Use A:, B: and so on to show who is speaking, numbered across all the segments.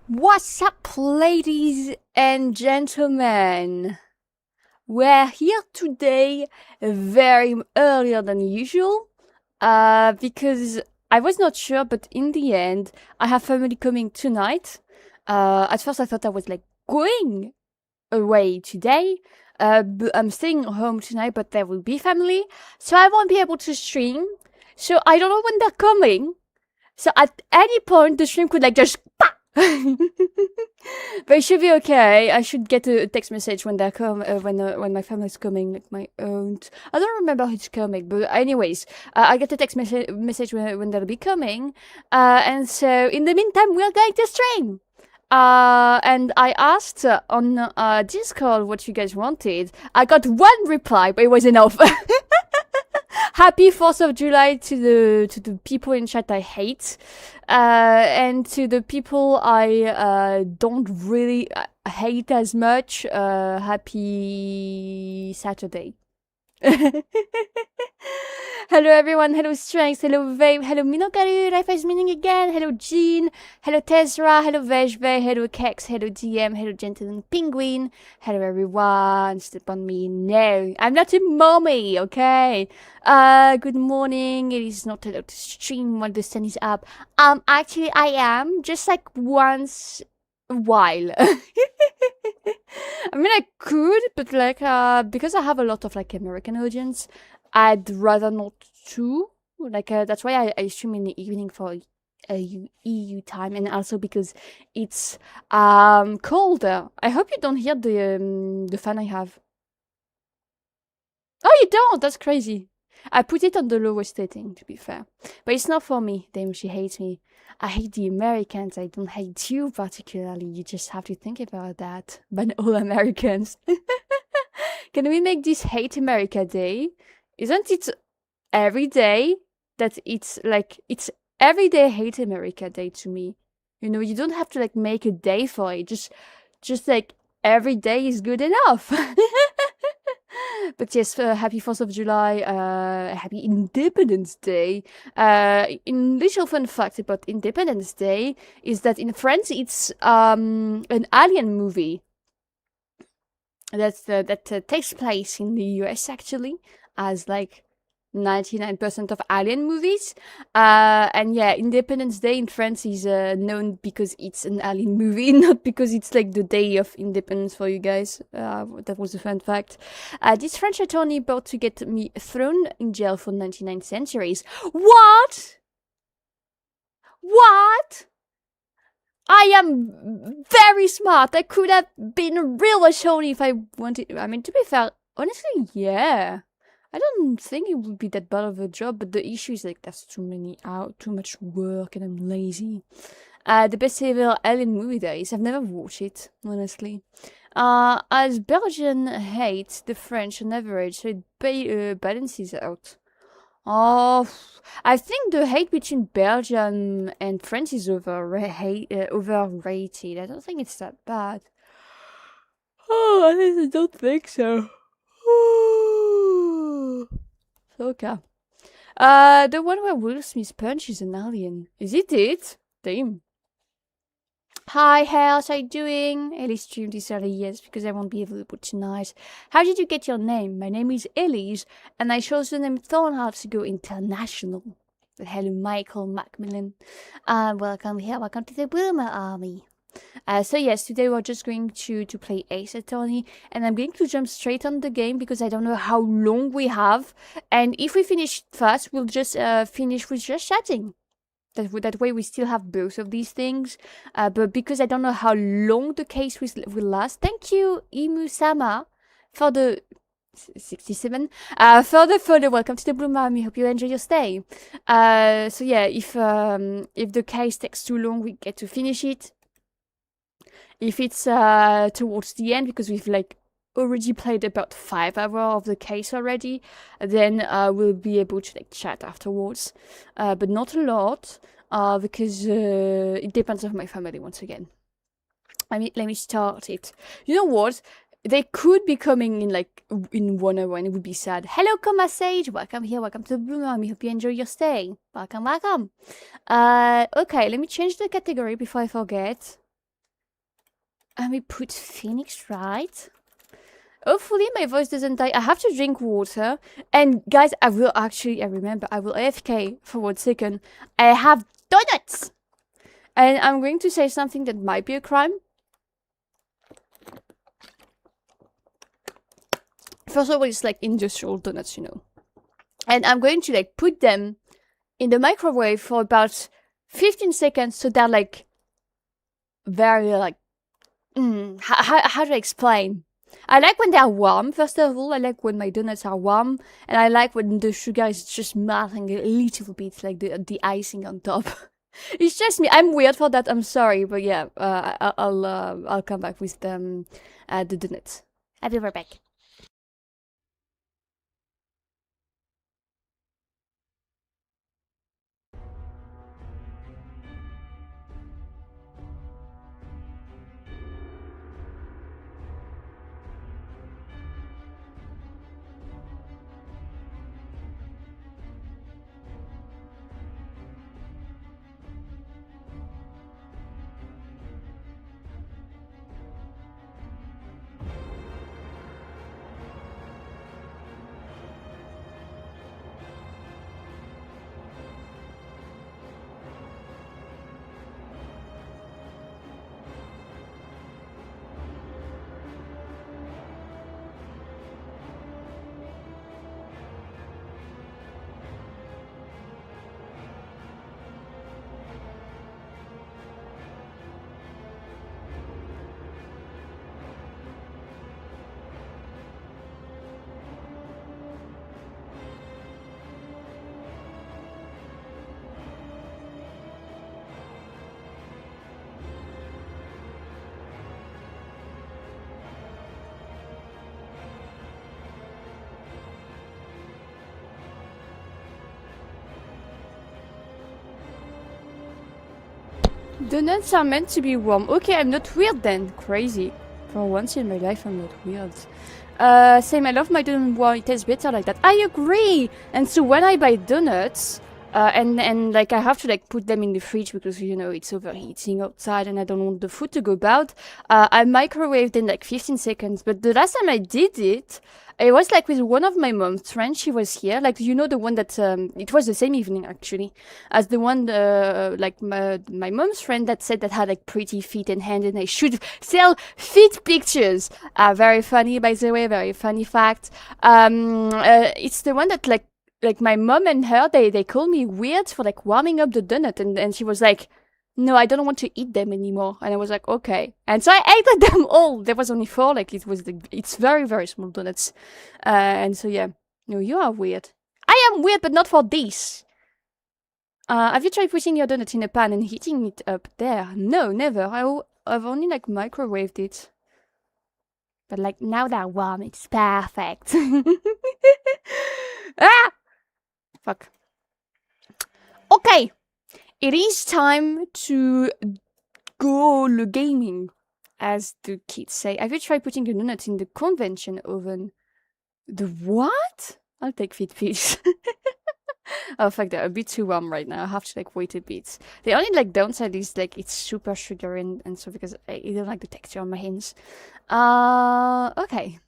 A: What's up, ladies and gentlemen? We're here today very earlier than usual because I was not sure, but in the end, I have family coming tonight. At first, I thought I was like going away today. But I'm staying home tonight, but there will be family, so I won't be able to stream. So I don't know when they're coming. So at any point, the stream could like just but it should be okay. I should get a text message when they come, when my family's coming, like my aunt. I don't remember who's coming, but anyways, I get a text message when they'll be coming. And so in the meantime, we're going to stream. And I asked on Discord what you guys wanted. I got one reply, but it was enough. Happy 4th of July to the people in chat I hate, and to the people I don't really hate as much. Happy Saturday. Hello everyone, hello Strength, hello Vape, hello Minokaru, Life has Meaning again, hello Jean, hello Tezra, hello Vejve, hello Kex, hello DM, hello Gentleman Penguin, hello everyone, step on me, no, I'm not a mommy, okay? Good morning, it is not allowed to stream while the sun is up. Actually I am, just like once a while. I mean, I could, but like, because I have a lot of like American audience, I'd rather not to. Like, that's why I stream in the evening for EU time, and also because it's colder. I hope you don't hear the fan I have. Oh, you don't? That's crazy. I put it on the lowest setting, to be fair. But it's not for me. Damn, she hates me. I hate the Americans. I don't hate you particularly. You just have to think about that. But all Americans. Can we make this Hate America Day? Isn't it every day that it's like, it's everyday Hate America Day to me. You know, you don't have to like make a day for it. Just like every day is good enough. But yes, happy 4th of July, happy Independence Day. Little fun fact about Independence Day is that in France it's an alien movie that takes place in the US actually, as like 99% of alien movies. And yeah, Independence Day in France is known because it's an alien movie, not because it's like the day of independence for you guys. That was a fun fact. This French attorney about to get me thrown in jail for 99 centuries. What? What? I am very smart. I could have been a real attorney if I wanted. I mean, to be fair, honestly, yeah. I don't think it would be that bad of a job, but the issue is like that's too much work, and I'm lazy. The best ever alien movie there is. I've never watched it, honestly. As Belgian hate the French on average, so it balances out. Oh, I think the hate between Belgium and France is overrated. I don't think it's that bad. Oh, I don't think so. Okay. The one where Will Smith punches an alien. Is it it? Damn. Hi, how's you doing? Ellie streamed this early, yes, because I won't be available tonight. How did you get your name? My name is Elise, and I chose the name Thornheart to go international. Hello, Michael Macmillan. Welcome here, welcome to the Boomer Army. So yes, today we're just going to play Ace Attorney, and I'm going to jump straight on the game because I don't know how long we have, and if we finish fast, we'll just finish with just chatting. That way we still have both of these things, but because I don't know how long the case will last. Thank you, Imu-sama, for the 67 for the follow. Welcome to the Blue Army. Hope you enjoy your stay. So yeah, if the case takes too long, we get to finish it. If it's towards the end, because we've like already played about 5 hours of the case already, then we'll be able to like chat afterwards, but not a lot, because it depends on my family once again. I mean, let me start it. You know what? They could be coming in like in 1 hour, and it would be sad. Hello, Coma Sage. Welcome here. Welcome to the Blue Army. Hope you enjoy your stay. Welcome, welcome. Okay, let me change the category before I forget. And we put Phoenix, right? Hopefully my voice doesn't die. I have to drink water. And guys, I will AFK for 1 second. I have donuts! And I'm going to say something that might be a crime. First of all, it's like industrial donuts, you know. And I'm going to like put them in the microwave for about 15 seconds so they're like very like how to explain? I like when they're warm. First of all, I like when my donuts are warm, and I like when the sugar is just melting a little bit, like the icing on top. It's just me. I'm weird for that. I'm sorry, but yeah, I'll come back with the donuts. I'll be right back. Donuts are meant to be warm. Okay, I'm not weird then. Crazy. For once in my life, I'm not weird. Same, I love my donut warm. It tastes better like that. I agree! And so when I buy donuts, and like I have to like put them in the fridge because, you know, it's overheating outside and I don't want the food to go bad, I microwaved in like 15 seconds. But the last time I did it, it was like with one of my mom's friends. She was here, like, you know, the one that it was the same evening actually as the one like my mom's friend that said that had like pretty feet and hands and I should sell feet pictures. Very funny, by the way, very funny fact. It's the one that like my mom and her, they call me weird for like warming up the donut, and she was like, no, I don't want to eat them anymore. And I was like, okay. And so I ate them all. There was only 4, like it's very, very small donuts. And so yeah, no, you are weird. I am weird, but not for this. Have you tried putting your donut in a pan and heating it up there? No, never. I've only like microwaved it. But like now they're warm, it's perfect. Ah! Fuck. Okay. It is time to go le gaming, as the kids say. Have you tried putting a donut in the convention oven? The what? I'll take feet, please. Oh fuck, they're a bit too warm right now. I have to like wait a bit. The only like downside is like it's super sugary and so because I don't like the texture on my hands. Okay.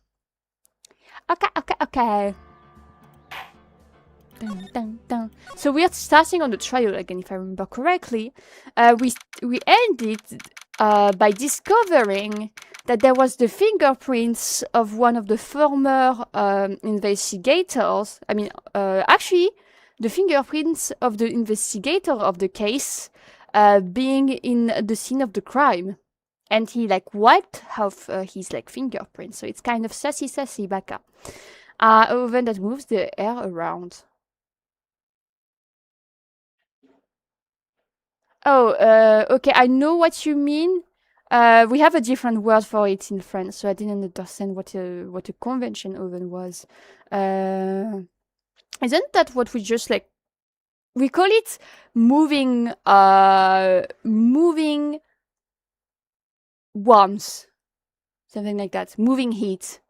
A: Okay. Dun, dun, dun. So we are starting on the trial again, if I remember correctly. We ended by discovering that there was the fingerprints of one of the former investigators. I mean, actually, the fingerprints of the investigator of the case being in the scene of the crime. And he like wiped off his like fingerprints. So it's kind of sassy baka. Oven that moves the air around. Oh, okay, I know what you mean. We have a different word for it in France, so I didn't understand what a convention oven was. Isn't that what we just like? We call it moving worms, something like that. Moving heat,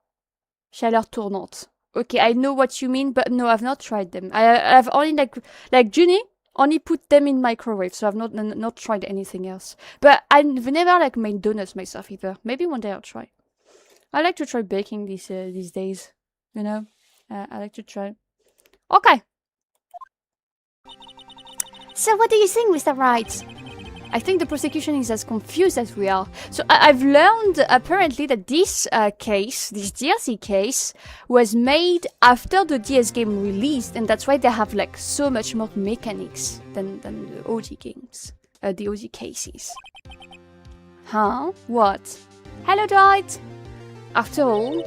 A: chaleur tournante. Okay, I know what you mean, but no, I've not tried them. I've only like Junie. only put them in microwave, so I've not tried anything else. But I've never like made donuts myself either. Maybe one day I'll try. I like to try baking these days. You know, I like to try. Okay. So what do you think, Mr. Wright? I think the prosecution is as confused as we are. So I've learned apparently that this case, this DLC case, was made after the DS game released, and that's why they have like so much more mechanics than the OG games, the OG cases. Huh? What? Hello, Dwight. After all,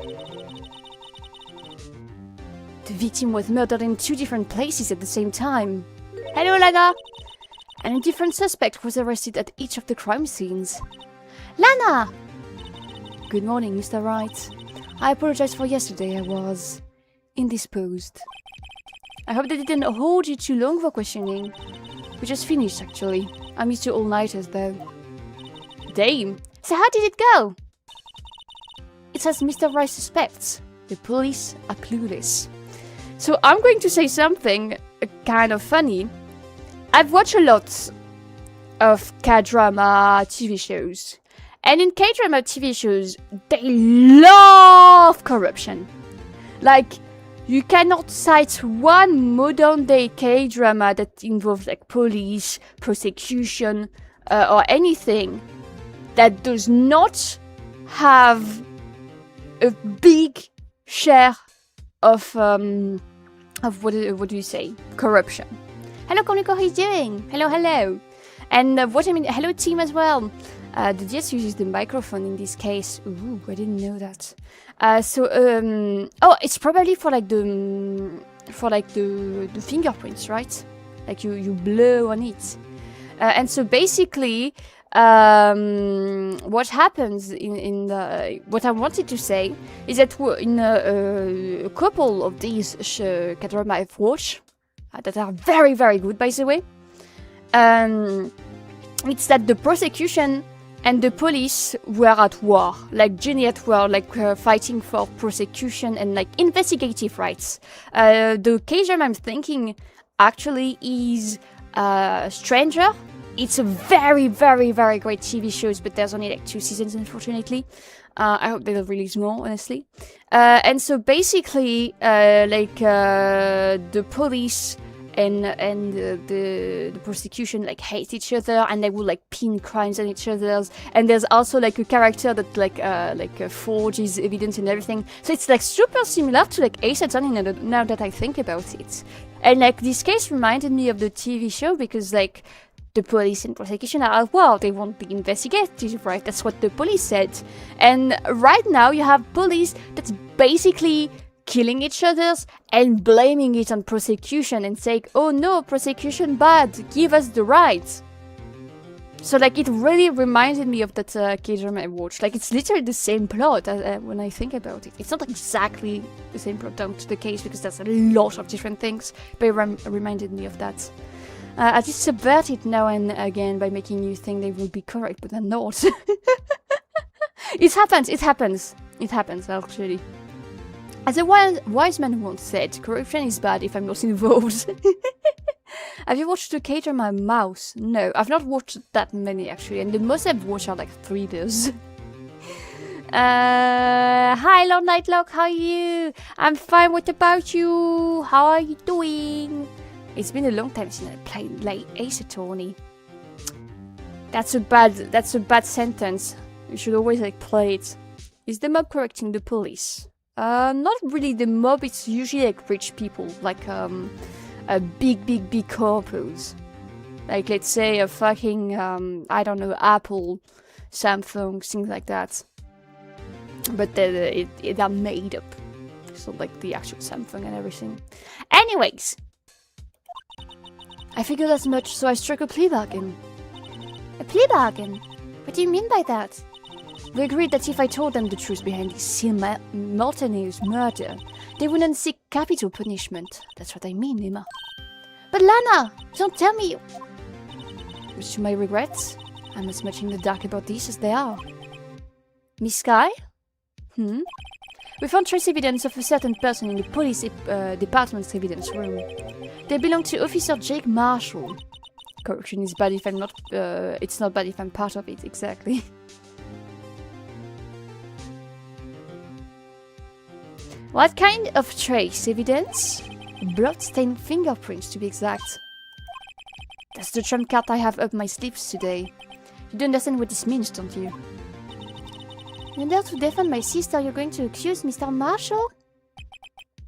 A: the victim was murdered in 2 different places at the same time. Hello, Lana. And a different suspect was arrested at each of the crime scenes. Lana! Good morning, Mr. Wright. I apologize for yesterday. I was indisposed. I hope that didn't hold you too long for questioning. We just finished, actually. I missed you all-nighters, though. Damn. So how did it go? It says Mr. Wright suspects. The police are clueless. So I'm going to say something kind of funny. I've watched a lot of K-drama TV shows. And in K-drama TV shows, they love corruption. Like, you cannot cite one modern-day K-drama that involves, like, police, prosecution, or anything that does not have a big share of what do you say? Corruption. Hello, Koniko, how are you doing? Hello, hello. And hello, team as well. The DS uses the microphone in this case. Ooh, I didn't know that. Oh, it's probably for like the fingerprints, right? Like you blow on it. And so basically, what happens in the what I wanted to say is that in a couple of these K-drama I've watched that are very, very good, by the way. It's that the prosecution and the police were at war, like genuinely at war, like fighting for prosecution and like investigative rights. The K-drama I'm thinking actually is Stranger. It's a very, very, very great TV show, but there's only like 2 seasons, unfortunately. I hope they'll release more, honestly. And so basically, the police and the prosecution like hate each other, and they will like pin crimes on each other's. And there's also like a character that forges evidence and everything. So it's like super similar to like Ace Attorney now that I think about it. And like this case reminded me of the TV show because like the police and prosecution are at war. They want the investigative, right? That's what the police said. And right now you have police that's basically killing each other and blaming it on prosecution and saying, oh no, prosecution bad, give us the rights. So like it really reminded me of that K-drama I watched. Like it's literally the same plot when I think about it. It's not exactly the same plot down to the case because there's a lot of different things, but it reminded me of that. I just subvert it now and again by making you think they will be correct, but they're not. It happens, actually. As a wise man once said, corruption is bad if I'm not involved. Have you watched the K-drama Mouse? No, I've not watched that many, actually, and the most I've watched are like thrillers. Hi, Lord Nightlock, how are you? I'm fine, what about you? How are you doing? It's been a long time since I played like Ace Attorney. That's a bad sentence. You should always like play it. Is the mob correcting the police? Not really the mob. It's usually like rich people, like a big corpos. Like let's say a fucking I don't know, Apple, Samsung, things like that. But they're made up. It's not like the actual Samsung and everything. Anyways. I figured as much, so I struck a plea bargain. A plea bargain? What do you mean by that? We agreed that if I told them the truth behind this simultaneous murder, they wouldn't seek capital punishment. That's what I mean, Emma. But Lana, don't tell me. Much to my regrets, I'm as much in the dark about this as they are. Miss Sky? We found trace evidence of a certain person in the police department's evidence room. They belong to Officer Jake Marshall. Correction is bad if I'm not, it's not bad if I'm part of it, exactly. What kind of trace evidence? Blood-stained fingerprints, to be exact. That's the trump card I have up my sleeves today. You don't understand what this means, don't you? In order to defend my sister, you're going to accuse Mr. Marshall?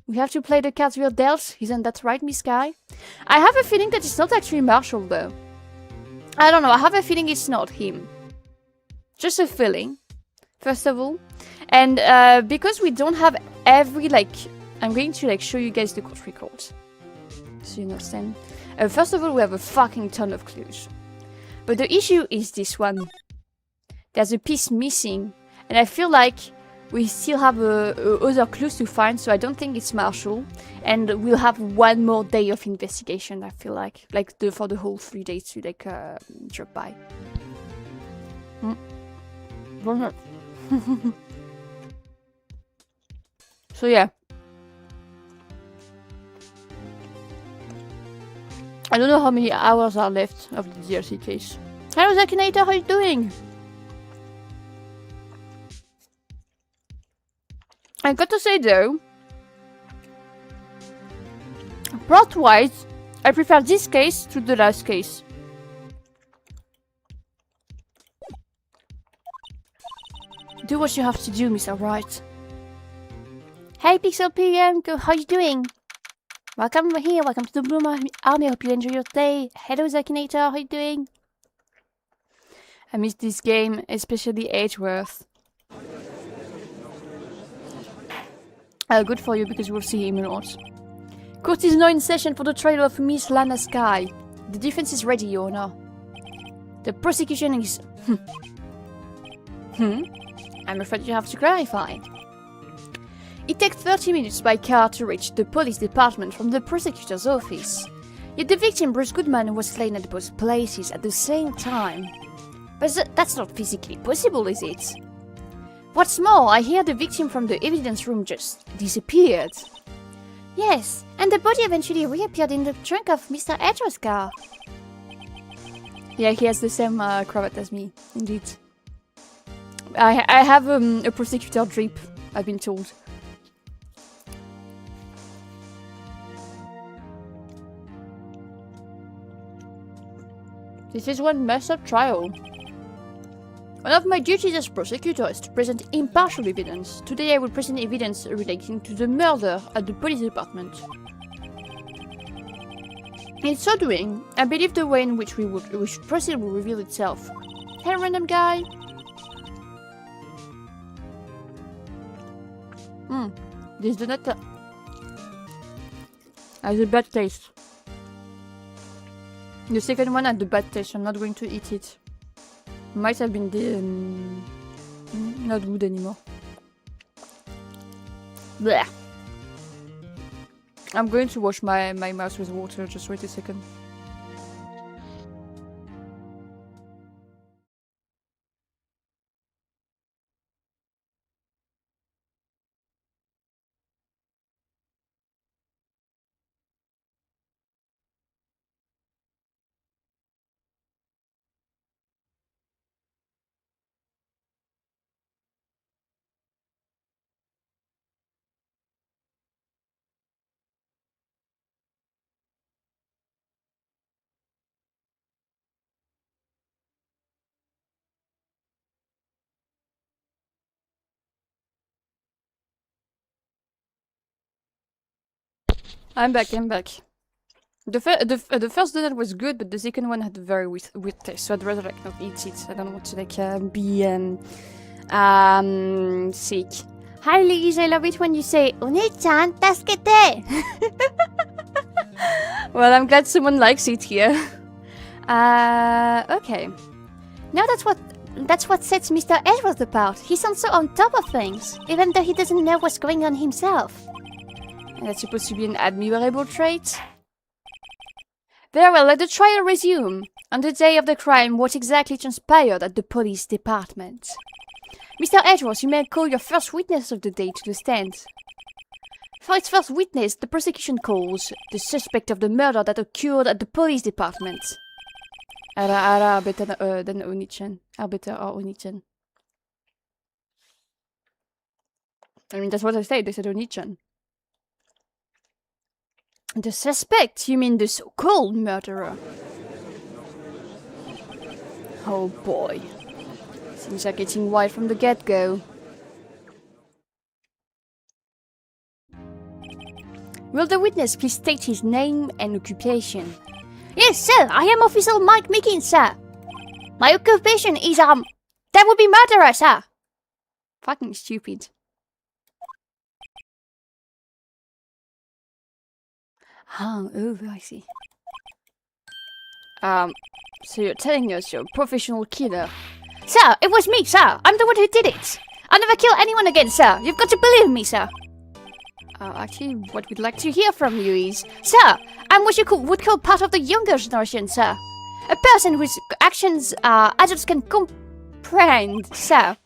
A: We have to play the cards we're dealt, isn't that right, Miss Guy? I have a feeling that it's not actually Marshall, though. I don't know, I have a feeling it's not him. Just a feeling, first of all. And because we don't have every, I'm going to, show you guys the court record. So you understand. First of all, we have a fucking ton of clues. But the issue is this one. There's a piece missing. And I feel like we still have other clues to find, so I don't think it's Marshall. And we'll have one more day of investigation, I feel like. For the whole 3 days to, drop by. So, yeah. I don't know how many hours are left of the DLC case. Hello, Zakinator, how are you doing? I got to say though, plot-wise, I prefer this case to the last case. Do what you have to do, Mr. Wright. Hey, Pixel PM, how you doing? Welcome here, welcome to the Bloom Army, hope you enjoy your day. Hello, Zakinator, how you doing? I missed this game, especially Edgeworth. Good for you, because we'll see him a lot. Court is now in session for the trial of Miss Lana Sky. The defense is ready, Your Honor. The prosecution is... I'm afraid you have to clarify. It takes 30 minutes by car to reach the police department from the prosecutor's office. Yet the victim, Bruce Goodman, was slain at both places at the same time. But that's not physically possible, is it? What's more, I hear the victim from the evidence room just disappeared. Yes, and the body eventually reappeared in the trunk of Mr. Edgeworth's car. Yeah, he has the same cravat as me, indeed. I have a prosecutor drip, I've been told. This is one messed up trial. One of my duties as prosecutor is to present impartial evidence. Today I will present evidence relating to the murder at the police department. In so doing, I believe the way in which we should proceed will reveal itself. Hey, random guy! This donut has a bad taste. The second one had the bad taste, I'm not going to eat it. Might have been not good anymore. Blech. I'm going to wash my mouth with water, just wait a second. I'm back. The first donut was good, but the second one had a very weird taste, so I'd rather not eat it. I don't want to be sick. Hi Liz, I love it when you say "Oni-chan, tasukete." Well, I'm glad someone likes it here. Okay. Now that's what sets Mr. Edgeworth apart. He sounds so on top of things, even though he doesn't know what's going on himself. And that's supposed to be an admirable trait. Very well, let the trial resume. On the day of the crime, what exactly transpired at the police department? Mr. Edwards, you may call your first witness of the day to the stand. For its first witness, the prosecution calls the suspect of the murder that occurred at the police department. Arbeiter den Unitschen. Arbeiter Unitschen. I mean, that's what I said. They said Unitschen. The suspect? You mean the so-called murderer? Oh boy. Things are getting wild from the get-go. Will the witness please state his name and occupation? Yes, sir. I am Officer Mike Meekins, sir. My occupation is, that would be murderer, sir. Fucking stupid. Oh, I see. So you're telling us you're a professional killer? Sir, it was me, sir. I'm the one who did it. I'll never kill anyone again, sir. You've got to believe me, sir. Actually, what we'd like to hear from you is... Sir, I'm what you would call part of the younger generation, sir. A person whose actions adults can comprehend, sir.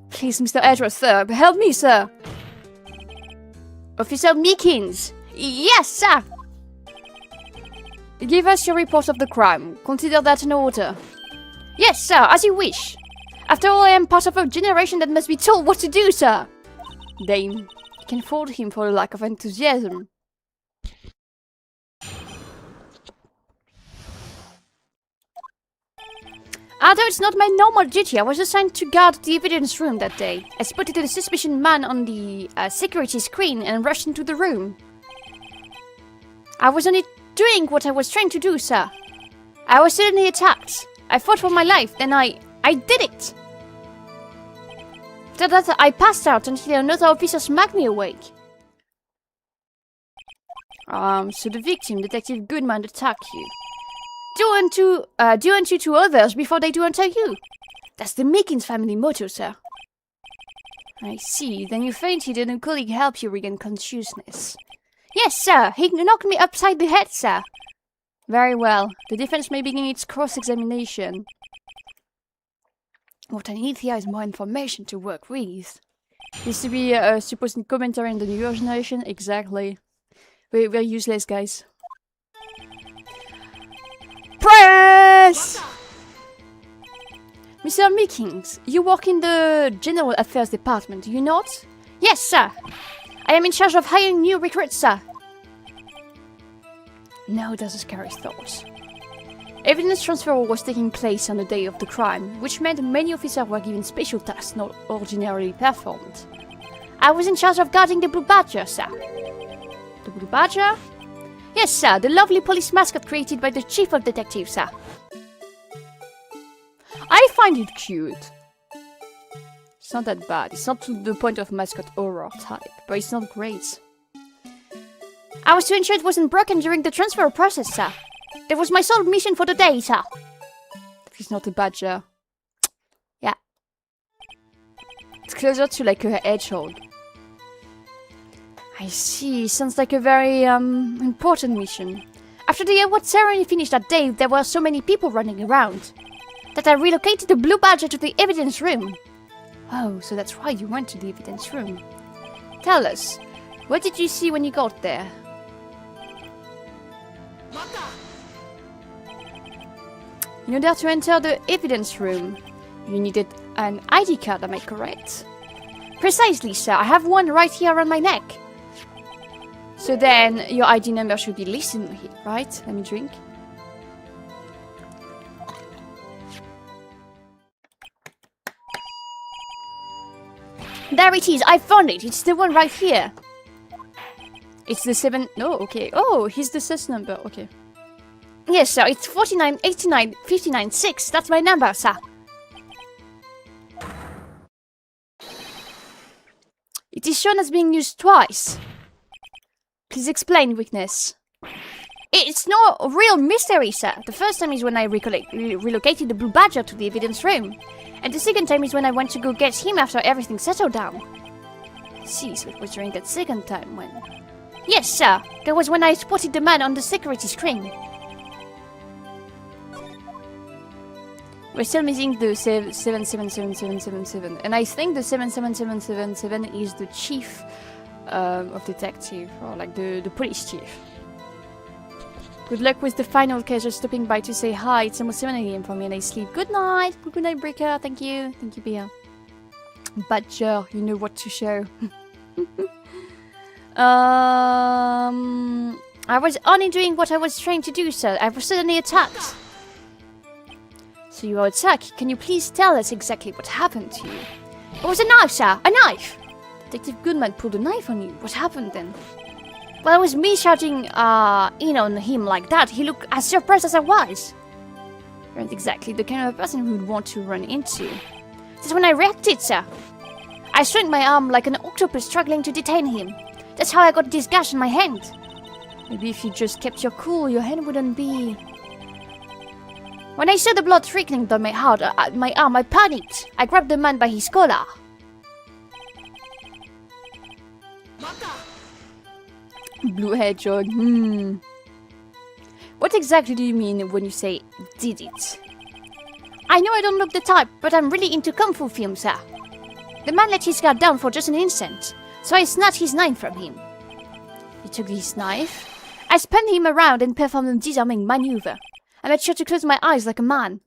A: Please, Mr. Edwards, sir. Help me, sir. Officer Meekins. Yes, sir. Give us your report of the crime. Consider that an order. Yes, sir, as you wish. After all, I am part of a generation that must be told what to do, sir. Dame. Can fault him for a lack of enthusiasm. Although it's not my normal duty, I was assigned to guard the evidence room that day. I spotted a suspicious man on the security screen and rushed into the room. I was only doing what I was trained to do, sir. I was suddenly attacked. I fought for my life, then I did it! After that, I passed out until another officer smacked me awake. So the victim, Detective Goodman, attacked you. Do unto to others before they do unto you. That's the Meekins family motto, sir. I see. Then you fainted and a colleague helped you regain consciousness. Yes, sir. He knocked me upside the head, sir. Very well. The defense may begin its cross-examination. What I need here is more information to work with. This to be a supposed commentary on the newer generation? Exactly. We're useless, guys. Press! Mr. Meekins, you work in the General Affairs Department, do you not? Yes, sir. I am in charge of hiring new recruits, sir. Now that's a scary thought. Evidence transfer was taking place on the day of the crime, which meant many officers were given special tasks not ordinarily performed. I was in charge of guarding the Blue Badger, sir. The Blue Badger? Yes, sir, the lovely police mascot created by the Chief of Detectives, sir. I find it cute. It's not that bad. It's not to the point of mascot horror type, but it's not great. I was to ensure it wasn't broken during the transfer process, sir. That was my sole mission for the day, sir. He's not a badger. Yeah. It's closer to like a hedgehog. I see. Sounds like a very, important mission. After the award ceremony finished that day, there were so many people running around that I relocated the Blue Badger to the evidence room. Oh, so that's why you went to the evidence room. Tell us, what did you see when you got there? In order to enter the evidence room, you needed an ID card, am I correct? Precisely, sir. I have one right here around my neck. So then, your ID number should be listed here, right? Let me drink. There it is! I found it! It's the one right here! It's the 7... No, okay. Oh, here's the SES number. Okay. Yes, sir. It's 498959 That's my number, sir. It is shown as being used twice. Please explain, witness. It's no real mystery, sir. The first time is when I relocated the Blue Badger to the evidence room. And the second time is when I went to go get him after everything settled down. I see, so it was during that second time when... Yes, sir. That was when I spotted the man on the security screen. We're still missing the 7777777, and I think the 77777 is the chief of detective, or like the police chief. Good luck with the final case. Just stopping by to say hi. It's almost 7 AM for me and I sleep. Good night. Good night, Breaker. Thank you. Thank you, Bia. Badger, you know what to show. I was only doing what I was trained to do, sir. I was suddenly attacked. So you were attacked. Can you please tell us exactly what happened to you? It was a knife, sir. A knife! Detective Goodman pulled a knife on you. What happened then? Well, it was me shouting in on him like that. He looked as surprised as I was. You aren't exactly the kind of person who would want to run into. That's when I reacted, sir. I swung my arm like an octopus struggling to detain him. That's how I got this gash in my hand. Maybe if you just kept your cool, your hand wouldn't be... When I saw the blood trickling down my arm, I panicked. I grabbed the man by his collar. Blue hedgehog. What exactly do you mean when you say did it? I know I don't look the type, but I'm really into kung fu films, sir. The man let his guard down for just an instant, so I snatched his knife from him. He took his knife. I spun him around and performed a disarming maneuver. I made sure to close my eyes like a man.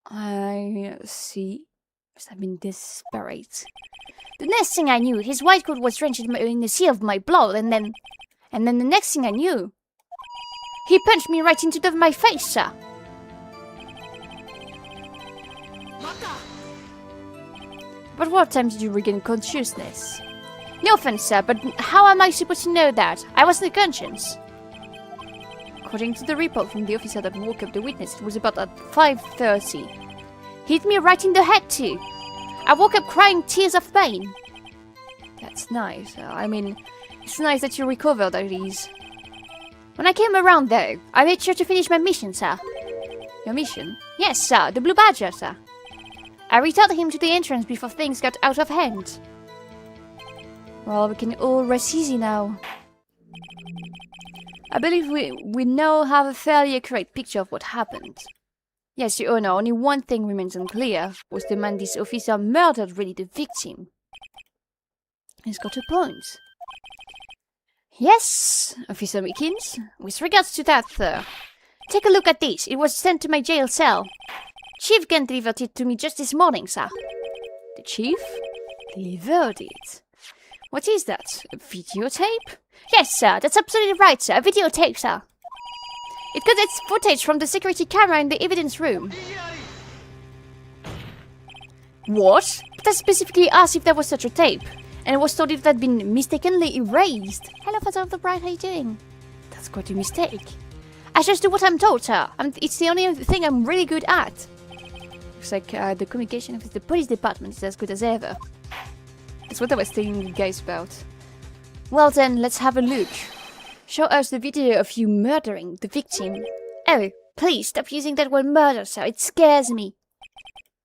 A: I see. Must have been desperate. The next thing I knew, his white coat was drenched in the sea of my blood, and then the next thing I knew, he punched me right into my face, sir. But what time did you regain consciousness? No offense, sir, but how am I supposed to know that? I wasn't conscious. According to the report from the officer that woke up the witness, it was about at 5:30. He hit me right in the head too. I woke up crying tears of pain. That's nice. I mean, it's nice that you recovered, at least. When I came around, though, I made sure to finish my mission, sir. Your mission? Yes, sir. The Blue Badger, sir. I returned him to the entrance before things got out of hand. Well, we can all rest easy now. I believe we now have a fairly accurate picture of what happened. Yes, Your Honor, only one thing remains unclear. Was the man this officer murdered really the victim? He's got a point. Yes, Officer Mickens. With regards to that, sir, take a look at this. It was sent to my jail cell. Chief Gunn delivered it to me just this morning, sir. The Chief? Delivered it? What is that? A videotape? Yes, sir. That's absolutely right, sir. A videotape, sir. It got its footage from the security camera in the evidence room. What? But I specifically asked if there was such a tape, and I was told it had been mistakenly erased. Hello, Father of the Bride, how are you doing? That's quite a mistake. I just do what I'm told, sir. It's the only thing I'm really good at. Looks like the communication with the police department is as good as ever. That's what I was telling you guys about. Well then, let's have a look. Show us the video of you murdering the victim. Oh, please stop using that word murder, sir. It scares me.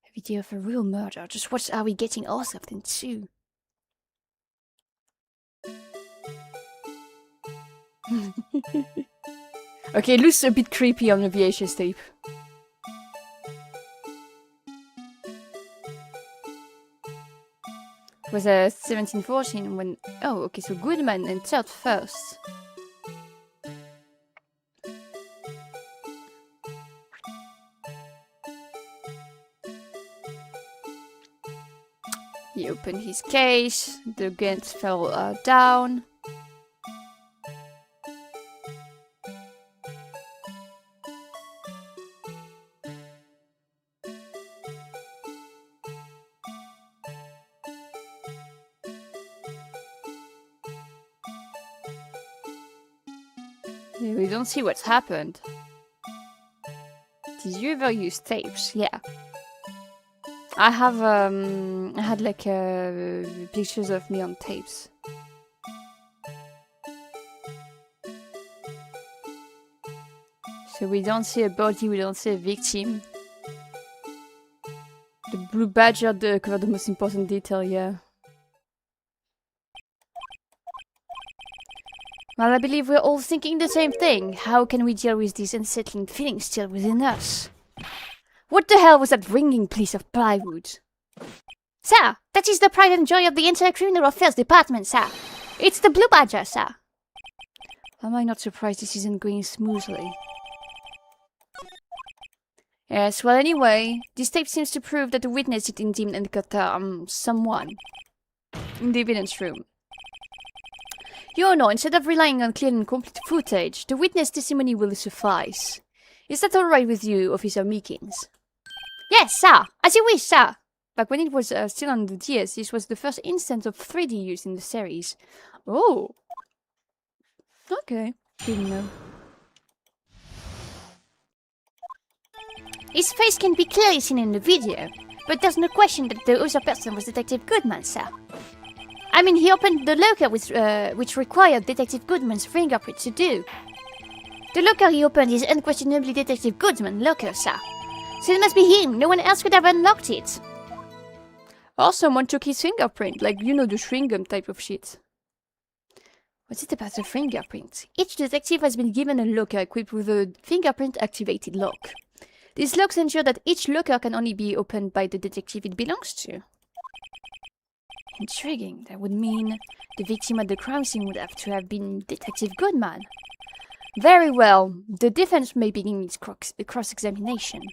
A: A video of a real murder. Just what are we getting ourselves into? Okay, it looks a bit creepy on the VHS tape. It was 1714 when... Oh, okay, so Goodman entered first. He opened his case, the guns fell down. We don't see what's happened. Did you ever use tapes? Yeah. I have, I had like pictures of me on tapes. So we don't see a body, we don't see a victim. The Blue Badger covered the most important detail, yeah. Well, I believe we're all thinking the same thing. How can we deal with these unsettling feelings still within us? What the hell was that ringing piece of plywood?
B: Sir, that is the pride and joy of the entire criminal affairs department, sir. It's the Blue Badger, sir.
A: Am I not surprised this isn't going smoothly? Yes, well anyway, this tape seems to prove that the witness did indeed encounter someone in the evidence room. Your Honor, instead of relying on clear and complete footage, the witness testimony will suffice. Is that alright with you, Officer Meekins?
B: Yes, sir. As you wish, sir.
A: Back when it was still on the DS, this was the first instance of 3D used in the series. Oh! Okay, didn't know.
B: His face can be clearly seen in the video, but there's no question that the other person was Detective Goodman, sir. I mean, he opened the locker which required Detective Goodman's fingerprint to do. The locker he opened is unquestionably Detective Goodman's locker, sir. So it must be him. No one else could have unlocked it.
A: Or someone took his fingerprint, like, you know, the chewing gum type of shit. What's it about the fingerprint?
B: Each detective has been given a locker equipped with a fingerprint-activated lock.
A: These locks ensure that each locker can only be opened by the detective it belongs to. Intriguing. That would mean the victim at the crime scene would have to have been Detective Goodman. Very well. The defense may begin its cross-examination.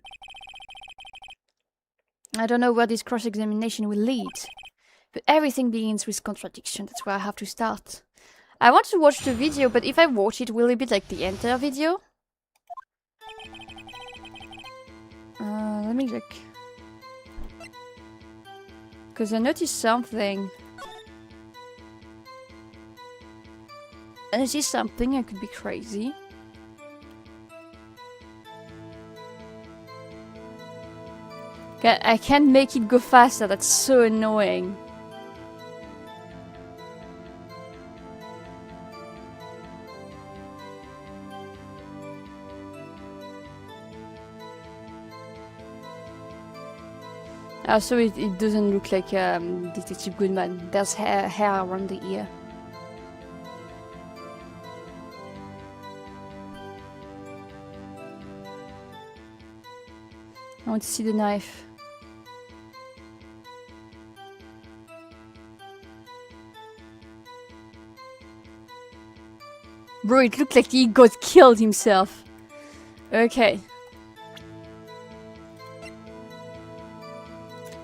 A: I don't know where this cross-examination will lead, but everything begins with contradiction. That's where I have to start. I want to watch the video, but if I watch it, will it be like the entire video? Let me look. Because I noticed something. I noticed something, I could be crazy. I can't make it go faster, that's so annoying. So it doesn't look like Detective Goodman. There's hair around the ear. I want to see the knife. Bro, it looked like he got killed himself. Okay.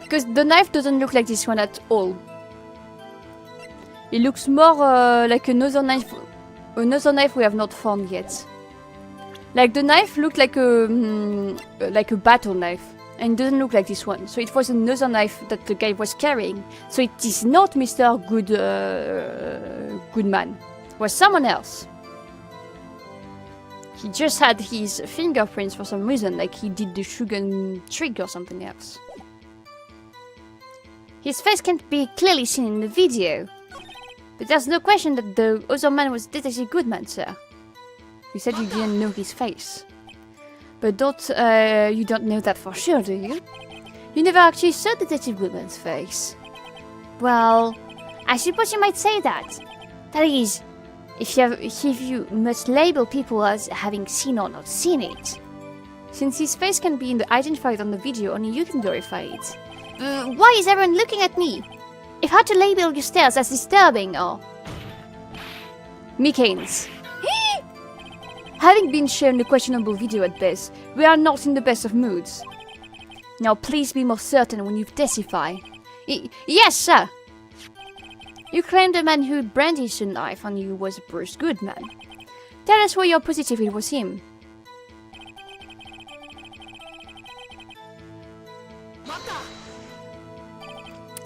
A: Because the knife doesn't look like this one at all. It looks more like another knife we have not found yet. Like the knife looked like a battle knife, and it doesn't look like this one. So it was another knife that the guy was carrying. So it is not Mr. Goodman. It was someone else. He just had his fingerprints for some reason, like he did the sugar trick or something else.
B: His face can't be clearly seen in the video, but there's no question that the other man was Detective Goodman, sir.
A: You said you didn't know his face. But you don't know that for sure, do you? You never actually saw Detective Goodman's face.
B: Well, I suppose you might say that. That is, if you must label people as having seen or not seen it.
A: Since his face can be identified on the video, only you can verify it.
B: Why is everyone looking at me? If I had to label your stares as disturbing or...
A: Meekins. Having been shown the questionable video at best, we are not in the best of moods. Now please be more certain when you testify.
B: Yes, sir.
A: You claim the man who brandished the knife on you was Bruce Goodman. Tell us why you're positive it was him.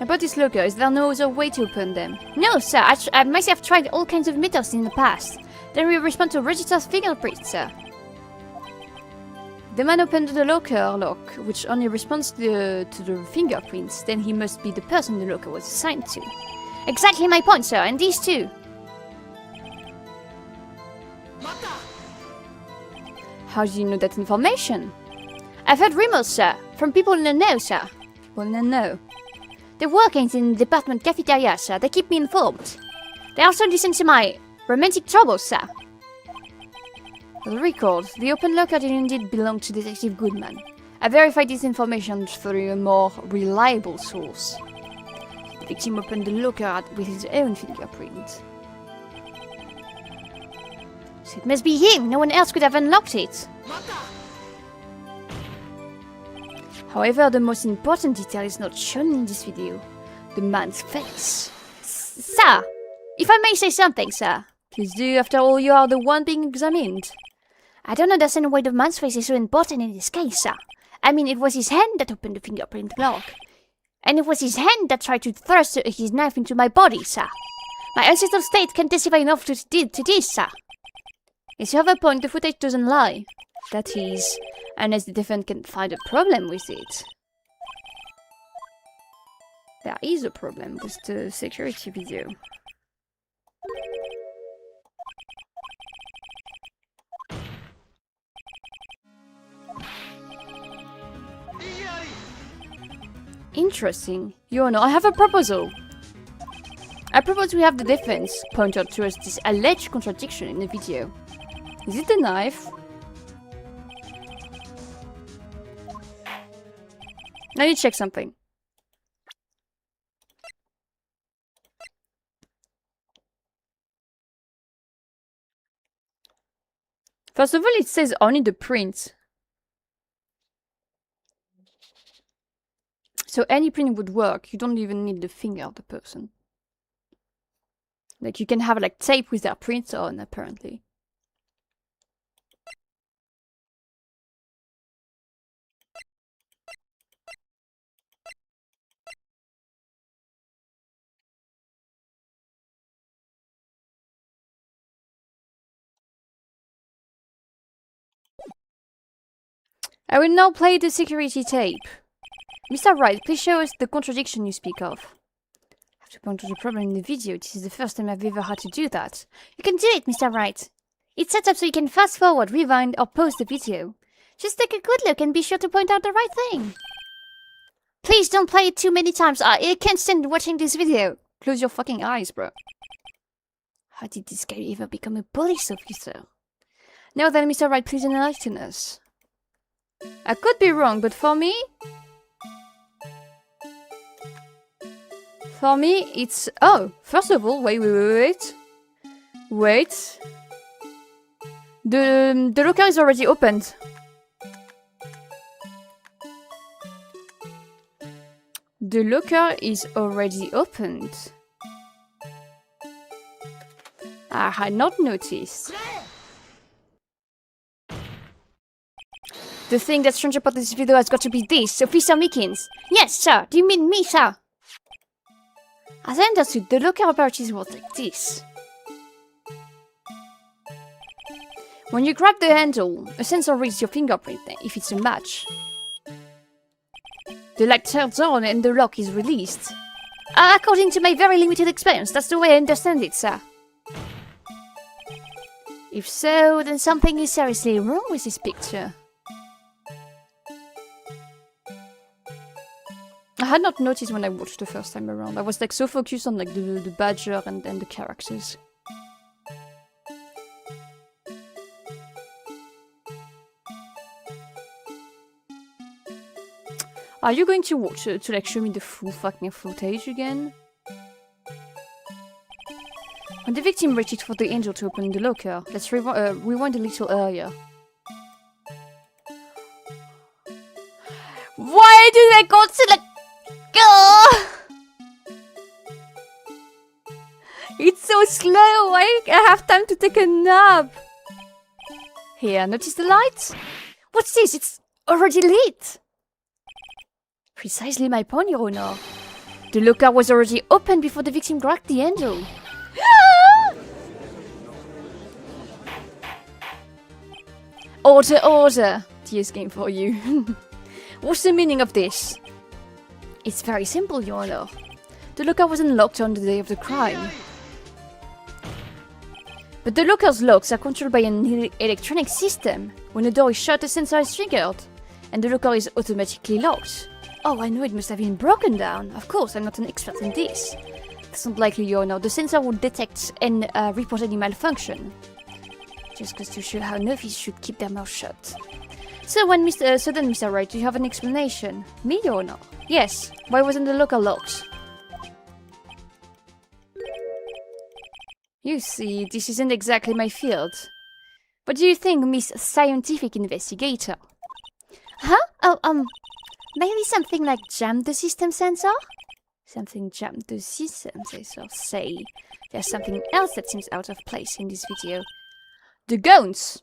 A: About this locker, is there no other way to open them?
B: No, sir. I myself tried all kinds of methods in the past. Then we respond to register's fingerprints, sir.
A: The man opened the locker lock, which only responds to the fingerprints. Then he must be the person the locker was assigned to.
B: Exactly my point, sir, and these two.
A: How do you know that information?
B: I've heard rumors, sir, from people in the know, sir.
A: People in the know?
B: They're working in the department cafeteria, sir. They keep me informed. They also listen to my romantic troubles, sir.
A: For the record, the open locker did indeed belong to Detective Goodman. I verified this information through a more reliable source. The victim opened the locker with his own fingerprint.
B: So it must be him. No one else could have unlocked it.
A: However, the most important detail is not shown in this video. The man's face.
B: Sir, if I may say something, sir.
A: Please do, after all you are the one being examined.
B: I don't understand why the man's face is so important in this case, sir. I mean, it was his hand that opened the fingerprint lock. And it was his hand that tried to thrust his knife into my body, sir. My unsettled state can testify enough to this, sir.
A: Yes, you have a point, the footage doesn't lie. That is, unless the defendant can find a problem with it. There is a problem with the security video. Interesting. Your Honor, I have a proposal. I propose we have the defense point out to us this alleged contradiction in the video. Is it the knife? I need to check something. First of all, it says only the print. So any print would work. You don't even need the finger of the person. Like you can have like tape with their prints on, apparently. I will now play the security tape. Mr. Wright, please show us the contradiction you speak of. I have to point to the problem in the video. This is the first time I've ever had to do that.
B: You can do it, Mr. Wright. It's set up so you can fast forward, rewind, or pause the video. Just take a good look and be sure to point out the right thing. Please don't play it too many times. I can't stand watching this video.
A: Close your fucking eyes, bro.
B: How did this guy ever become a police officer?
A: Now then, Mr. Wright, please enlighten us. I could be wrong, but for me, it's... Oh, first of all, wait. The locker is already opened. The locker is already opened. I had not noticed. The thing that's strange about this video has got to be this. Officer Meekins.
B: Yes, sir. Do you mean me, sir?
A: As I understood, the locker apparatus was like this. When you grab the handle, a sensor reads your fingerprint if it's a match. The light turns on and the lock is released.
B: According to my very limited experience, that's the way I understand it, sir.
A: If so, then something is seriously wrong with this picture. I had not noticed when I watched the first time around. I was like so focused on like the badger and the characters. Are you going to watch to like show me the full fucking footage again? When the victim reached for the angel to open the locker, let's rewind a little earlier. Why do they go to the... It's so slow, I have time to take a nap. Here, notice the light?
B: What's this? It's already lit.
A: Precisely my point, Your Honor. The locker was already open before the victim grabbed the handle. Order, order! TS game for you. What's the meaning of this? It's very simple, Your Honor. The locker was unlocked on the day of the crime. But the locker's locks are controlled by an electronic system. When the door is shut, a sensor is triggered, and the locker is automatically locked. Oh, I know it must have been broken down. Of course, I'm not an expert in this. It's not likely, Your Honor. The sensor would detect and report any malfunction. Just goes to show how novices should keep their mouth shut.
B: So then, Mr. Wright, do you have an explanation? Me or not? Yes. Why wasn't the locker locked? You see, this isn't exactly my field. What do you think, Miss Scientific Investigator? Huh? Oh, maybe something like jammed the system sensor? Something jammed the system sensor, say. There's something else that seems out of place in this video. The guns!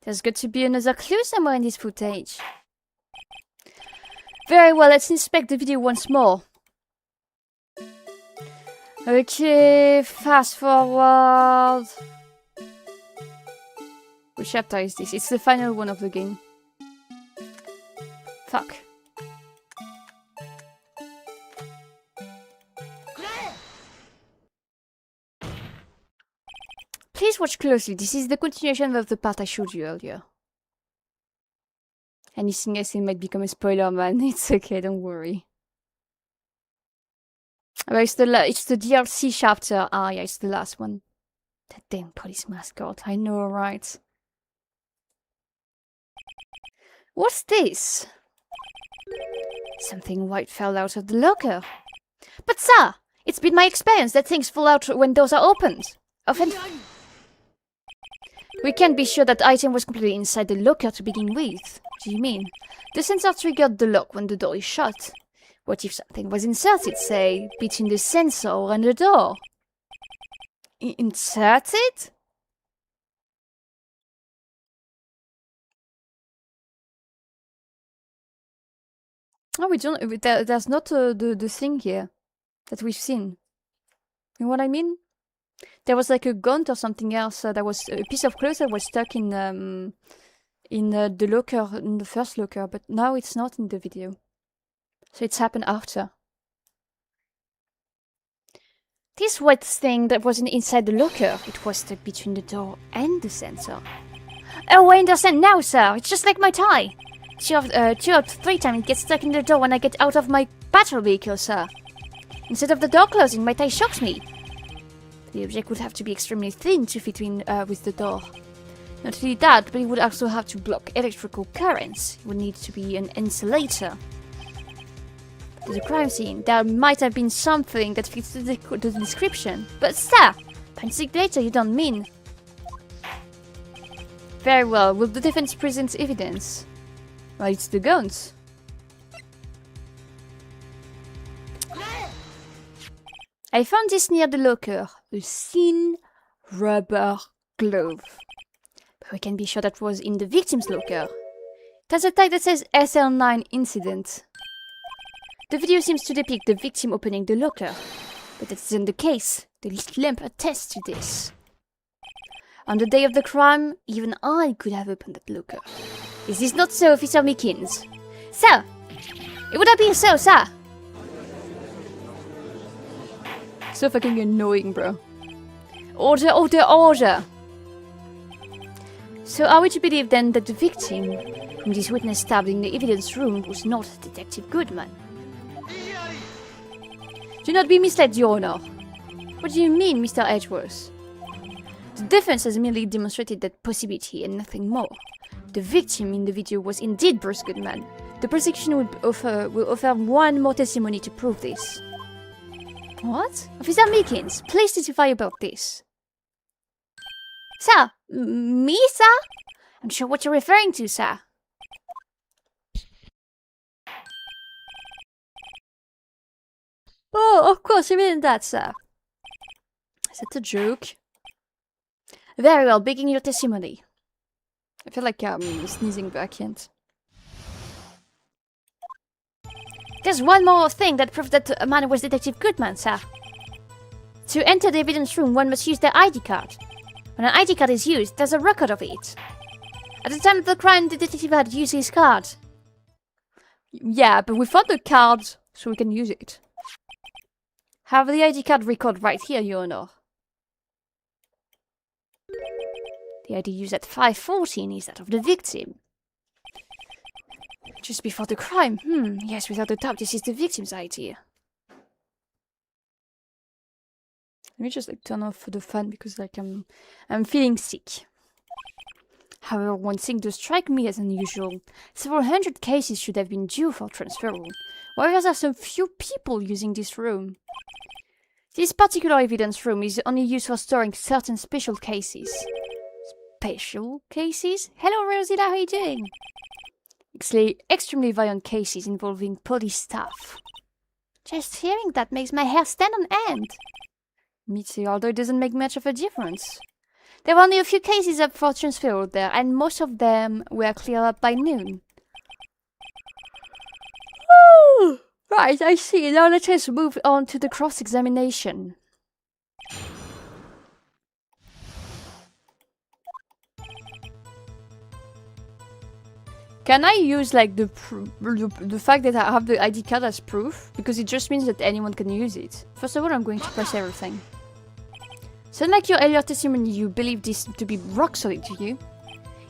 B: There's got to be another clue somewhere in this footage. Very well, let's inspect the video once more. Okay, fast forward. Which chapter is this? It's the final one of the game. Fuck. Please watch closely. This is the continuation of the part I showed you earlier. Anything else, it might become a spoiler, man. It's okay, don't worry. Oh, it's the DLC chapter. Ah, yeah, it's the last one. That damn police mascot. I know, right? What's this? Something white fell out of the locker. But sir, it's been my experience that things fall out when doors are opened. Often. We can't be sure that item was completely inside the locker to begin with. What do you mean? The sensor triggered the lock when the door is shut. What if something was inserted, say, between the sensor and the door? Inserted? Oh, we don't. There's not the thing here that we've seen. You know what I mean? There was like a gun or something else. There was a piece of clothes that was stuck in the locker, in the first locker, but now it's not in the video. So it's happened after. This white thing that wasn't inside the locker, it was stuck between the door and the sensor. Oh, I understand now, sir. It's just like my tie. 2 out of 3 times it gets stuck in the door when I get out of my patrol vehicle, sir. Instead of the door closing, my tie shocks me. The object would have to be extremely thin to fit in with the door. Not only that, but it would also have to block electrical currents. It would need to be an insulator. There's a crime scene. There might have been something that fits the description. But sir, insulator you don't mean. Very well, will the defense present evidence? Well, it's the guns. I found this near the locker. A thin rubber glove. But we can be sure that was in the victim's locker. It has a tag that says SL9 incident. The video seems to depict the victim opening the locker. But that isn't the case. The little lamp attests to this. On the day of the crime, even I could have opened that locker. Is this not so, Officer Mickens? Sir! It would appear so, sir! So fucking annoying, bro. Order, order, order! So are we to believe then that the victim, whom this witness stabbed in the evidence room, was not Detective Goodman? Do not be misled, Your Honor. What do you mean, Mr. Edgeworth? The defense has merely demonstrated that possibility and nothing more. The victim in the video was indeed Bruce Goodman. The prosecution will offer one more testimony to prove this. What? Officer Meekins, please testify about this. Sir? Me, sir? I'm sure what you're referring to, sir. Oh, of course, you mean that, sir. Is that a joke? Very well, begin your testimony. I feel like I'm sneezing, but I can't. There's one more thing that proves that a man was Detective Goodman, sir. To enter the evidence room, one must use their ID card. When an ID card is used, there's a record of it. At the time of the crime, the detective had used his card. Yeah, but we found the card, so we can use it. Have the ID card record right here, Your Honor. The ID used at 5:14 is that of the victim. Just before the crime. Yes, without a doubt, this is the victim's ID.
A: Let me just like turn off the fan because like I'm feeling sick. However, one thing does strike me as unusual. Several hundred cases should have been due for transferal, whereas there are so few people using this room. This particular evidence room is only used for storing certain special cases. Special cases? Hello, Rosita, how are you doing? Extremely violent cases involving police staff.
B: Just hearing that makes my hair stand on end.
A: Me too, although it doesn't make much of a difference.
B: There were only a few cases up for transfer there, and most of them were cleared up by noon.
A: Right, I see. Now let us move on to the cross-examination. Can I use like the fact that I have the ID card as proof? Because it just means that anyone can use it. First of all, I'm going to press everything. So unlike your earlier testimony, you believe this to be rock solid to you?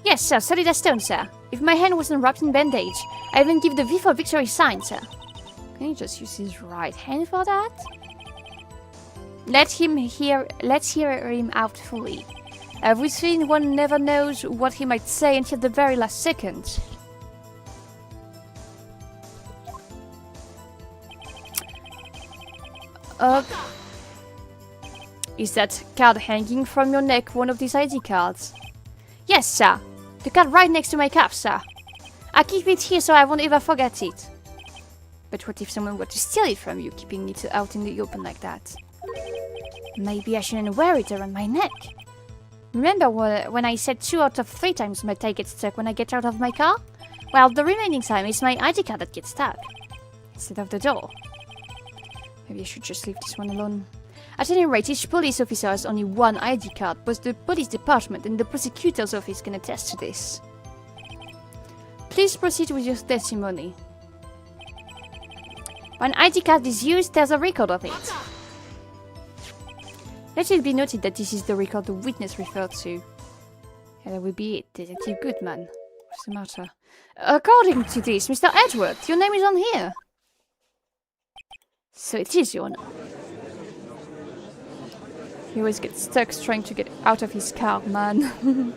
B: Yes, sir, solid as stone, sir. If my hand wasn't wrapped in bandage, I even give the V for victory sign, sir.
A: Can you just use his right hand for that?
B: Let's hear him out fully.
A: We've seen one never knows what he might say until the very last second. Is that card hanging from your neck one of these ID cards?
B: Yes, sir. The card right next to my cap, sir. I keep it here so I won't ever forget it.
A: But what if someone were to steal it from you, keeping it out in the open like that?
B: Maybe I shouldn't wear it around my neck. Remember when I said 2 out of 3 times my tie gets stuck when I get out of my car? Well, the remaining time it's my ID card that gets stuck.
A: Instead of the door. Maybe I should just leave this one alone. At any rate, each police officer has only one ID card, but the police department and the prosecutor's office can attest to this. Please proceed with your testimony.
B: When ID card is used, there's a record of it.
A: Let it be noted that this is the record the witness referred to. And that will be it, Detective Goodman. What's the matter? According to this, Mr. Edward, your name is on here. So it is your name. He always gets stuck trying to get out of his car, man.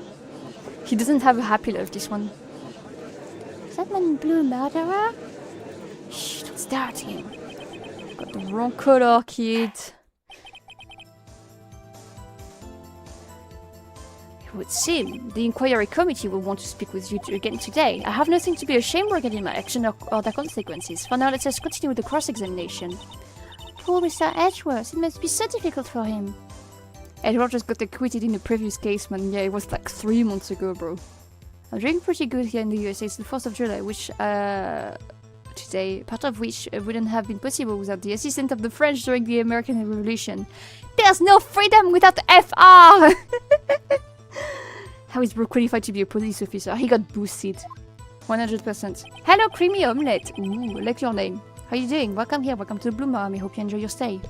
A: He doesn't have a happy life, this one.
B: Is that man in blue murderer?
A: Shh, don't stare at him. Got the wrong color, kid. It would seem the inquiry committee will want to speak with you again today. I have nothing to be ashamed regarding my action or the consequences. For now, let us continue with the cross-examination.
B: Poor Mr. Edgeworth, it must be so difficult for him.
A: Edward just got acquitted in the previous case, man. Yeah, it was like 3 months ago, bro. I'm doing pretty good here in the USA. It's the 4th of July, which, today, part of which wouldn't have been possible without the assistance of the French during the American Revolution. There's no freedom without FR! How is Bro qualified to be a police officer? He got boosted. 100%. Hello, Creamy Omelette. Ooh, I like your name. How are you doing? Welcome here. Welcome to the Bloomer Army. Hope you enjoy your stay.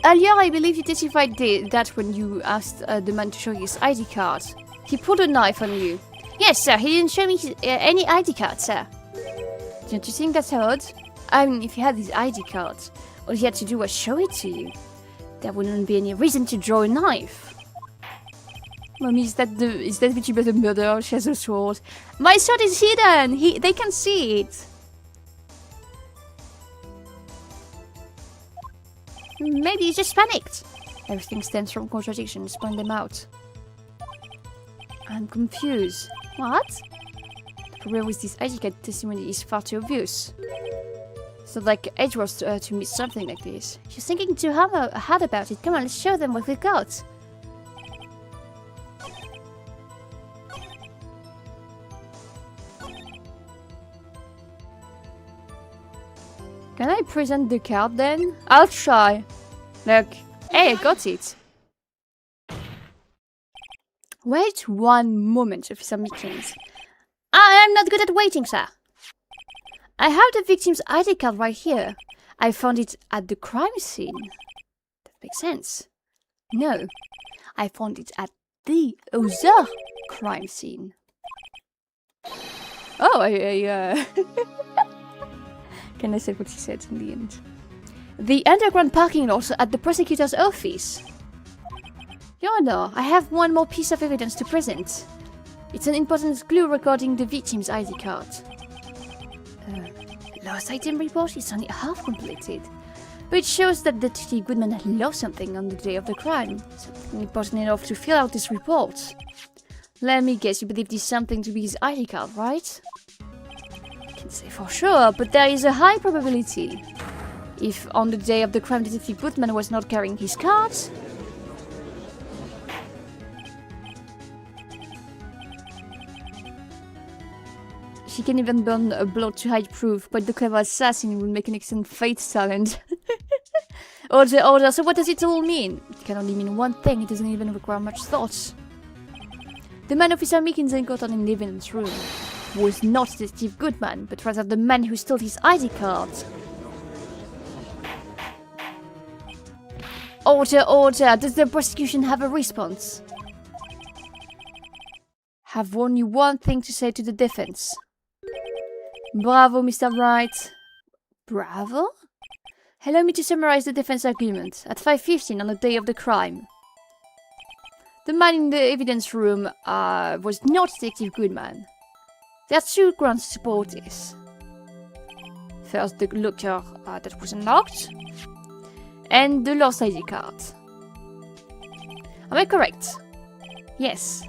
A: Earlier, I believe you testified that when you asked the man to show his ID card, he pulled a knife on you.
B: Yes, sir. He didn't show me any ID card, sir.
A: Don't you think that's odd? I mean, if he had his ID card, all he had to do was show it to you. There wouldn't be any reason to draw a knife. Mommy, is that bitchy but a murderer? She has a sword. My sword is hidden! They can see it!
B: Maybe he just panicked.
A: Everything stems from contradictions. Point them out. I'm confused.
B: What?
A: The problem with this ID card testimony is far too obvious. It's not like Edgeworth to miss something like this.
B: You're thinking too hard about it. Come on, let's show them what we've got.
A: Can I present the card then? I'll try. Look. Hey, I got it. Wait 1 moment, Officer Mickens.
B: I'm not good at waiting, sir.
A: I have the victim's ID card right here. I found it at the crime scene. That makes sense. No, I found it at the other crime scene. Oh, Can I say what she said in the end? The underground parking lot at the prosecutor's office. Your Honor, I have one more piece of evidence to present. It's an important clue regarding the victim's ID card. Lost item report is only half completed, but it shows that Detective Goodman had lost something on the day of the crime. Something important enough to fill out this report. Let me guess, you believe this something to be his ID card, right? Can't say for sure, but there is a high probability. If on the day of the crime Detective Goodman was not carrying his cards, she can even burn a blood to hide proof, but the clever assassin will make an excellent fate talent. Order, so what does it all mean? It can only mean one thing, it doesn't even require much thought. The man Officer Meekins encountered in the evidence room was not Detective Goodman, but rather the man who stole his ID card. Order, does the prosecution have a response? Have only one thing to say to the defense. Bravo, Mr. Wright. Bravo? Allow me to summarize the defense argument. At 5:15 on the day of the crime, the man in the evidence room was not Detective Goodman. There are two grounds to support this. First, the locker that was unlocked, and the lost ID card. Am I correct? Yes.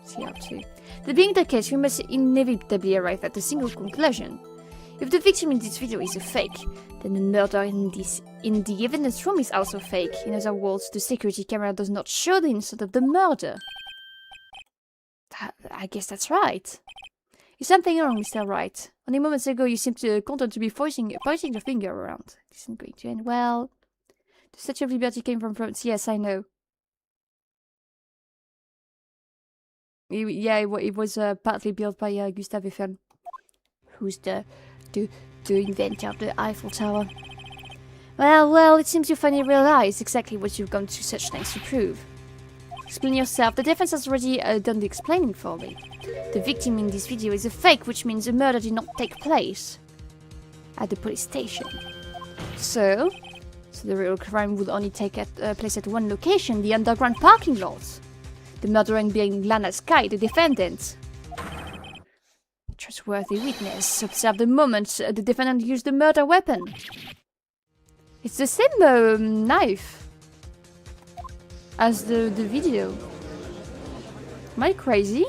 A: See up to. That being the case, we must inevitably arrive at a single conclusion. If the victim in this video is a fake, then the murder in the evidence room is also fake. In other words, the security camera does not show the instant of the murder. I guess that's right. Is something wrong, Mr. Wright? Only moments ago you seemed content to be pointing your finger around. This isn't going to end well. The Statue of Liberty came from France. Yes, I know. It was partly built by Gustave Eiffel, who's the inventor of the Eiffel Tower. Well, it seems you finally realize exactly what you've gone to such lengths to prove. Explain yourself. The defense has already done the explaining for me. The victim in this video is a fake, which means the murder did not take place at the police station. So the real crime would only take place at one location, the underground parking lot. The murderer being Lana Sky, the defendant. Trustworthy witness. Observe the moment the defendant used the murder weapon. It's the same knife as the video. Am I crazy?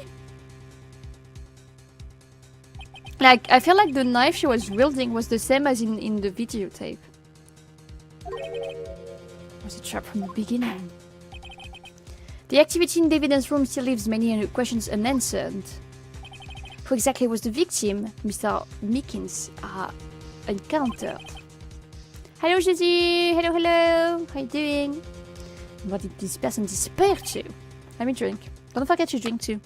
A: Like, I feel like the knife she was wielding was the same as in the videotape. Was a trap from the beginning? The activity in the evidence room still leaves many questions unanswered. Who exactly was the victim Mr. Meekins encountered? Hello, Jessie! Hello! How you doing? What did this person disappear to? Let me drink. Don't forget to drink too.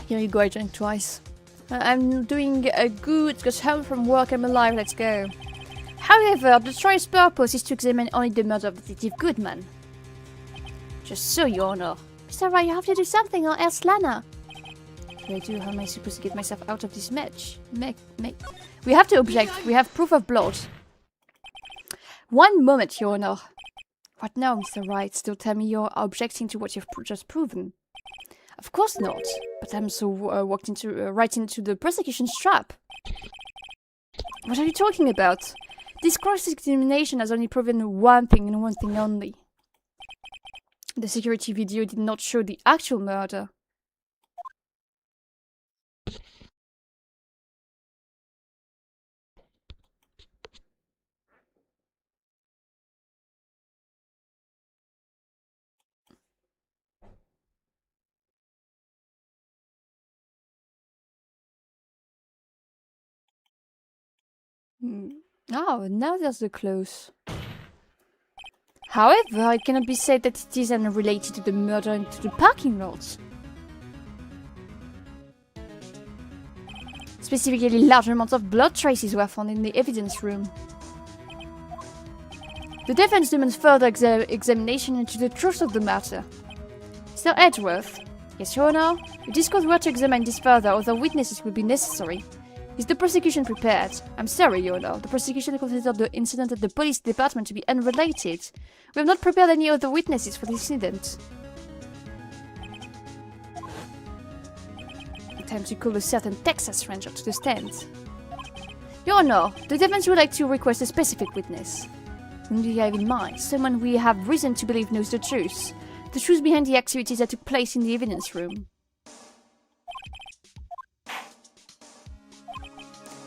A: Here you go, I drank twice. I'm doing good, got home from work, I'm alive, let's go. However, the trial's purpose is to examine only the murder of Detective Goodman. Just so, Your Honor. Mr. Wright, you have to do something or else Lana. What do I do? How am I supposed to get myself out of this match? We have to object, we have proof of blood. One moment, Your Honor. What now, Mr. Wright? Still tell me you're objecting to what you've just proven. Of course not, but I'm so walked right into the prosecution's trap. What are you talking about? This cross-examination has only proven one thing and one thing only. The security video did not show the actual murder. Oh, now there's the close. However, it cannot be said that it is unrelated to the murder into the parking lot. Specifically, large amounts of blood traces were found in the evidence room. The defense demands further examination into the truth of the matter. Mr. Edgeworth. Yes, Your Honor. If this court were to examine this further, other witnesses will be necessary. Is the prosecution prepared? I'm sorry, Your Honor. The prosecution considered the incident at the police department to be unrelated. We have not prepared any other witnesses for this incident. Time to call a certain Texas Ranger to the stand. Your Honor, the defense would like to request a specific witness. Whom do you have in mind? Someone we have reason to believe knows the truth. The truth behind the activities that took place in the evidence room.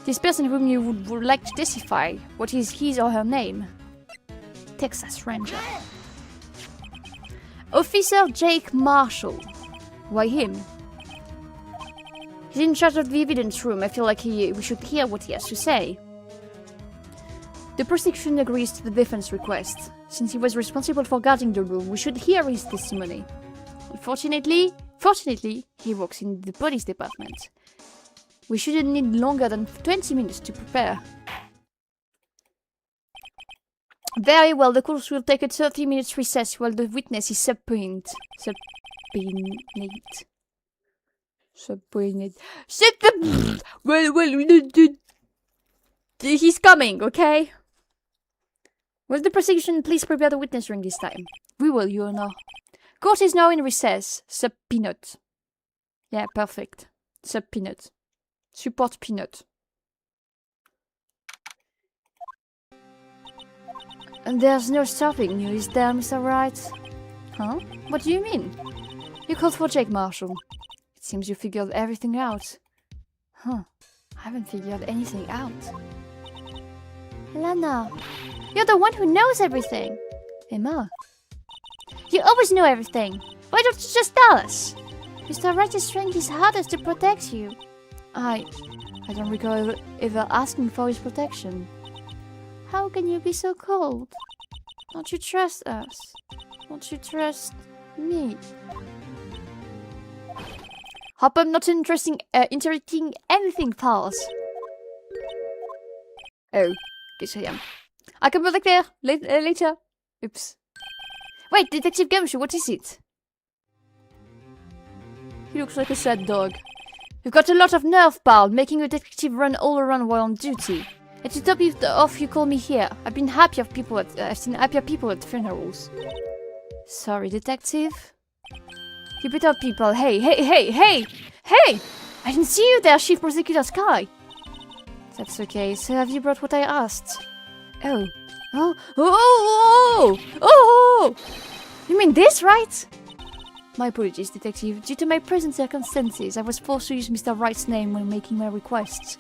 A: This person whom you would like to testify, what is his or her name? Texas Ranger. Officer Jake Marshall. Why him? He's in charge of the evidence room. I feel like we should hear what he has to say. The prosecution agrees to the defense request. Since he was responsible for guarding the room, we should hear his testimony. Fortunately, he works in the police department. We shouldn't need longer than 20 minutes to prepare. Very well, the court will take a 30-minute recess while the witness is subpoenaed. Shut the... Well, he's coming, okay? Will the prosecution please prepare the witness during this time? We will, Your Honor. Court is now in recess. Sub-peanut. Yeah, perfect. Sub-peanut. Support peanut. And there's no stopping you, is there, Mr. Wright? Huh? What do you mean? You called for Jake Marshall. It seems you figured everything out. Huh. I haven't figured anything out.
B: Lana, you're the one who knows everything.
A: Emma.
B: You always know everything. Why don't you just tell us? Mr. Wright is trying his hardest to protect you.
A: I don't recall ever asking for his protection.
B: How can you be so cold?
A: Don't you trust us? Don't you trust me? Hope I'm not interrupting anything false. Oh, guess I am. I can be back there later. Oops. Wait, Detective Gumshoe, what is it? He looks like a sad dog. You've got a lot of nerve, pal, making a detective run all around while on duty. And to top it off, you call me here. I've seen happier people at funerals. Sorry, detective. You better people. Hey! I didn't see you there, Chief Prosecutor Sky. That's okay. So have you brought what I asked? Oh. You mean this, right? My apologies, Detective. Due to my present circumstances, I was forced to use Mr. Wright's name when making my requests.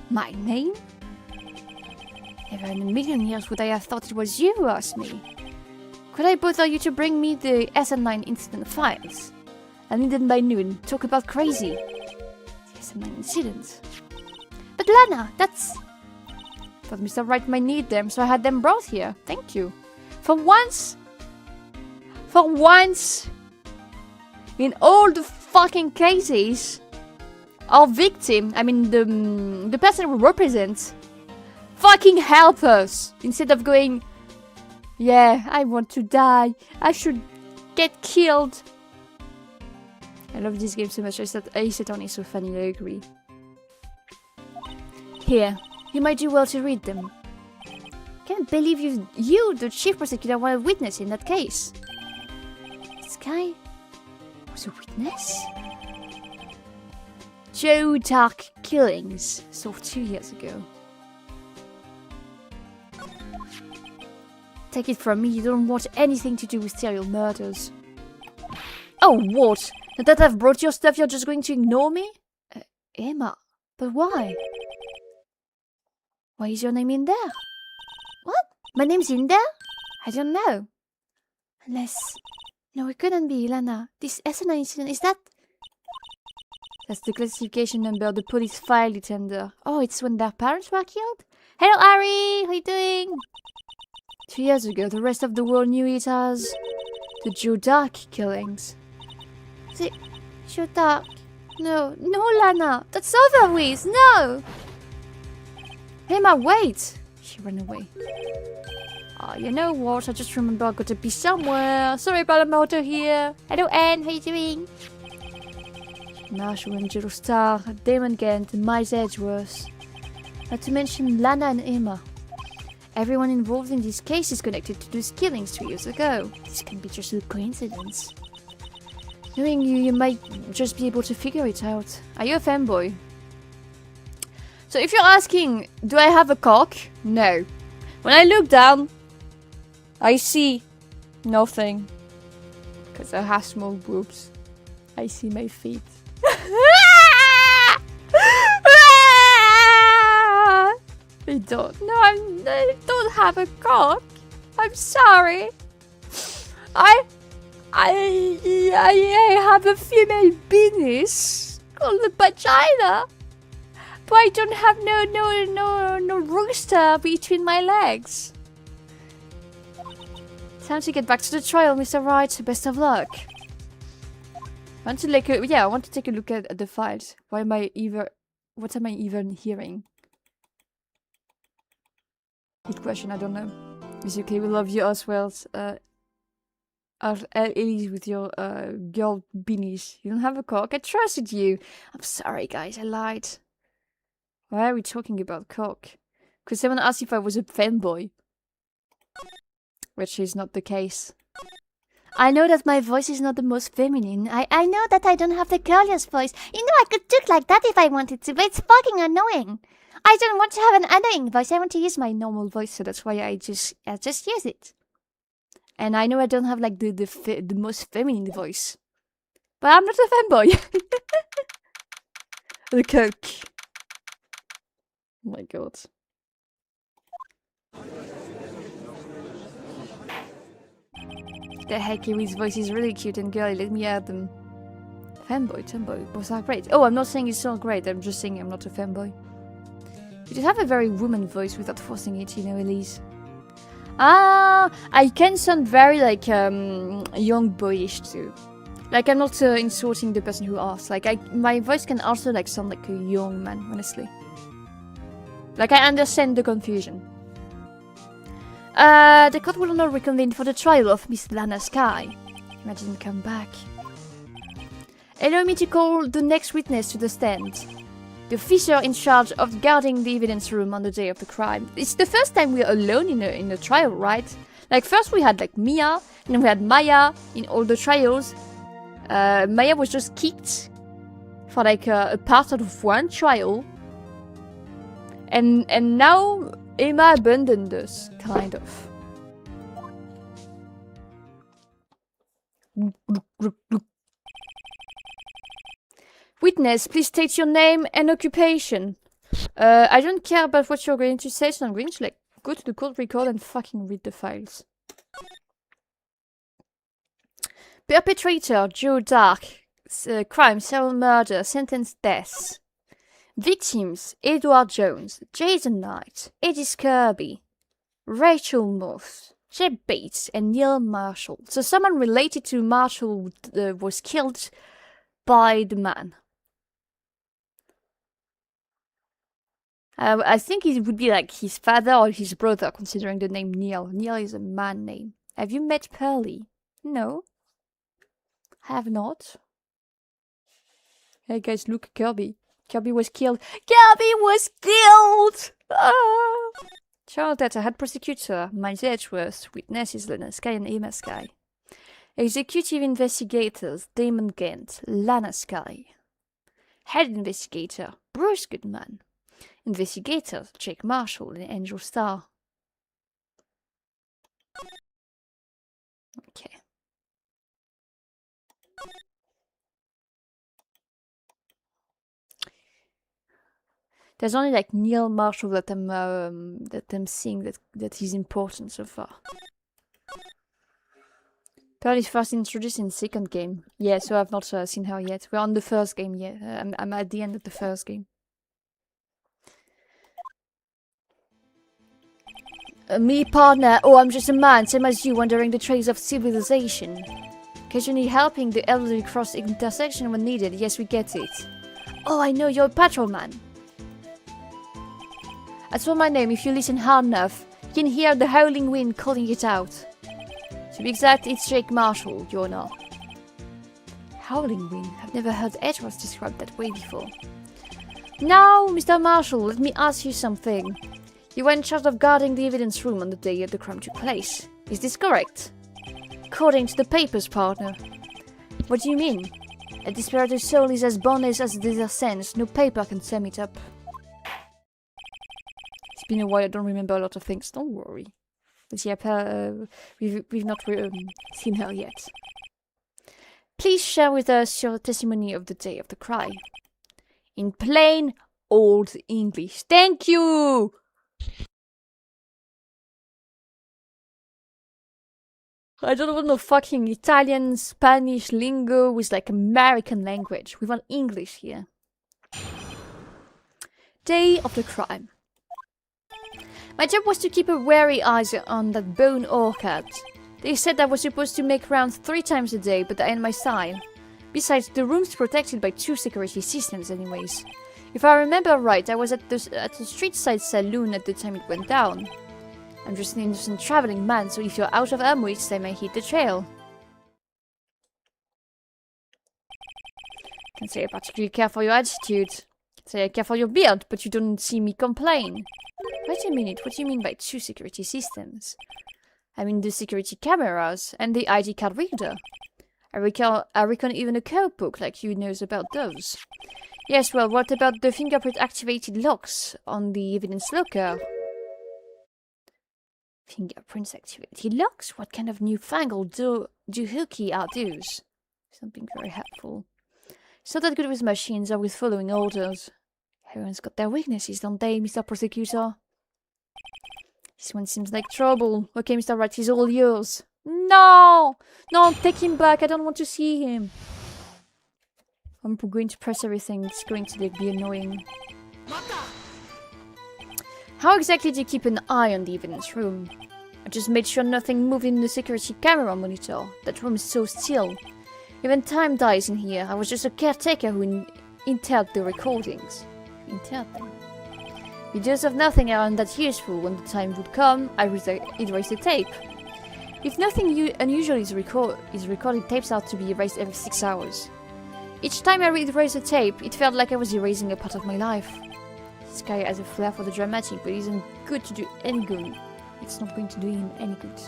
A: My name? Never in a million years would I have thought it was you who asked me. Could I bother you to bring me the SN9 incident files? I'll need them by noon. Talk about crazy. The SN9 incident.
B: But Lana, that's...
A: Thought Mr. Wright might need them, so I had them brought here. Thank you. For once, in all the fucking cases, our victim, I mean the person we represent, fucking help us instead of going, yeah, I want to die, I should get killed. I love this game so much. Ace Attorney is so funny, I agree. Here, you might do well to read them. Can't believe you, the chief prosecutor, were a witness in that case. This guy was a witness? Joe Dark killings, solved 2 years ago. Take it from me, you don't want anything to do with serial murders. Oh, what? Now that I've brought your stuff, you're just going to ignore me? Emma, but why? Why is your name in there?
B: What? My name's in there?
A: I don't know.
B: Unless... No, it couldn't be, Lana. This SN9 incident, is that...
A: That's the classification number the police filed it under. Oh, it's when their parents were killed? Hello, Ari! How you doing? 2 years ago, the rest of the world knew it as... the Joe Dark killings.
B: The Joe Dark... No, no, Lana. That's over with. No.
A: Emma, wait! She ran away. Oh, you know what? I just remember I got to be somewhere. Sorry about the motor here.
B: Hello, Anne. How you doing?
A: Marshall, Angel Star, Damon Gant, and Miles Edgeworth. Not to mention Lana and Emma. Everyone involved in this case is connected to those killings 2 years ago. This can be just a coincidence. Knowing you, you might just be able to figure it out. Are you a fanboy? So if you're asking, do I have a cock? No. When I look down, I see nothing. Because I have small boobs. I see my feet. I don't. No, I don't have a cock. I'm sorry. I have a female penis called the vagina, but I don't have no rooster between my legs. Time to get back to the trial, Mr. Wright. Best of luck. I want to take a look at the files. What am I even hearing? Good question, I don't know. It's okay, we love you as well. Elise with your girl beanies. You don't have a cock. I trusted you. I'm sorry, guys. I lied. Why are we talking about cock? Because someone asked if I was a fanboy. Which is not the case.
B: I know that my voice is not the most feminine. I know that I don't have the girliest voice. You know, I could talk like that if I wanted to, but it's fucking annoying. I don't want to have an annoying voice. I want to use my normal voice, so that's why I just use it. And I know I don't have like the most feminine voice, but I'm not a fanboy. The coke. Oh my god. The heck, Kiwi's voice is really cute and girly. Let me add them. Fanboy. Was that great? Oh, I'm not saying it's not great. I'm just saying I'm not a fanboy. You just have a very woman voice without forcing it, you know, Elise. Ah, I can sound very like young boyish too. Like I'm not insulting the person who asks. Like my voice can also like sound like a young man, honestly. Like I understand the confusion. The court will not reconvene for the trial of Miss Lana Skye. Imagine come back. Allow me to call the next witness to the stand. The officer in charge of guarding the evidence room on the day of the crime. It's the first time we're alone in a trial, right? Like first we had like Mia, and then we had Maya in all the trials. Maya was just kicked for like a part of one trial. And now Emma abandoned us, kind of. Witness, please state your name and occupation. I don't care about what you're going to say, so I'm going to like go to the court record and fucking read the files. Perpetrator, Joe Dark. Crime, serial murder, sentence death. Victims, Edward Jones, Jason Knight, Eddie Kirby, Rachel Moss, Jeb Bates, and Neil Marshall. So someone related to Marshall was killed by the man. I think it would be like his father or his brother, considering the name Neil. Neil is a man name. Have you met Pearlie? No. Have not. Hey guys, look, Kirby. Kirby was killed. Kirby was killed! Ah! Charles Data, head prosecutor, Miles Edgeworth, witnesses Lana Skye and Emma Skye. Executive investigators, Damon Gant, Lana Skye. Head investigator, Bruce Goodman. Investigators, Jake Marshall and Angel Starr. Okay. There's only like Neil Marshall that I'm seeing that is important so far. Pearl is first introduced in the second game. Yeah, so I've not seen her yet. We're on the first game yet. I'm at the end of the first game. Me partner. Oh, I'm just a man, same as you, wandering the trails of civilization.
A: Occasionally helping the elderly cross intersection when needed. Yes, we get it. Oh, I know, you're a patrolman. That's not my name. If you listen hard enough, you can hear the howling wind calling it out. To be exact, it's Jake Marshall, you're not. Howling wind? I've never heard Edwards described that way before. Now, Mr. Marshall, let me ask you something. You were in charge of guarding the evidence room on the day the crime took place. Is this correct? According to the papers, partner. What do you mean? A desperate soul is as boneless as their sense. No paper can sum it up. It's been a while, I don't remember a lot of things. Don't worry. But yeah, we've not seen her yet. Please share with us your testimony of the day of the crime. In plain old English. Thank you! I don't want no fucking Italian, Spanish lingo with like American language. We want English here. Day of the crime. My job was to keep a wary eye on that bone orchid. They said I was supposed to make rounds 3 times a day, but I ain't my style. Besides, the room's protected by 2 security systems anyways. If I remember right, I was at the street side saloon at the time it went down. I'm just an innocent traveling man, so if you're out of ammo each time I hit the trail. Can't say I particularly care for your attitude. Can't say I care for your beard, but you don't see me complain. Wait a minute, what do you mean by 2 security systems? I mean the security cameras and the ID card reader. I reckon even a code book like you knows about those. Yes, well, what about the fingerprint-activated locks on the evidence locker? Fingerprints-activated locks? What kind of newfangled doohickey are those? Something very helpful. It's not that good with machines or with following orders. Everyone's got their weaknesses, don't they, Mr. Prosecutor? This one seems like trouble. Okay, Mr. Wright, he's all yours. No! No, take him back. I don't want to see him. I'm going to press everything. It's going to be annoying. How exactly do you keep an eye on the evidence room? I just made sure nothing moved in the security camera monitor. That room is so still. Even time dies in here. I was just a caretaker who interred the recordings. Interred them. Videos of nothing aren't that useful. When the time would come, I would erase the tape. If nothing unusual is recorded, tapes are to be erased every 6 hours. Each time I erased a tape, it felt like I was erasing a part of my life. This guy has a flair for the dramatic, but isn't good to do any good. It's not going to do him any good.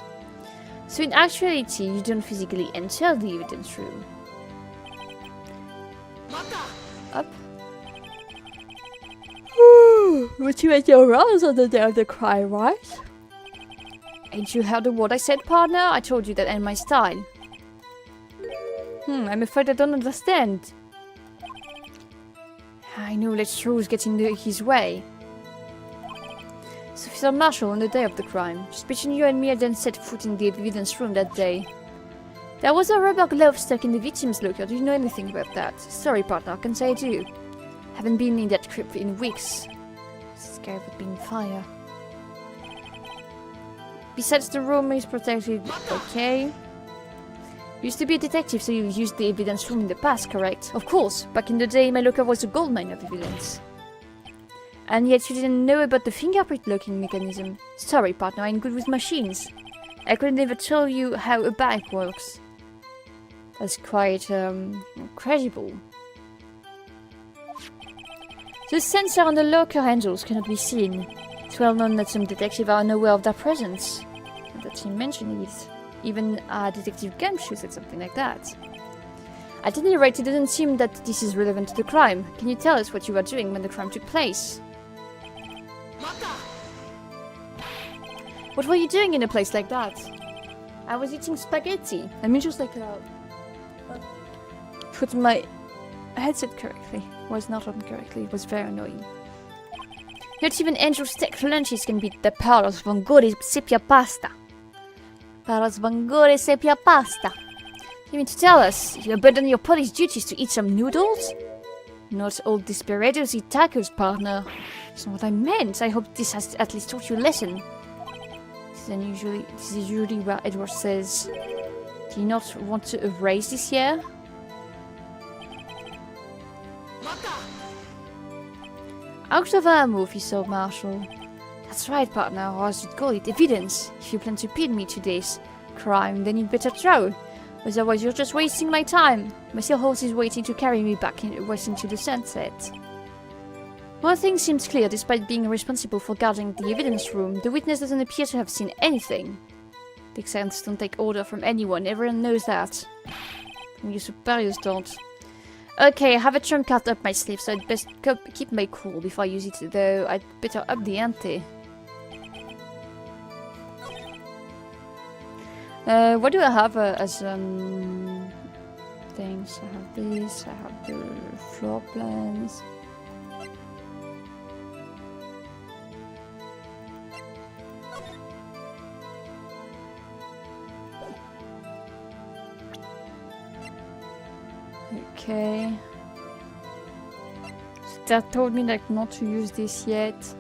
A: So in actuality, you don't physically enter the evidence room. Up. But you had your rounds on the day of the crime, right? Ain't you heard of what I said, partner? I told you that ain't my style. I'm afraid I don't understand. I know let's rules get in his way. So, Officer Marshall, on the day of the crime, just between you and me, I didn't set foot in the evidence room that day. There was a rubber glove stuck in the victim's locker. Do you know anything about that? Sorry, partner, I can't say I do. Haven't been in that crypt in weeks. This guy would be in fire. Besides, the room is protected. Okay. You used to be a detective, so you used the evidence room in the past, correct? Of course. Back in the day, my locker was a goldmine of evidence. And yet you didn't know about the fingerprint locking mechanism. Sorry, partner, I'm good with machines. I could never tell you how a bike works. That's quite, incredible. The sensor on the locker handles cannot be seen. It's well known that some detectives are unaware of their presence. Not that he mentioned it. Even Detective Gumshoe said something like that. At any rate, it doesn't seem that this is relevant to the crime. Can you tell us what you were doing when the crime took place? What were you doing in a place like that? I was eating spaghetti. I mean, just like put my headset correctly. Was not on correctly. It was very annoying. Not even Angel's tech lunches can beat the Paolo's Vongore sepia pasta. Paolo's Vongore sepia pasta. You mean to tell us you abandon your police duties to eat some noodles? Not all desperados eat tacos, partner. That's not what I meant. I hope this has at least taught you a lesson. This is usually where Edward says Do you not want to erase this here? Out of ammo, if you so, Marshal. That's right, partner, or as you'd call it, evidence. If you plan to pin me to this crime, then you'd better throw. Otherwise, you're just wasting my time. My steel horse is waiting to carry me back west into the sunset. One thing seems clear, despite being responsible for guarding the evidence room, the witness doesn't appear to have seen anything. The exams don't take order from anyone, everyone knows that. And your superiors don't. Okay, I have a trump card up my sleeve, so I'd best keep my cool before I use it, though I'd better up the ante. What do I have as things? I have this, I have the floor plans. Okay. So that told me like not to use this yet.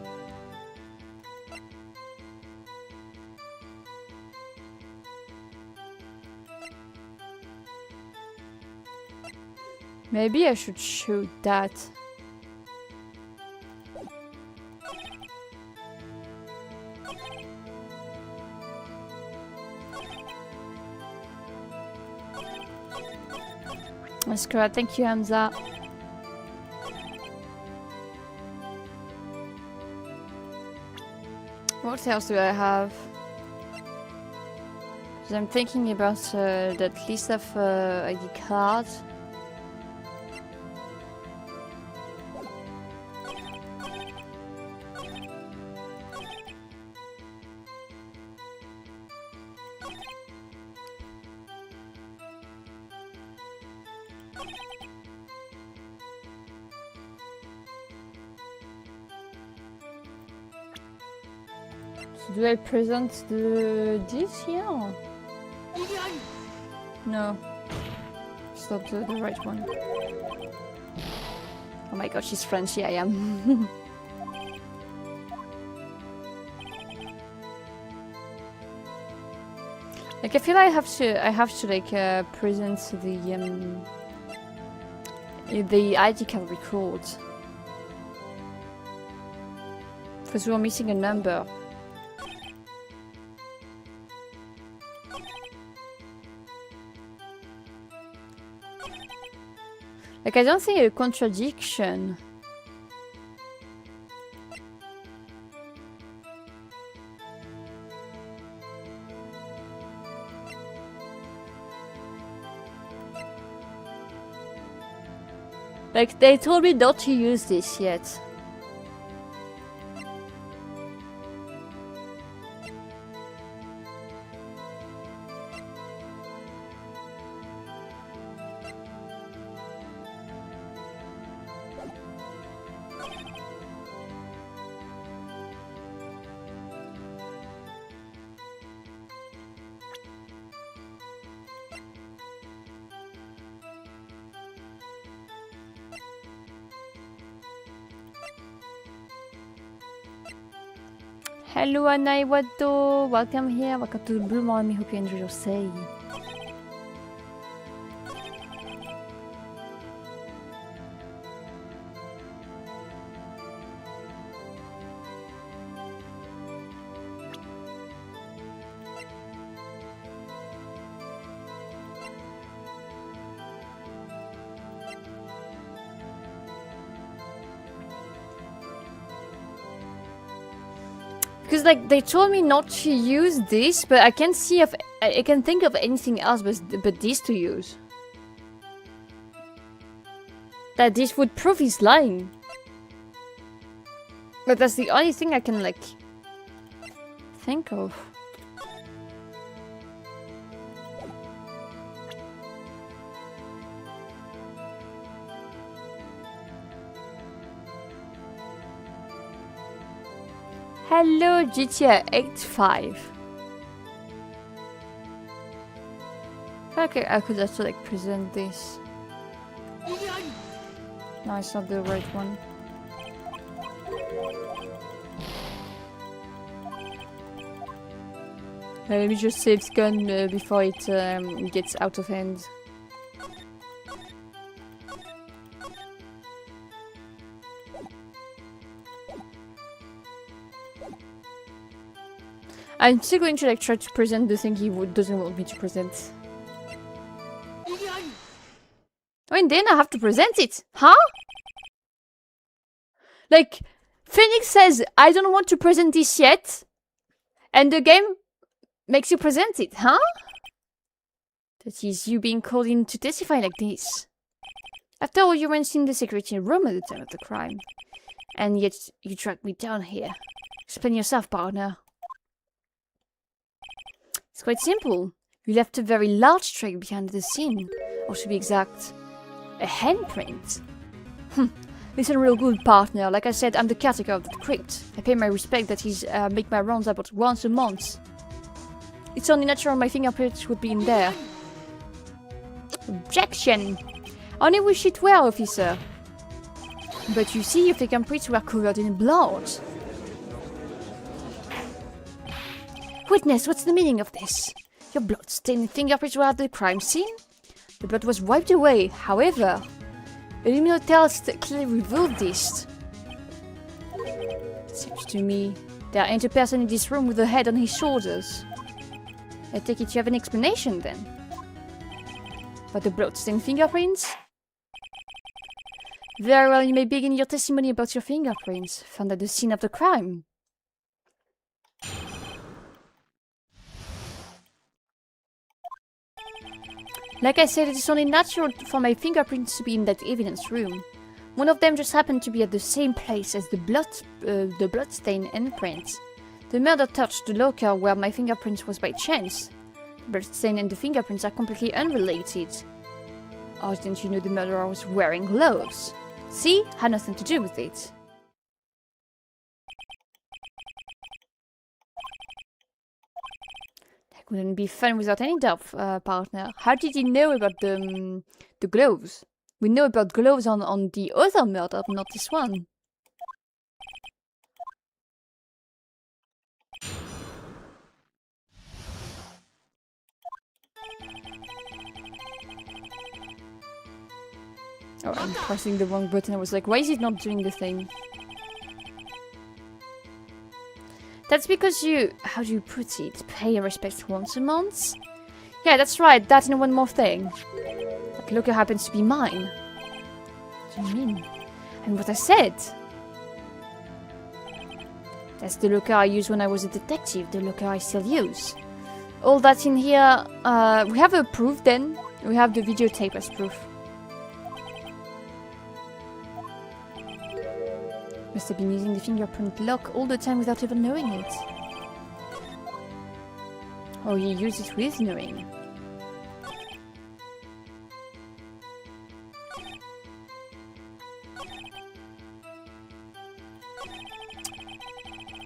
A: Maybe I should shoot that. That's correct. Thank you, Hamza. What else do I have? So I'm thinking about that list of ID cards. So do I present this here? No. It's not the right one. Oh my god, she's French, yeah I am. Like I feel I have to like present the ID card record. Because we're missing a number. Like, I don't think a contradiction. Like, they told me not to use this yet. Hello Anna Iwato, welcome here, welcome to Blue Mommy, hope you enjoy your stay. Because like they told me not to use this, but I can't see if I can think of anything else but this to use. That this would prove he's lying. But that's the only thing I can like think of. Hello GTA 85. Okay, I could also like present this. No, it's not the right one. Okay, let me just save its gun before it gets out of hand. I'm still going to like try to present the thing he doesn't want me to present. I mean, then I have to present it, huh? Like, Phoenix says, I don't want to present this yet, and the game makes you present it, huh? That is you being called in to testify like this. After all, you weren't in the security room at the time of the crime. And yet, you dragged me down here. Explain yourself, partner. It's quite simple. You left a very large trail behind the scene. Or to be exact, a handprint. Listen real good, partner. Like I said, I'm the caretaker of the crypt. I pay my respect that he's make my rounds about once a month. It's only natural my fingerprints would be in there. Objection! I only wish it were, officer. But you see, your fingerprints were covered in blood. Witness, what's the meaning of this? Your blood-stained fingerprints were at the crime scene? The blood was wiped away, however. Eliminal tests clearly revealed this. Seems to me, there ain't a person in this room with a head on his shoulders. I take it you have an explanation then. But the blood-stained fingerprints? Very well, you may begin your testimony about your fingerprints, found at the scene of the crime. Like I said, it is only natural for my fingerprints to be in that evidence room. One of them just happened to be at the same place as the bloodstain imprint. The murder touched the locker where my fingerprints was by chance. The bloodstain and the fingerprints are completely unrelated. Oh, didn't you know the murderer was wearing gloves? See? Had nothing to do with it. That wouldn't be fun without any doubt, partner. How did you know about the gloves? We know about gloves on the other murder, but not this one. Oh, I'm pressing the wrong button. I was like, why is it not doing the thing? That's because you, how do you put it, pay your respects once a month? Yeah, that's right, that and one more thing. That locker happens to be mine. What do you mean? And what I said. That's the locker I used when I was a detective, the locker I still use. All that in here, we have a proof then. We have the videotape as proof. Must have been using the fingerprint lock all the time without even knowing it. Or you use it with knowing.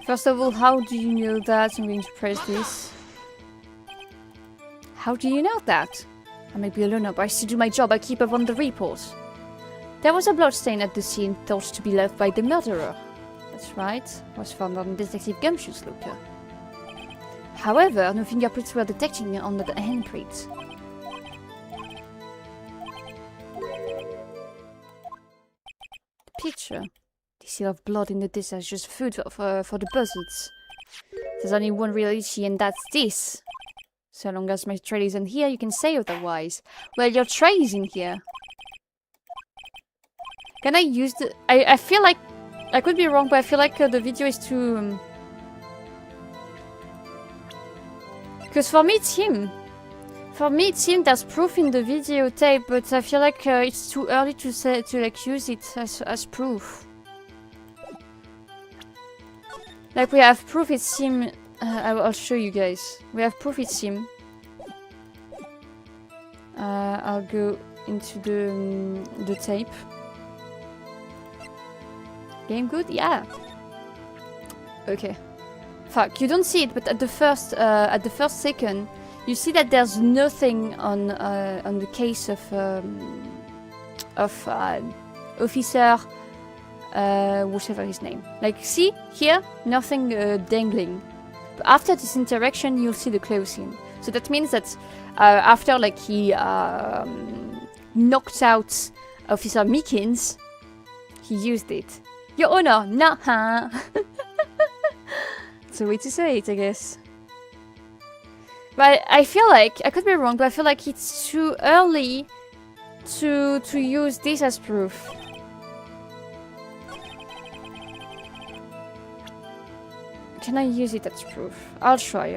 A: First of all, how do you know that? I'm going to press this. How do you know that? I may be a loner, but I still do my job. I keep up on the report. There was a bloodstain at the scene thought to be left by the murderer. That's right, was found on Detective Gumshoe's locker. However, no fingerprints were detected on the handprint. The picture. The seal of blood in the dish is just food for the buzzards. There's only one reality, and that's this. So long as my tray isn't here, you can say otherwise. Well, your tray is in here. Can I use the... I feel like... I could be wrong, but I feel like the video is too... Because for me it's him. For me it's him, there's proof in the videotape, but I feel like it's too early to say, to like use it as proof. Like we have proof it's him. I'll show you guys. We have proof it's him. I'll go into the tape. Game good? Yeah. Okay. Fuck, you don't see it, but at the first second, you see that there's nothing on the case of officer, whatever his name. Like, see here, nothing dangling. after this interaction, you'll see the closing. So that means that after like he knocked out Officer Meekins, he used it. Your Honor, nah. That's a way to say it, I guess. But I feel like, I could be wrong, but I feel like it's too early to use this as proof. Can I use it as proof? I'll try.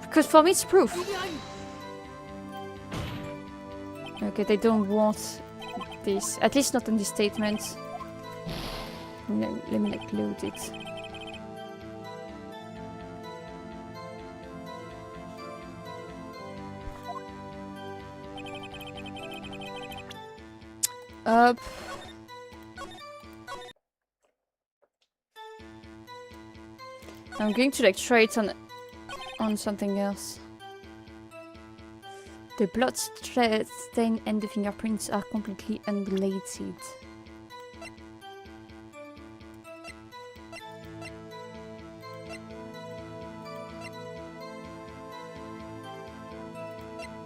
A: Because for me it's proof. Okay, they don't want this. At least not in this statement. No, let me like load it. Up. I'm going to like try it on something else. The blood stain and the fingerprints are completely unrelated.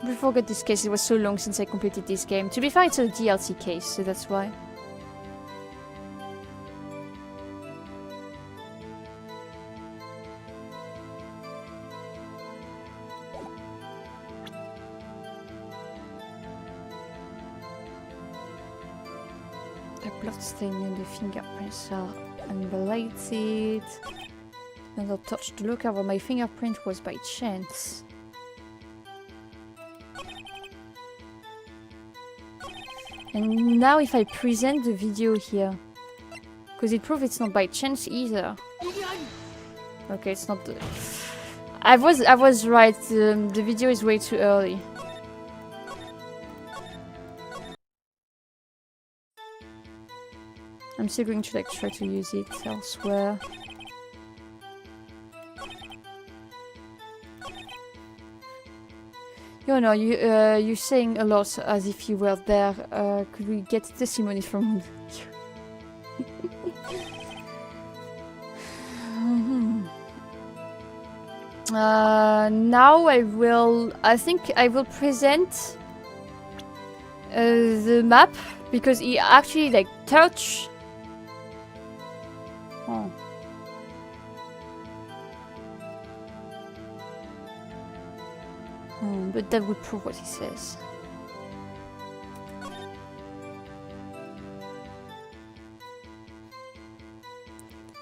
A: We forgot this case, it was so long since I completed this game. To be fair, it's a DLC case, so that's why. The bloodstain and the fingerprints are unrelated. Another touch to look over my fingerprint was by chance. And now if I present the video here, because it proves it's not by chance either. Okay, it's not the... I was right, the video is way too early. I'm still going to like try to use it elsewhere. You know, you're saying a lot as if you were there. Could we get testimony from you? Now I think I will present the map because he actually like touched. Oh. But that would prove what he says.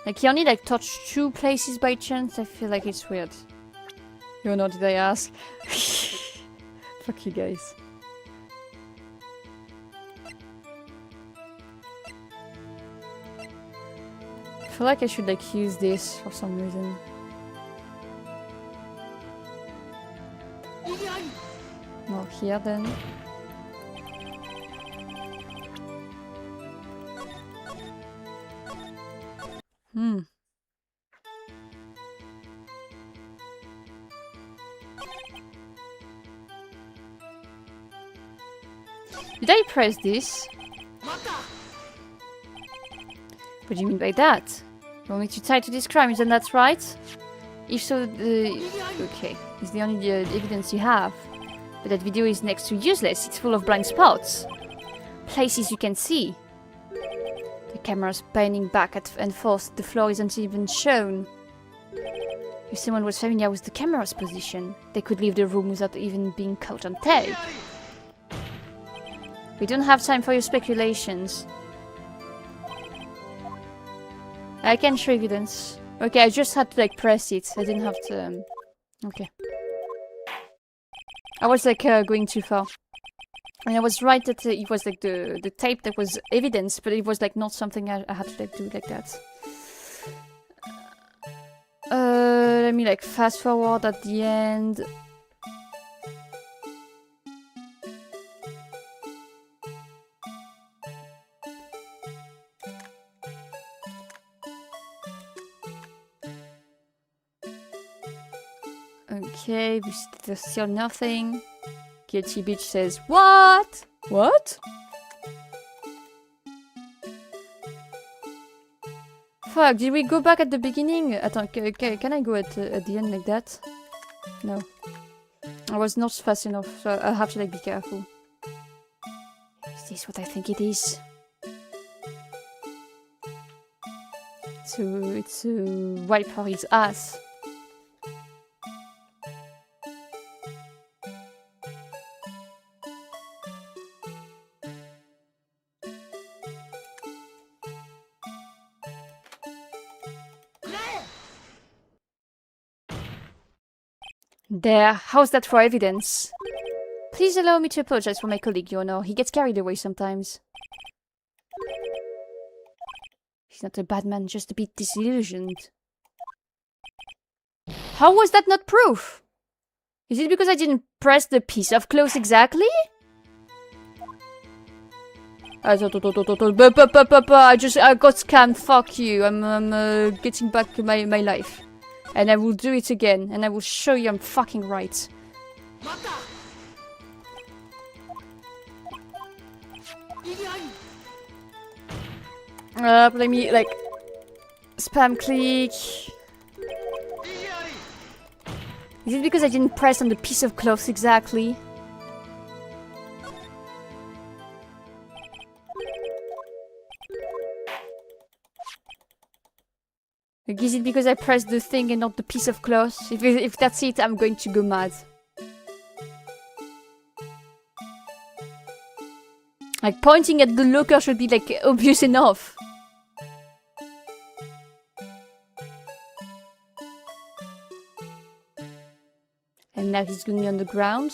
A: Like he only like touched 2 places by chance. I feel like it's weird. You know, did I ask? Fuck you guys. I feel like I should like use this for some reason. Not here then. Did I press this? What do you mean by that? You want me to tie to this crime, isn't that right? If so, okay, it's the only evidence you have. But that video is next to useless, it's full of blind spots. Places you can see. The camera's panning back and forth, the floor isn't even shown. If someone was familiar with the camera's position, they could leave the room without even being caught on tape. We don't have time for your speculations. I can show evidence. Okay, I just had to like press it. I didn't have to... Okay. I was like going too far. And I was right that it was like the tape that was evidence, but it was like not something I had to like do like that. Let me like fast forward at the end. Okay, there's still nothing. Guilty bitch says, what? What? fuck? Did we go back at the beginning? Attends, can I go at the end like that? No. I was not fast enough, so I have to like be careful. Is this what I think it is? So it's right for his ass. There, how's that for evidence? Please allow me to apologize for my colleague, you know. He gets carried away sometimes. He's not a bad man, just a bit disillusioned. How was that not proof? Is it because I didn't press the piece of cloth exactly? I got scammed, fuck you. I'm getting back my life. And I will do it again, and I will show you I'm fucking right. Let me, like, spam click. Is it because I didn't press on the piece of cloth exactly? Like, is it because I pressed the thing and not the piece of cloth? If that's it, I'm going to go mad. Like, pointing at the locker should be, like, obvious enough. And now he's going on the ground.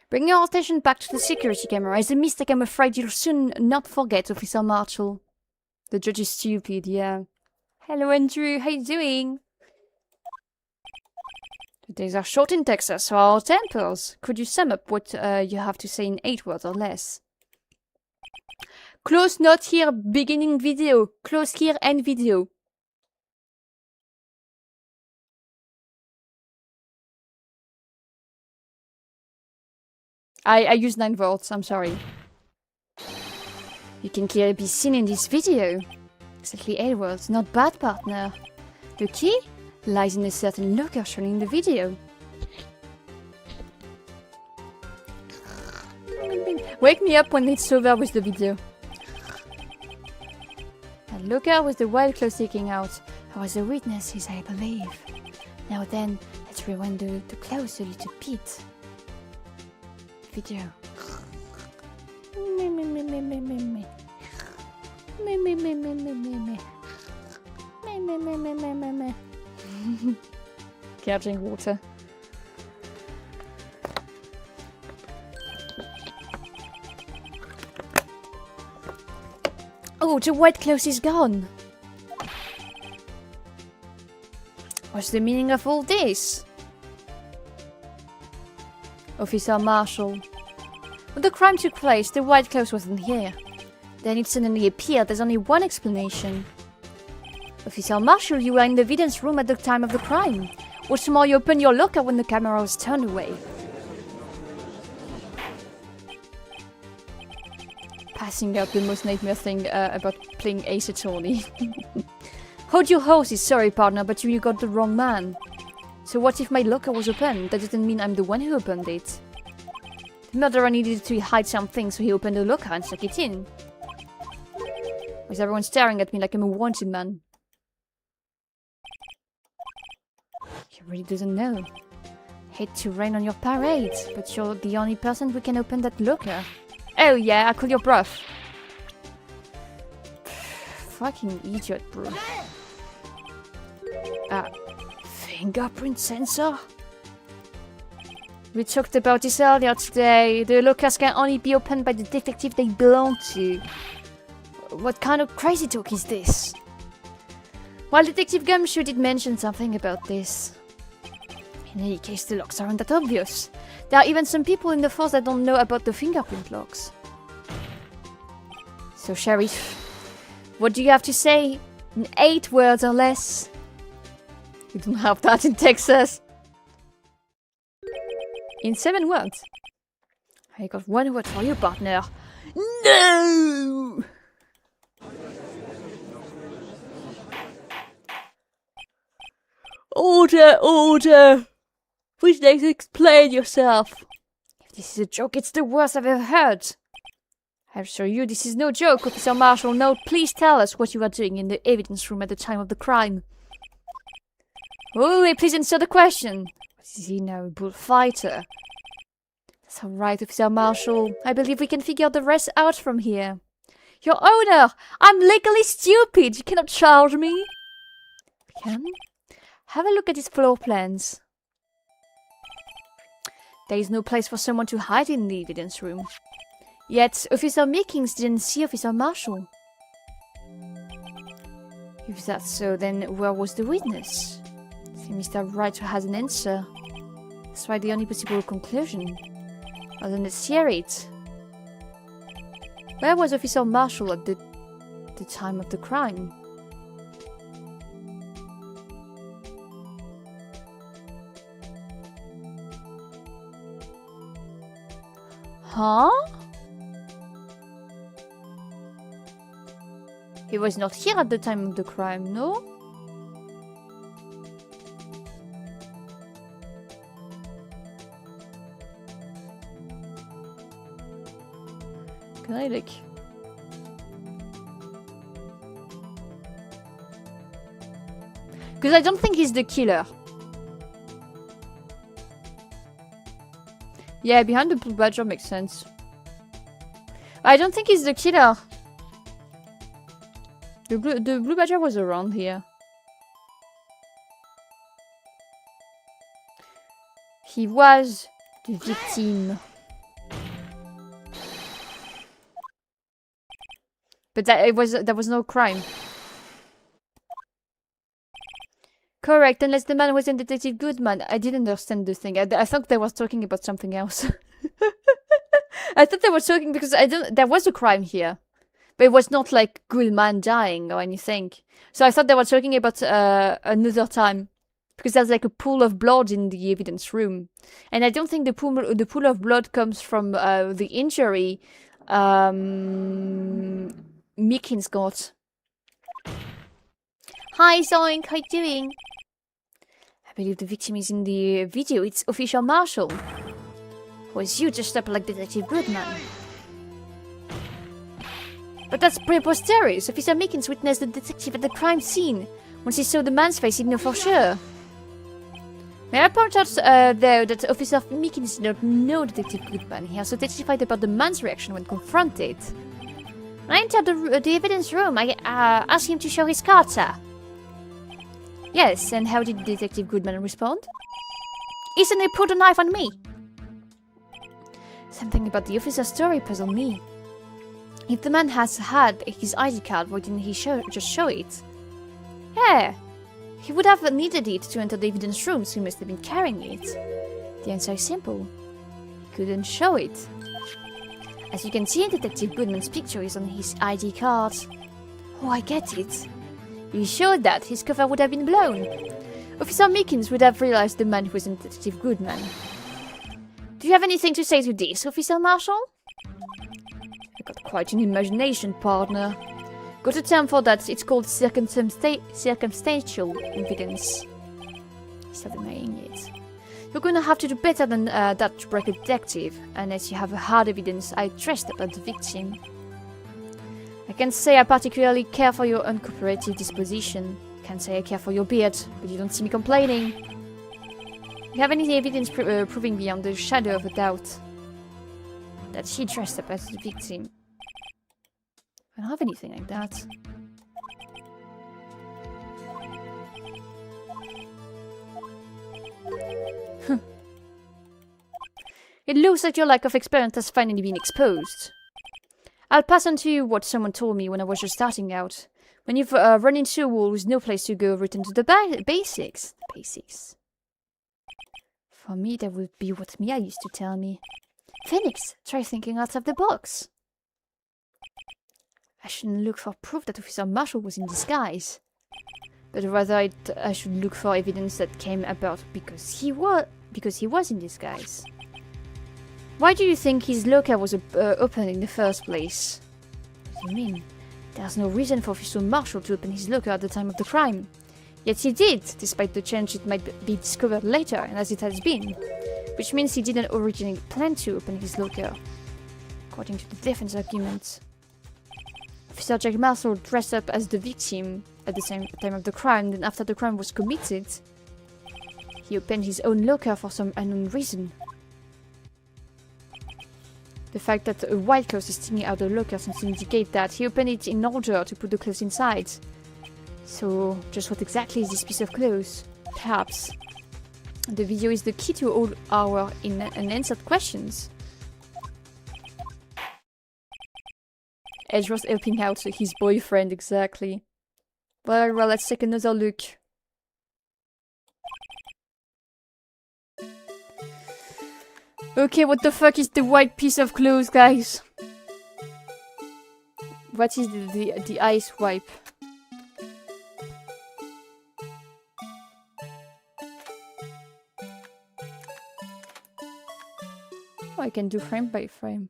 A: Bring your attention back to the security camera. It's a mistake I'm afraid you'll soon not forget, Officer Marshall. The judge is stupid, yeah. Hello, Andrew. How you doing? The days are short in Texas, so are our tempers. Could you sum up what you have to say in 8 words or less? Close note here, beginning video. Close here, end video. I used 9 words, I'm sorry. You can clearly be seen in this video. Exactly 8 words, not bad, partner. The key lies in a certain locker shown in the video. Wake me up when it's over with the video. A locker with the wild clothes sticking out. I was a witness, as I believe. Now then, let's rewind the clothes a little bit. Video. Catching water. Oh, the white clothes is gone. What's the meaning of all this? Officer Marshall. When the crime took place, the white clothes wasn't here. Then it suddenly appeared. There's only one explanation. Officer Marshall, you were in the evidence room at the time of the crime. What's more, you opened your locker when the camera was turned away. Passing out the most nightmare thing about playing Ace Attorney. Hold your horses, sorry partner, but you got the wrong man. So what if my locker was open? That doesn't mean I'm the one who opened it. The murderer needed to hide something, so he opened the locker and stuck it in. With everyone staring at me like I'm a wanted man. He really doesn't know. Hate to rain on your parade, but you're the only person who can open that locker. Oh yeah, I call your bluff. Fucking idiot, bro. Fingerprint sensor? We talked about this earlier today. The lockers can only be opened by the detective they belong to. What kind of crazy talk is this? Well, Detective Gumshoe did mention something about this. In any case, the locks aren't that obvious. There are even some people in the force that don't know about the fingerprint locks. So, Sheriff, what do you have to say in 8 words or less? We don't have that in Texas. In 7 words. I got 1 word for you, partner. No! Order, order! Please explain yourself. If this is a joke, it's the worst I've ever heard. I assure you, this is no joke, Officer Marshall. No, please tell us what you were doing in the evidence room at the time of the crime. Oh, please answer the question. Is he now a bullfighter? That's all right, Officer Marshall. I believe we can figure the rest out from here. Your Honor, I'm legally stupid. You cannot charge me. We can? Have a look at his floor plans. There is no place for someone to hide in the evidence room. Yet, Officer Meekins didn't see Officer Marshall. If that's so, then where was the witness? I think Mr. Wright has an answer. That's why the only possible conclusion. Well, then let's hear it. Where was Officer Marshall at the time of the crime? Huh? He was not here at the time of the crime, no? Can I look? Because I don't think he's the killer. Yeah, behind the blue badger makes sense. I don't think he's the killer. The blue badger was around here. He was the victim. But there was no crime. Correct, unless the man wasn't Detective Goodman. I didn't understand the thing. I thought they was talking about something else. I thought they were talking because there was a crime here. But it was not like Goodman dying or anything. So I thought they were talking about another time. Because there's like a pool of blood in the evidence room. And I don't think the pool of blood comes from the injury Meekins got.
B: Hi, Zoink, how you doing?
A: I believe the victim is in the video. It's Officer Marshall. Was you dressed up like Detective Goodman? But that's preposterous. Officer Meekins witnessed the detective at the crime scene. Once he saw the man's face, he'd know for sure. May I point out, though, that Officer Meekins did not know Detective Goodman. He also testified about the man's reaction when confronted. When I entered the evidence room, I asked him to show his card, sir. Yes, and how did Detective Goodman respond? Instantly put a knife on me. Something about the officer's story puzzled me. If the man has had his ID card, why didn't he just show it? Yeah, he would have needed it to enter the evidence room, so he must have been carrying it. The answer is simple. He couldn't show it. As you can see, Detective Goodman's picture is on his ID card. Oh, I get it. If he showed that, his cover would have been blown. Officer Meekins would have realized the man wasn't Detective Goodman. Do you have anything to say to this, Officer Marshall? I got quite an imagination, partner. Got a term for that. It's called circumstantial evidence. Stop denying it. You're gonna have to do better than that to break a detective, unless you have a hard evidence I dressed up as the victim. I can't say I particularly care for your uncooperative disposition. Can't say I care for your beard, but you don't see me complaining. You have any evidence proving beyond the shadow of a doubt that she dressed up as the victim? I don't have anything like that. It looks like your lack of experience has finally been exposed. I'll pass on to you what someone told me when I was just starting out. When you've run into a wall with no place to go, return to the basics. Basics. For me, that would be what Mia used to tell me. Phoenix, try thinking out of the box. I shouldn't look for proof that Officer Marshall was in disguise. But rather I should look for evidence that came about because he was in disguise. Why do you think his locker was open in the first place? What do you mean? There's no reason for Officer Marshall to open his locker at the time of the crime. Yet he did, despite the chance it might be discovered later, and as it has been. Which means he didn't originally plan to open his locker. According to the defense argument. Officer Jack Marshall dressed up as the victim at the same time of the crime, then after the crime was committed, he opened his own locker for some unknown reason. The fact that a white cloth is sticking out of the locker seems to indicate that he opened it in order to put the clothes inside. So, just what exactly is this piece of clothes? Perhaps the video is the key to all our unanswered questions. Edge was helping out his boyfriend, exactly. Well, let's take another look. Okay, what the fuck is the white piece of clothes, guys? What is the ice wipe? Oh, I can do frame by frame.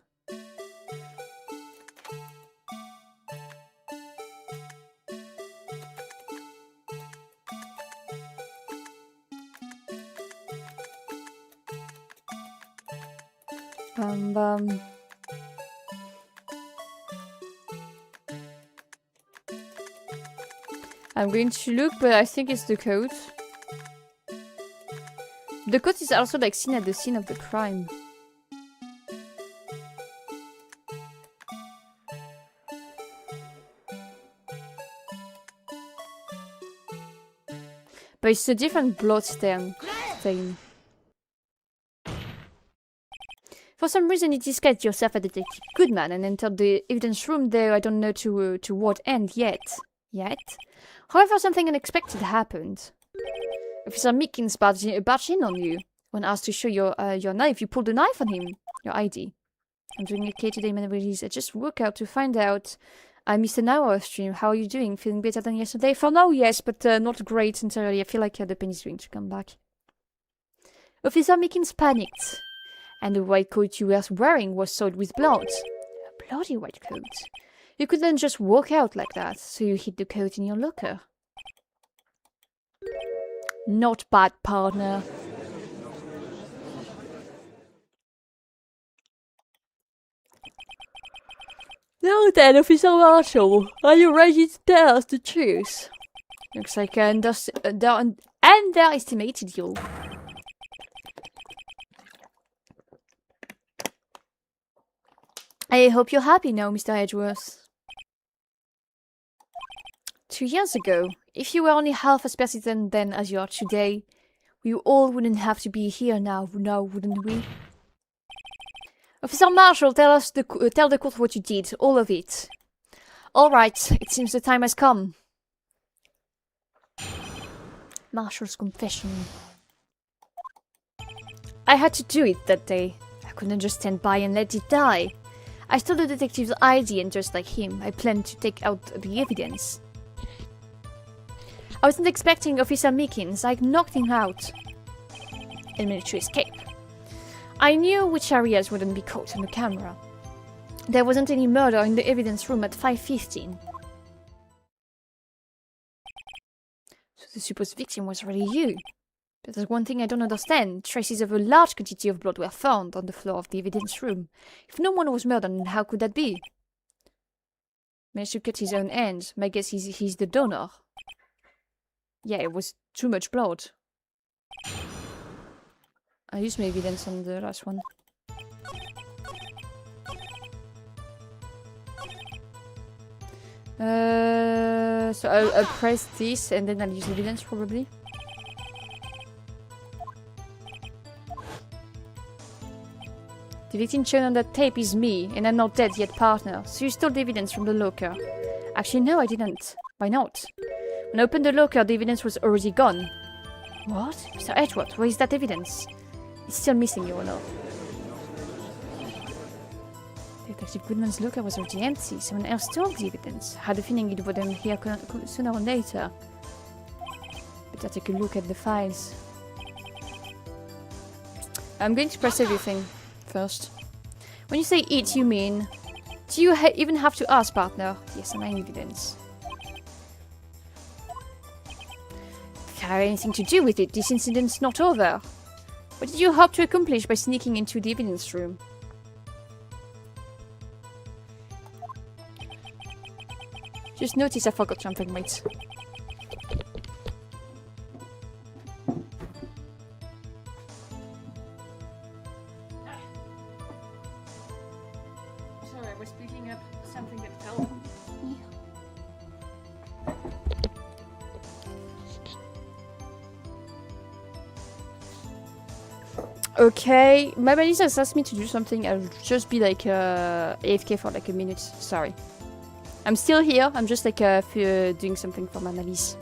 A: I'm going to look, but I think it's the coat. The coat is also like seen at the scene of the crime. But it's a different blood stain. For some reason, you disguised yourself as Detective Goodman and entered the evidence room there. I don't know to what end yet. However, something unexpected happened. Officer Meekins barged in on you. When asked to show your knife, you pulled a knife on him. Your ID. I'm doing okay today, Manuelise. I just woke out to find out I missed an hour of stream. How are you doing? Feeling better than yesterday? For now, yes, but not great entirely. I feel like the pain is going to come back. Officer Meekins panicked. And the white coat you were wearing was soiled with blood. A bloody white coat. You couldn't just walk out like that, so you hid the coat in your locker. Not bad, partner. Now then, Officer Marshall, are you ready to tell us the truth? Looks like I underestimated you. I hope you're happy now, Mr. Edgeworth. 2 years ago, if you were only half as persistent then as you are today, we all wouldn't have to be here now, wouldn't we? Officer Marshall, tell the court what you did, all of it. All right, it seems the time has come. Marshall's confession. I had to do it that day. I couldn't just stand by and let it die. I stole the detective's ID and just like him, I planned to take out the evidence. I wasn't expecting Officer Meekins. I knocked him out and managed to escape. I knew which areas wouldn't be caught on the camera. There wasn't any murder in the evidence room at 5:15. So the supposed victim was really you. But there's one thing I don't understand. Traces of a large quantity of blood were found on the floor of the evidence room. If no one was murdered, how could that be? Managed to cut his own hand. My guess is he's the donor. Yeah, it was too much blood. I used my evidence on the last one. So I'll press this and then I'll use evidence probably. The victim shown on that tape is me, and I'm not dead yet, partner. So you stole the evidence from the locker. Actually, no, I didn't. Why not? When I opened the locker, the evidence was already gone. What? Mr. Edgeworth, where is that evidence? It's still missing, Your Honor. Detective Goodman's locker was already empty. Someone else stole the evidence. I had a feeling it would end here sooner or later. Better take a look at the files. I'm going to press everything first. When you say eat, you mean... Do you even have to ask, partner? Yes, am I in evidence? Have anything to do with it? This incident's not over. What did you hope to accomplish by sneaking into the evidence room? Just noticed I forgot something, mates. Sorry, I was picking up something that fell. Okay, my buddies has asked me to do something. I'll just be like AFK for like a minute. Sorry. I'm still here. I'm just like doing something for my Malise.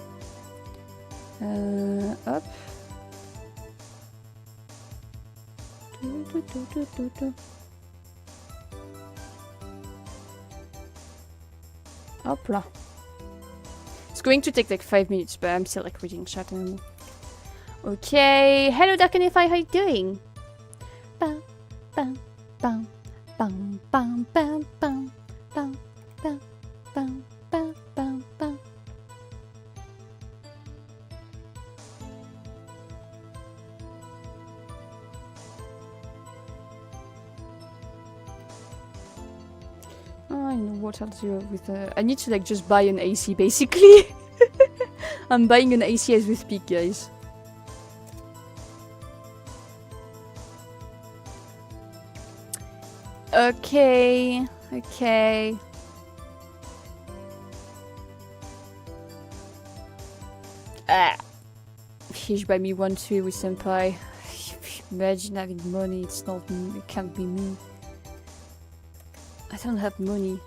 A: Up. Hop là. It's going to take like 5 minutes, but I'm still like reading chat and... Okay, hello Darkenify, how you doing? Bam, bam, bam, bam, bam, bam, bam, bam, bam, bam, bam, bam, bam. Oh, I know what I'll do with I need to like just buy an AC basically. I'm buying an AC as we speak, guys. Okay, okay. Fish buy me one too with senpai. Imagine having money, it's not me, it can't be me. I don't have money.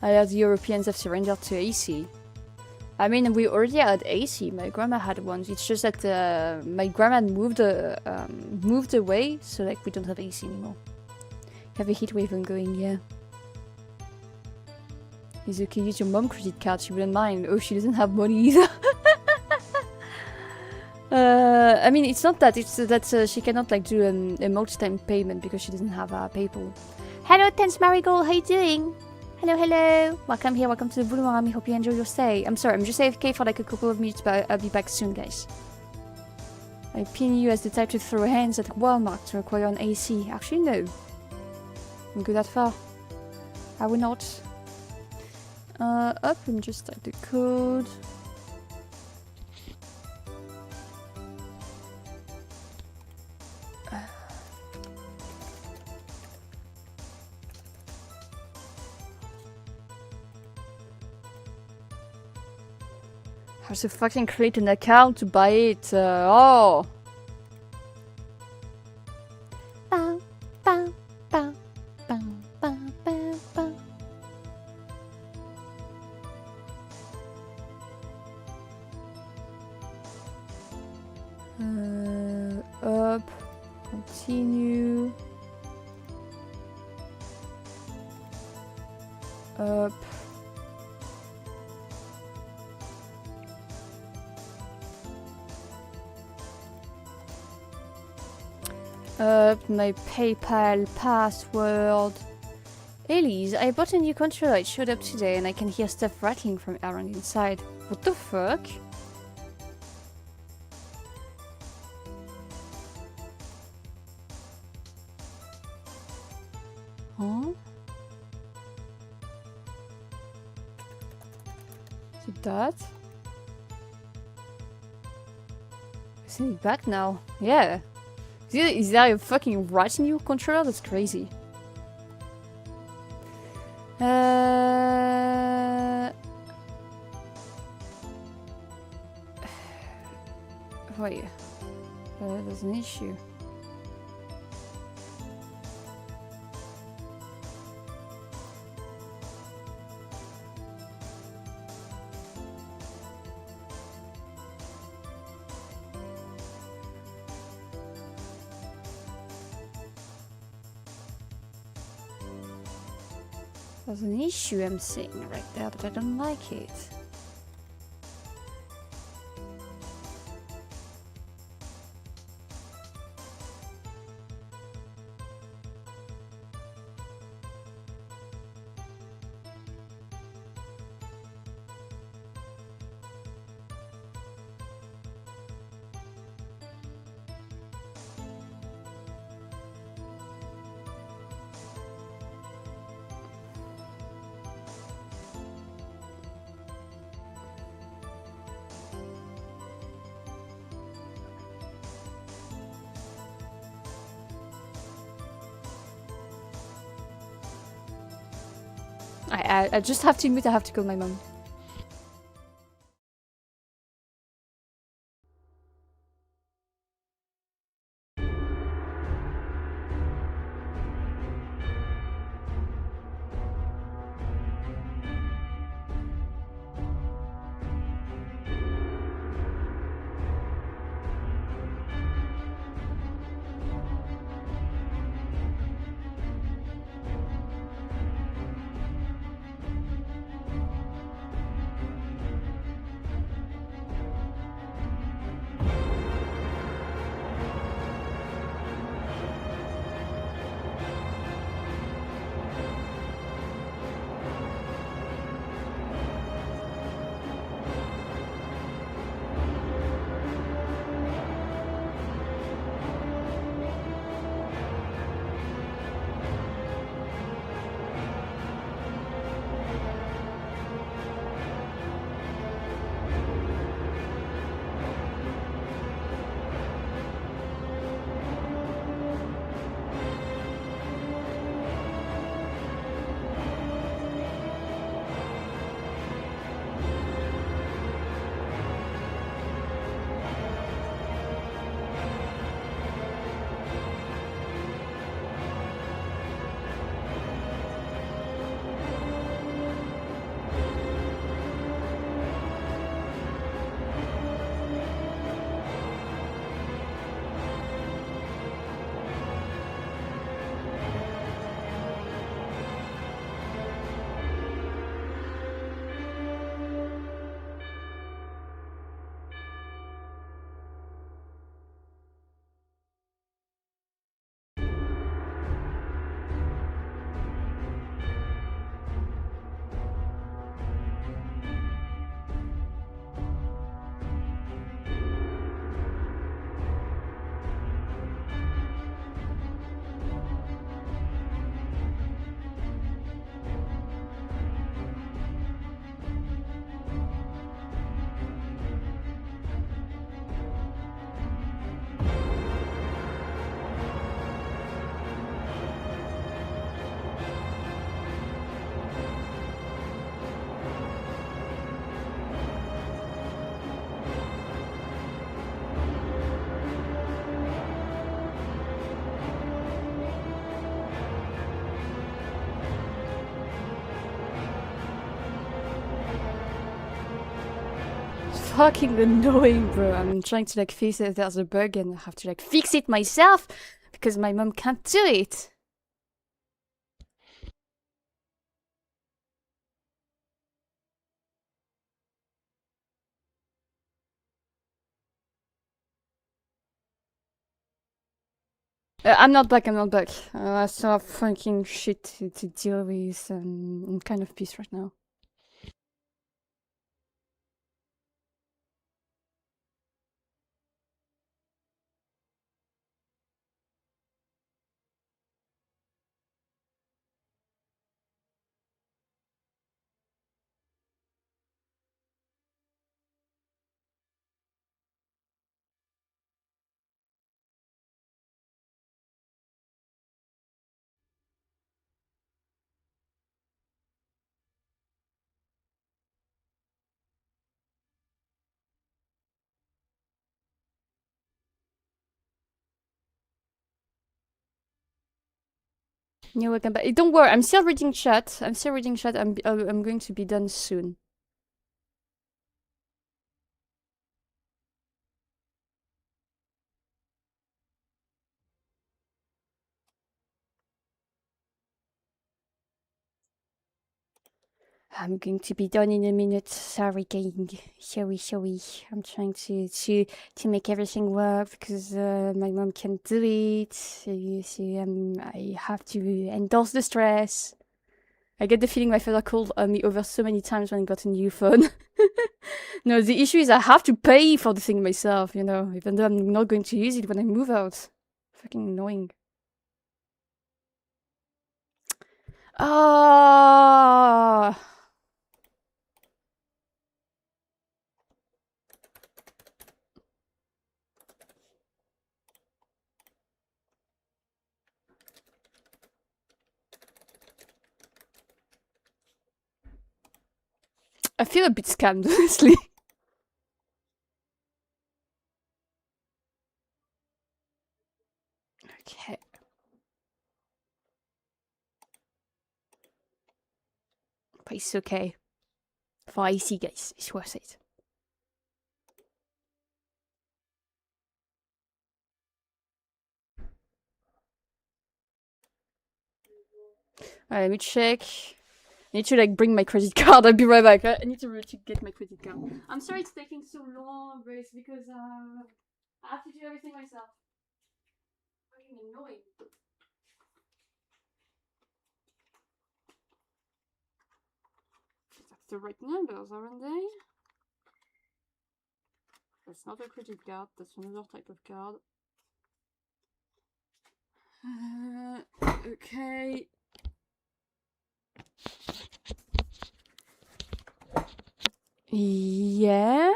A: I heard the Europeans have surrendered to AC. I mean, we already had AC. My grandma had one. It's just that my grandma moved away, so like we don't have AC anymore. You have a heat wave ongoing, yeah. It's okay. Use your mom credit card. She wouldn't mind. Oh, she doesn't have money either. I mean, it's not that. It's that she cannot like do a multi-time payment because she doesn't have PayPal.
B: Hello, Tense Marigold. How you doing? Hello, hello. Welcome here. Welcome to the Blue Army. Hope you enjoy your stay. I'm sorry. I'm just AFK for like a couple of minutes, but I'll be back soon, guys. I pin you as the type to throw hands at Walmart to acquire an AC. Actually, no. Won't go that far. I will not. Up and just type the code. I have to fucking create an account to buy it. Oh. Bam, bam, bam, bam, bam, bam, bam. Up, continue. Up. My PayPal password. Elise, I bought a new controller. It showed up today and I can hear stuff rattling from around inside. What the fuck? Huh? Is it that? Isn't it back now? Yeah. Is there a fucking rat in your controller? That's crazy. Wait. There's an issue. There's an issue I'm seeing right there, but I don't like it.
A: I just have to admit I have to call my mom. Fucking annoying, bro. I'm trying to like fix it. There's a bug and I have to like fix it myself because my mom can't do it. I'm not back. I'm not back. I still have fucking shit to deal with. I'm kind of pissed right now. Yeah, welcome back. Don't worry. I'm still reading chat. I'm going to be done soon. I'm going to be done in a minute. Sorry, gang. Sorry. I'm trying to make everything work because my mom can't do it. I have to endorse the stress. I get the feeling my father called me over so many times when I got a new phone. No, the issue is I have to pay for the thing myself, even though I'm not going to use it when I move out. Fucking annoying. Ah. I feel a bit scammed, honestly. Okay. But it's okay. For IC, guys. It's worth it. Alright, let me check. I need to like bring my credit card. I'll be right back. I need to get my credit card. I'm sorry it's taking so long, but it's because I have to do everything myself. Fucking annoying. That's the right numbers, aren't they? That's not a credit card. That's another type of card. Okay. Yeah.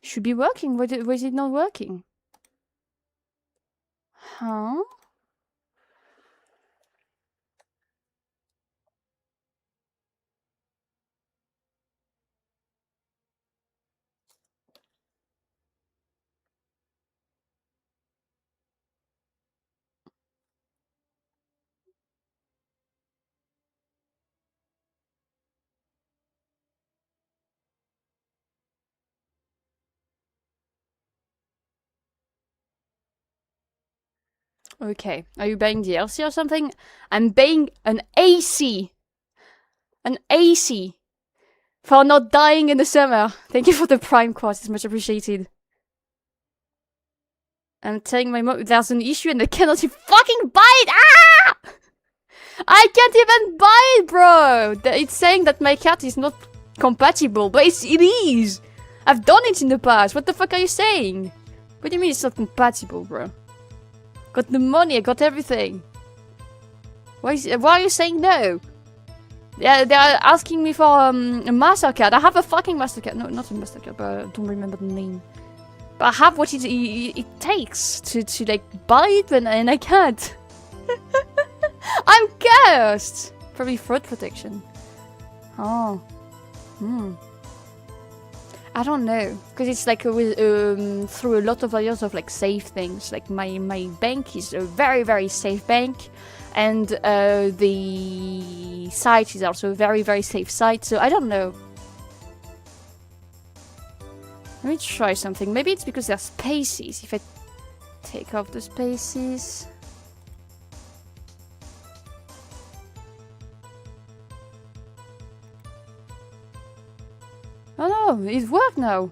A: Should be working. Why is it not working? Huh? Okay. Are you buying DLC or something? I'm buying an AC. An AC. For not dying in the summer. Thank you for the Prime course. It's much appreciated. I'm telling my mom there's an issue and I cannot fucking buy it. Ah! I can't even buy it, bro. It's saying that my card is not compatible, but it is. I've done it in the past. What the fuck are you saying? What do you mean it's not compatible, bro? Got the money, I got everything. Why are you saying no? Yeah, they're asking me for a MasterCard. I have a fucking MasterCard. No, not a MasterCard, but I don't remember the name. But I have what it takes to like buy it, and I can't. I'm cursed! Probably fraud protection. Oh. I don't know. Because it's like through a lot of layers of like safe things. Like my bank is a very, very safe bank. And the site is also a very, very safe site. So I don't know. Let me try something. Maybe it's because there's spaces. If I take off the spaces. Oh no, it worked now.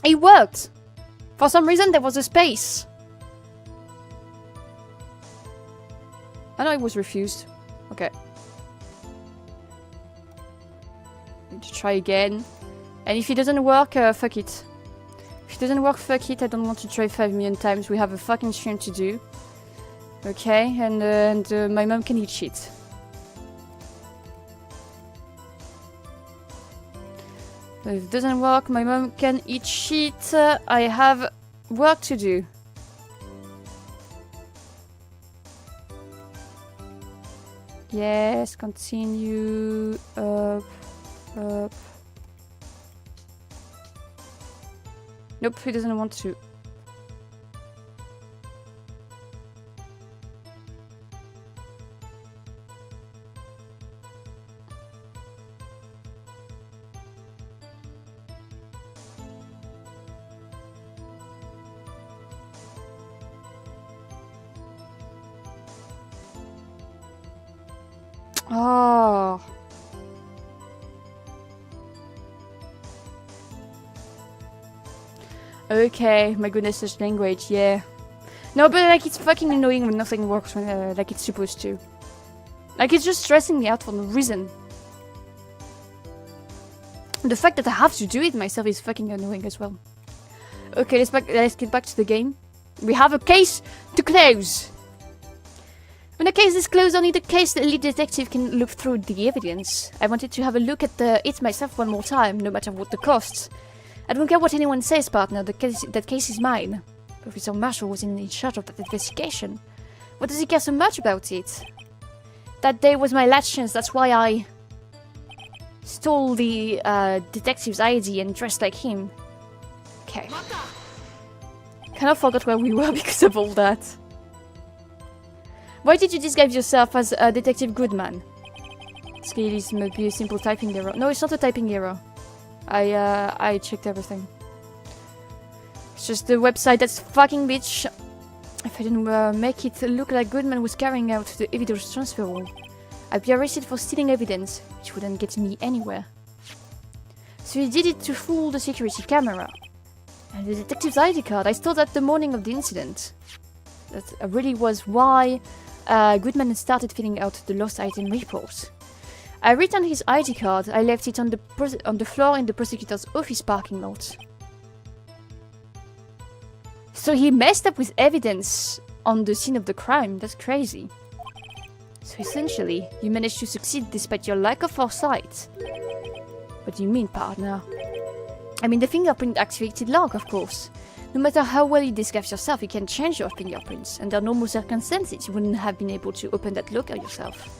A: It worked. For some reason there was a space. I know it was refused. Okay. Need to try again. And if it doesn't work, fuck it. If it doesn't work, fuck it. I don't want to try 5 million times. We have a fucking stream to do. Okay, and my mom can eat shit. If it doesn't work, my mom can eat shit. I have work to do. Yes, continue. Up. Nope, he doesn't want to. Oh. Okay, my goodness, such language, yeah. No, but like it's fucking annoying when nothing works when like it's supposed to. Like it's just stressing me out for no reason. The fact that I have to do it myself is fucking annoying as well. Okay, let's get back to the game. We have a case to close. When a case is closed, only the case lead detective can look through the evidence. I wanted to have a look at it myself one more time, no matter what the cost. I don't care what anyone says, partner. That case is mine.
B: Officer Marshall was in charge of that investigation. What does he care so much about it? That day was my last chance, that's why I stole the detective's ID and dressed like him. Okay. Kind of forgot where we were because of all that. Why did you disguise yourself as Detective Goodman? This might be a simple typing error. No, it's not a typing error. I checked everything. It's just the website that's fucking bitch. If I didn't make it look like Goodman was carrying out the evidence transfer rule, I'd be arrested for stealing evidence, which wouldn't get me anywhere. So he did it to fool the security camera. And the detective's ID card, I stole that the morning of the incident. That really was why Goodman started filling out the lost item report. I returned his ID card. I left it on the floor in the prosecutor's office parking lot. So he messed up with evidence on the scene of the crime. That's crazy. So essentially, you managed to succeed despite your lack of foresight. What do you mean, partner? I mean the fingerprint activated lock, of course. No matter how well you disguise yourself, you can change your fingerprints. Under normal circumstances, you wouldn't have been able to open that locker yourself.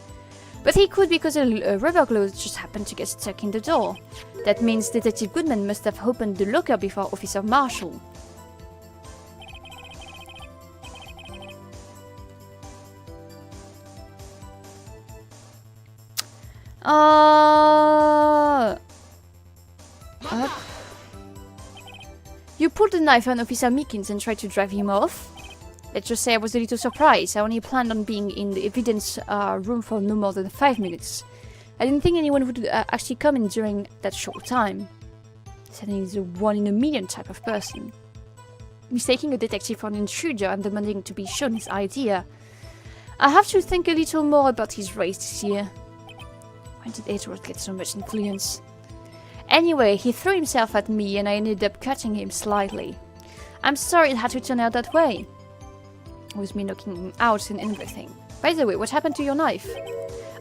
B: But he could because a rubber glove just happened to get stuck in the door. That means Detective Goodman must have opened the locker before Officer Marshall. You pulled the knife on Officer Meekins and tried to drive him off? Let's just say I was a little surprised. I only planned on being in the evidence room for no more than 5 minutes. I didn't think anyone would actually come in during that short time. Suddenly he's a one-in-a-million type of person. Mistaking a detective for an intruder and demanding to be shown his idea. I have to think a little more about his race this year. When did Edward get so much influence? Anyway, he threw himself at me and I ended up cutting him slightly. I'm sorry it had to turn out that way. It was me knocking him out and everything. By the way, what happened to your knife?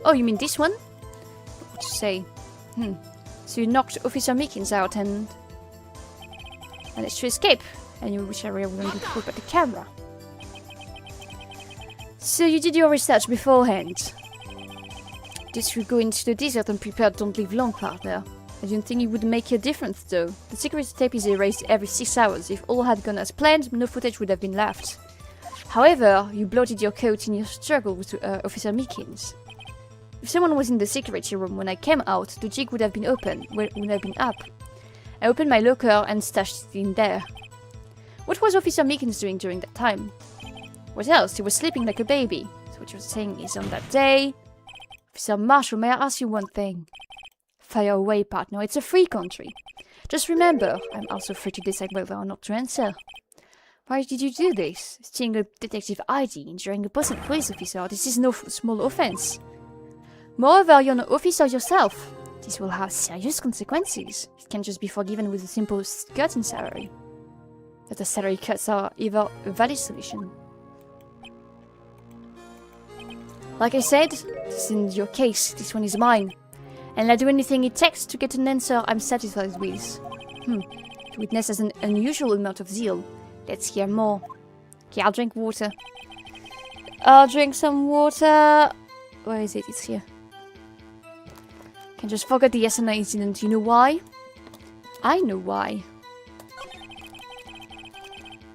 B: Oh, you mean this one? What to say? So you knocked Officer Meekins out and managed to escape. And you wish I were going to put back the camera. So you did your research beforehand. Just you go into the desert unprepared, don't live long, partner. I don't think it would make a difference, though. The security tape is erased every 6 hours. If all had gone as planned, no footage would have been left. However, you bloated your coat in your struggle with Officer Meekins. If someone was in the security room when I came out, the jig would have been up. I opened my locker and stashed it in there. What was Officer Meekins doing during that time? What else? He was sleeping like a baby. So what you're saying is on that day... Officer Marshall, may I ask you one thing? Fire away, partner. It's a free country. Just remember, I'm also free to decide whether or not to answer. Why did you do this? Stealing a detective ID, injuring a police officer, this is no small offense. Moreover, you're an officer yourself. This will have serious consequences. It can't just be forgiven with a simple cut in salary. But the salary cuts are either a valid solution. Like I said, this isn't your case, this one is mine. And I'll do anything it takes to get an answer I'm satisfied with. The witness has an unusual amount of zeal. Let's hear more. Okay, I'll drink water. I'll drink some water. Where is it? It's here. Can just forget the SNA incident. You know why? I know why.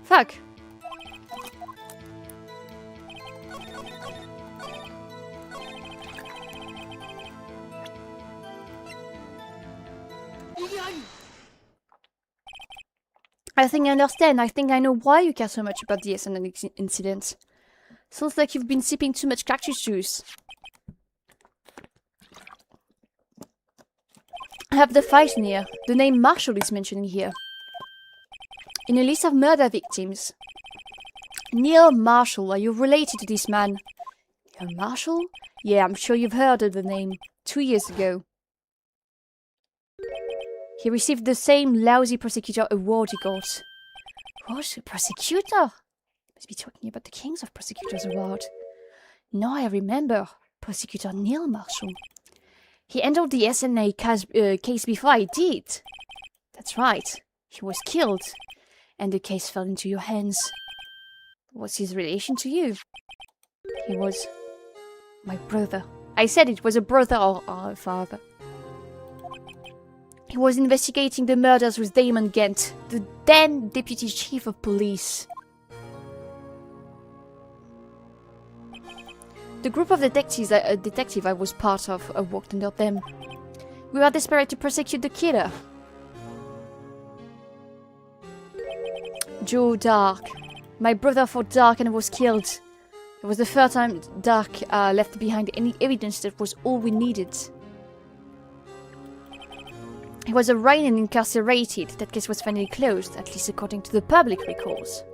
B: Fuck. I think I understand. I think I know why you care so much about the SNL incident. Sounds like you've been sipping too much cactus juice. I have the files near. The name Marshall is mentioned here. In a list of murder victims. Neil Marshall, are you related to this man? Neil Marshall? Yeah, I'm sure you've heard of the name. 2 years ago. He received the same lousy prosecutor award he got. What? A prosecutor? Must be talking about the Kings of Prosecutors Award. No, I remember. Prosecutor Neil Marshall. He handled the SNA case before I did. That's right. He was killed.
A: and the case fell into your hands. What's his relation to you? He was my brother. I said it was a brother or a father. He was investigating the murders with Damon Gent, the then Deputy Chief of Police. The group of detectives I was part of worked under them. We were desperate to prosecute the killer. Joe Dark. My brother fought Dark and was killed. It was the first time Dark left behind any evidence that was all we needed. He was arraigned and incarcerated. That case was finally closed, at least according to the public records.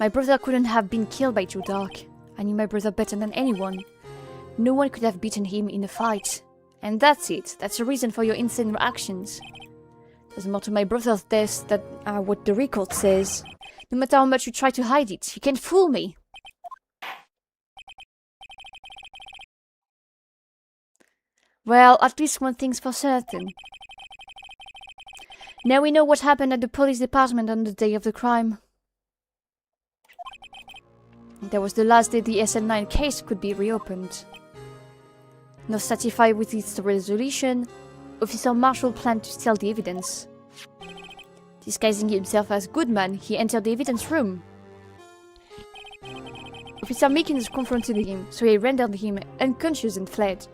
A: My brother couldn't have been killed by Joe Dark. I knew my brother better than anyone. No one could have beaten him in a fight. And that's it. That's the reason for your insane reactions. There's more to my brother's death than what the record says. No matter how much you try to hide it, you can't fool me. Well, at least one thing's for certain. Now we know what happened at the police department on the day of the crime. That was the last day the SL9 case could be reopened. Not satisfied with its resolution, Officer Marshall planned to steal the evidence. Disguising himself as Goodman, he entered the evidence room. Officer Meekins confronted him, so he rendered him unconscious and fled.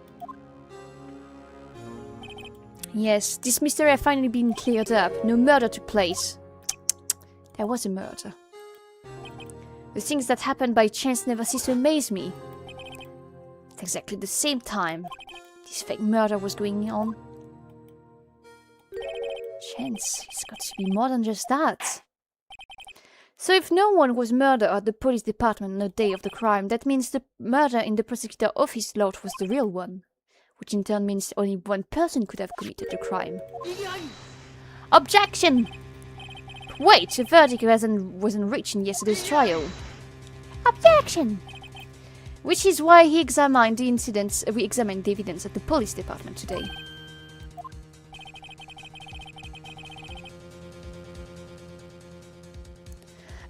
A: Yes, this mystery had finally been cleared up. No murder took place. There was a murder. The things that happened by chance never cease to amaze me. At exactly the same time, this fake murder was going on. Chance, it's got to be more than just that. So if no one was murdered at the police department on the day of the crime, that means the murder in the prosecutor's office lot was the real one. Which in turn means only one person could have committed the crime. Objection! Wait, the verdict wasn't reached in yesterday's trial. Objection! Which is why we examined the evidence at the police department today.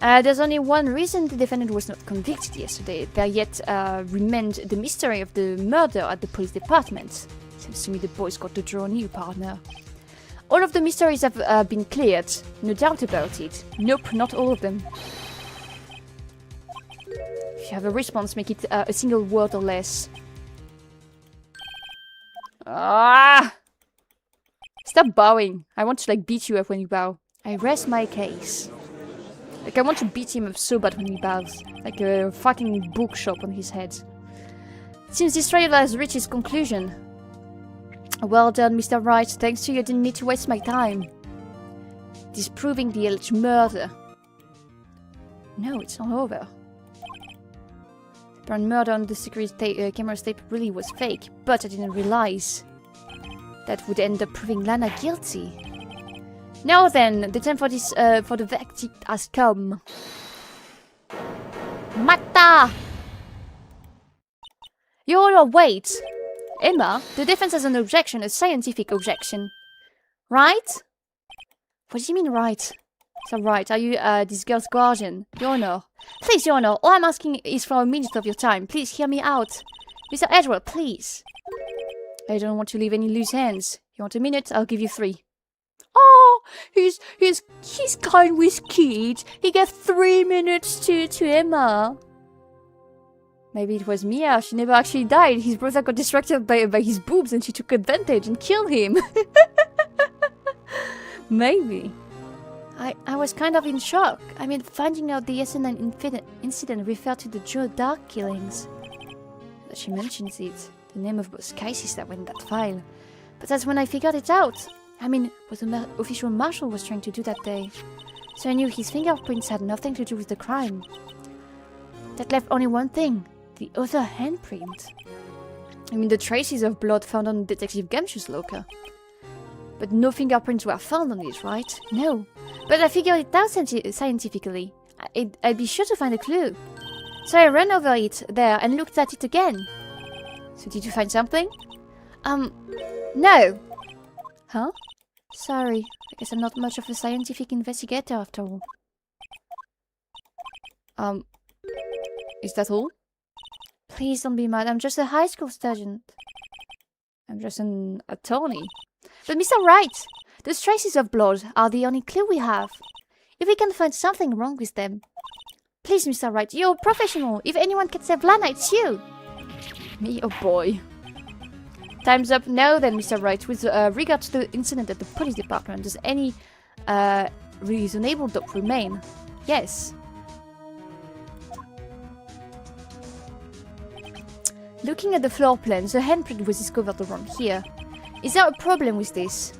A: There's only one reason the defendant was not convicted yesterday. There yet remained the mystery of the murder at the police department. Seems to me the boys got to draw a new partner. All of the mysteries have been cleared, no doubt about it. Nope, not all of them. If you have a response, make it a single word or less. Ah! Stop bowing. I want to beat you up when you bow. I rest my case. I want to beat him up so bad when he bows. Like a fucking bookshop on his head. Since this trial has reached its conclusion. Well done, Mr. Wright. Thanks to you, I didn't need to waste my time. Disproving the alleged murder. No, it's not over. The apparent murder on the security camera tape really was fake, but I didn't realize that would end up proving Lana guilty. Now then, the time for the verdict has come. Mata! Your Honor, wait! Emma, the defense has an objection, a scientific objection. Right? What do you mean, right? So, right, are you this girl's guardian? Your Honor. Please, Your Honor, all I'm asking is for a minute of your time. Please, hear me out. Mr. Edward, please. I don't want to leave any loose ends. You want a minute? I'll give you 3. Oh, he's kind with kids. He gave 3 minutes to Emma. Maybe it was Mia. She never actually died. His brother got distracted by his boobs and she took advantage and killed him. Maybe. I was kind of in shock. I mean, finding out the SN9 incident referred to the Joe Dark killings. That she mentions it. The name of both cases that were in that file. But that's when I figured it out. I mean, what the official marshal was trying to do that day. So I knew his fingerprints had nothing to do with the crime. That left only one thing. The other handprint. I mean, the traces of blood found on Detective Gumshoe's locker. But no fingerprints were found on it, right? No. But I figured it out scientifically. I'd be sure to find a clue. So I ran over it there and looked at it again. So did you find something? No. Huh?
B: Sorry, I guess I'm not much of a scientific investigator after all.
A: Is that all?
B: Please don't be mad, I'm just a high school student.
A: I'm just an attorney.
B: But Mr. Wright, those traces of blood are the only clue we have. If we can find something wrong with them... Please, Mr. Wright, you're a professional. If anyone can save Lana, it's you.
A: Me? Oh boy.
B: Time's up now then, Mr. Wright. With regard to the incident at the police department, does any reasonable doubt remain?
A: Yes.
B: Looking at the floor plans, a handprint was discovered around here. Is there a problem with this?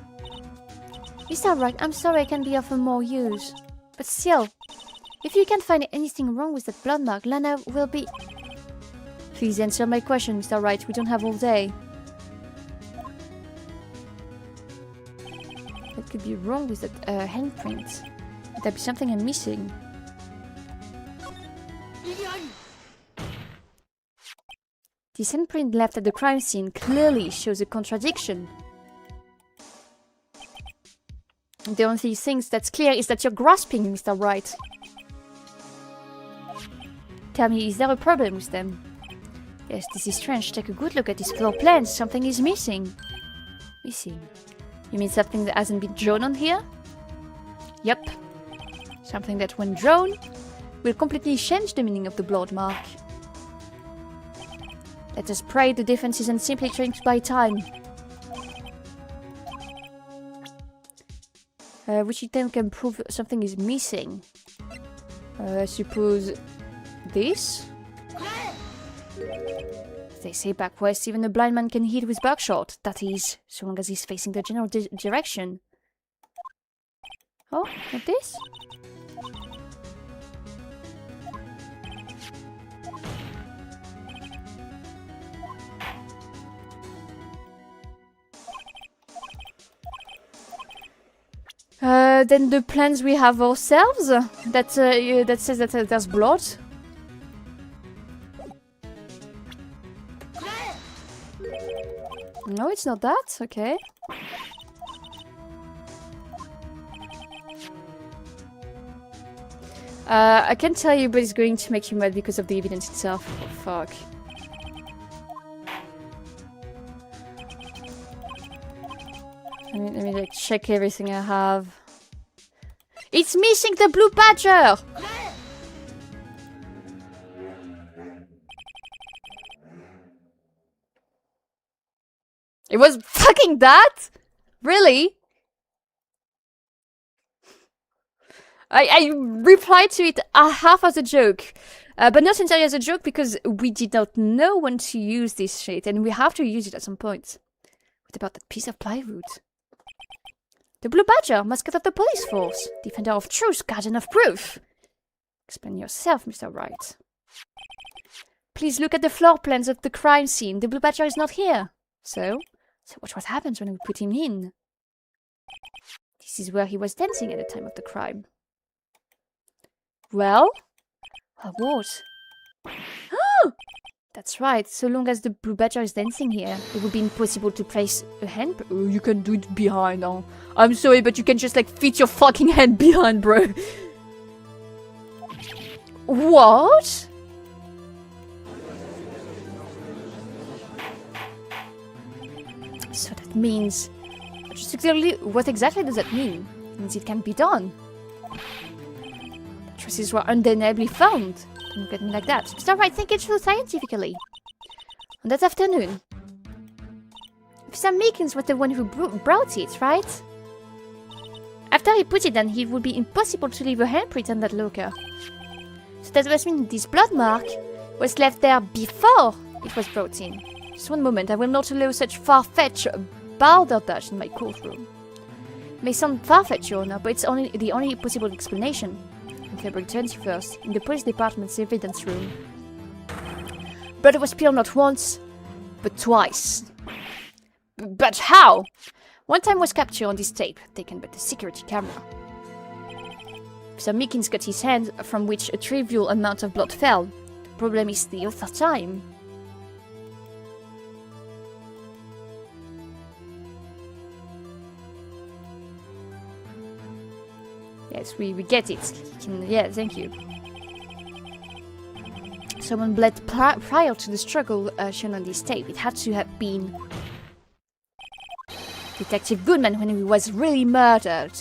B: Mr. Wright, I'm sorry I can't be of more use. But still, if you can't find anything wrong with that blood mark, Lana will be...
A: Please answer my question, Mr. Wright. We don't have all day.
B: What could be wrong with that handprint? Would there be something I'm missing? This handprint left at the crime scene clearly shows a contradiction. The only thing that's clear is that you're grasping, Mr. Wright. Tell me, is there a problem with them? Yes, this is strange. Take a good look at these floor plans. Something is missing. Missing? You mean something that hasn't been drawn on here? Yep. Something that, when drawn, will completely change the meaning of the blood mark. Let us pray the difference isn't simply changed by time. Which you then can prove something is missing.
A: I suppose this?
B: They say back west even a blind man can hit with buckshot. That is, so long as he's facing the general direction. Oh, not this?
A: Then the plans we have ourselves that says that there's blood. No, it's not that. Okay. I can't tell you, but it's going to make you mad because of the evidence itself. Oh, fuck. Let me like check everything I have. It's missing the blue badger! It was fucking that? Really? I replied to it half as a joke. But not entirely as a joke because we did not know when to use this shit and we have to use it at some point. What about that piece of plywood? The Blue Badger, mascot of the police force. Defender of truth, guardian of proof. Explain yourself, Mr. Wright. Please look at the floor plans of the crime scene. The Blue Badger is not here. So what happens when we put him in? This is where he was dancing at the time of the crime. Well, what? That's right. So long as the Blue Badger is dancing here, it would be impossible to place a hand... Oh, you can do it behind, huh? I'm sorry, but you can just, like, fit your fucking hand behind, bro. What? So that means... Just exactly... What exactly does that mean? It means it can be done. The traces were undeniably found. Don't look at me like that.
B: Mr. Wright, think it through scientifically.
A: On that afternoon.
B: Mr. Meekins was the one who brought it, right? After he put it on, it would be impossible to leave a handprint on that locker. So that must mean this blood mark was left there before it was brought in.
A: Just one moment, I will not allow such far-fetched balderdash in my courtroom.
B: It may sound far-fetched, Your Honor, but it's the only possible explanation. On February 21st, in the police department's evidence room,
A: blood was spilled not once, but twice. But how? One time was captured on this tape, taken by the security camera. Sir Meekins got his hand, from which a trivial amount of blood fell. The problem is the other time. Yes, we get it. Yeah, thank you. Someone bled prior to the struggle shown on this tape. It had to have been Detective Goodman when he was really murdered.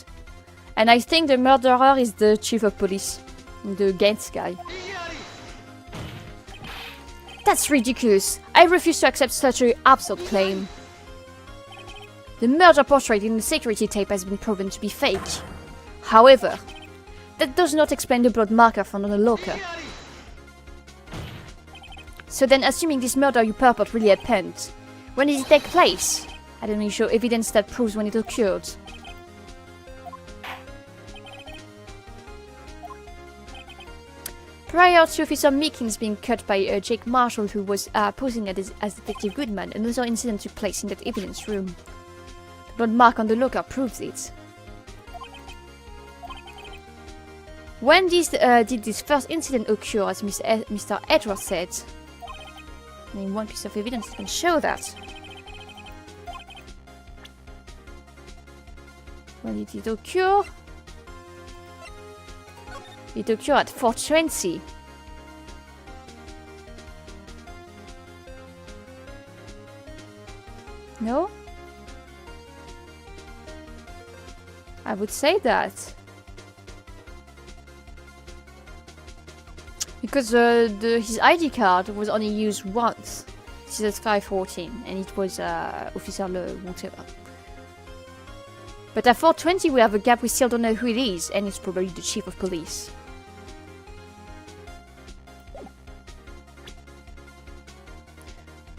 A: And I think the murderer is the chief of police. The Gantz guy. That's ridiculous. I refuse to accept such an absurd claim. The murder portrait in the security tape has been proven to be fake. However, that does not explain the blood marker found on the locker. So then, assuming this murder you purport really happened, when did it take place? I don't really show evidence that proves when it occurred. Prior to Officer Meekins being cut by Jake Marshall, who was posing as Detective Goodman, another incident took place in that evidence room. The blood mark on the locker proves it. When did this first incident occur, as Mr. Edwards said? Name one piece of evidence that can show that. When did it occur? It occurred at 4:20. No? I would say that. Because his ID card was only used once. This is at 5:14, and it was Officer Le whatever. But at 4:20 we have a gap, we still don't know who it is, and it's probably the chief of police.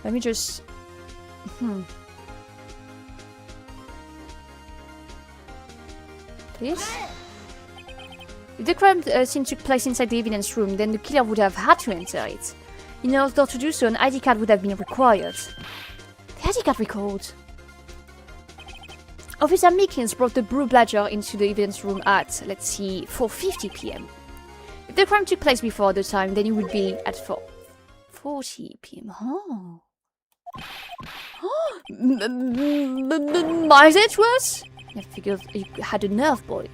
A: Let me just... Please? If the crime scene took place inside the evidence room, then the killer would have had to enter it. In order to do so, an ID card would have been required. The ID card record! Officer Meekins brought the Brew Bladger into the evidence room at, let's see, 4:50 PM. If the crime took place before the time, then it would be at 4:40 PM. Oh. Miles Edgeworth? I figured you had a nerve, boy.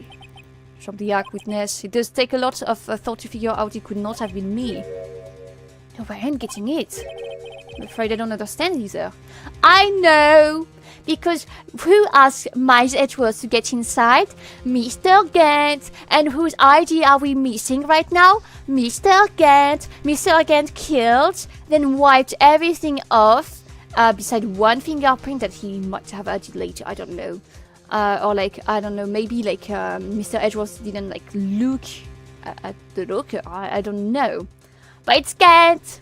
A: From the eyewitness, it does take a lot of thought to figure out it could not have been me. No, I ain't getting it. I'm afraid I don't understand either. I know! Because who asked Miles Edgeworth to get inside? Mr. Gant. And whose ID are we missing right now? Mr. Gant. Mr. Gant killed, then wiped everything off. Beside one fingerprint that he might have added later, I don't know. Or like, I don't know, maybe like Mr. Edgeworth didn't like look at the locker. I don't know. But it's Gant!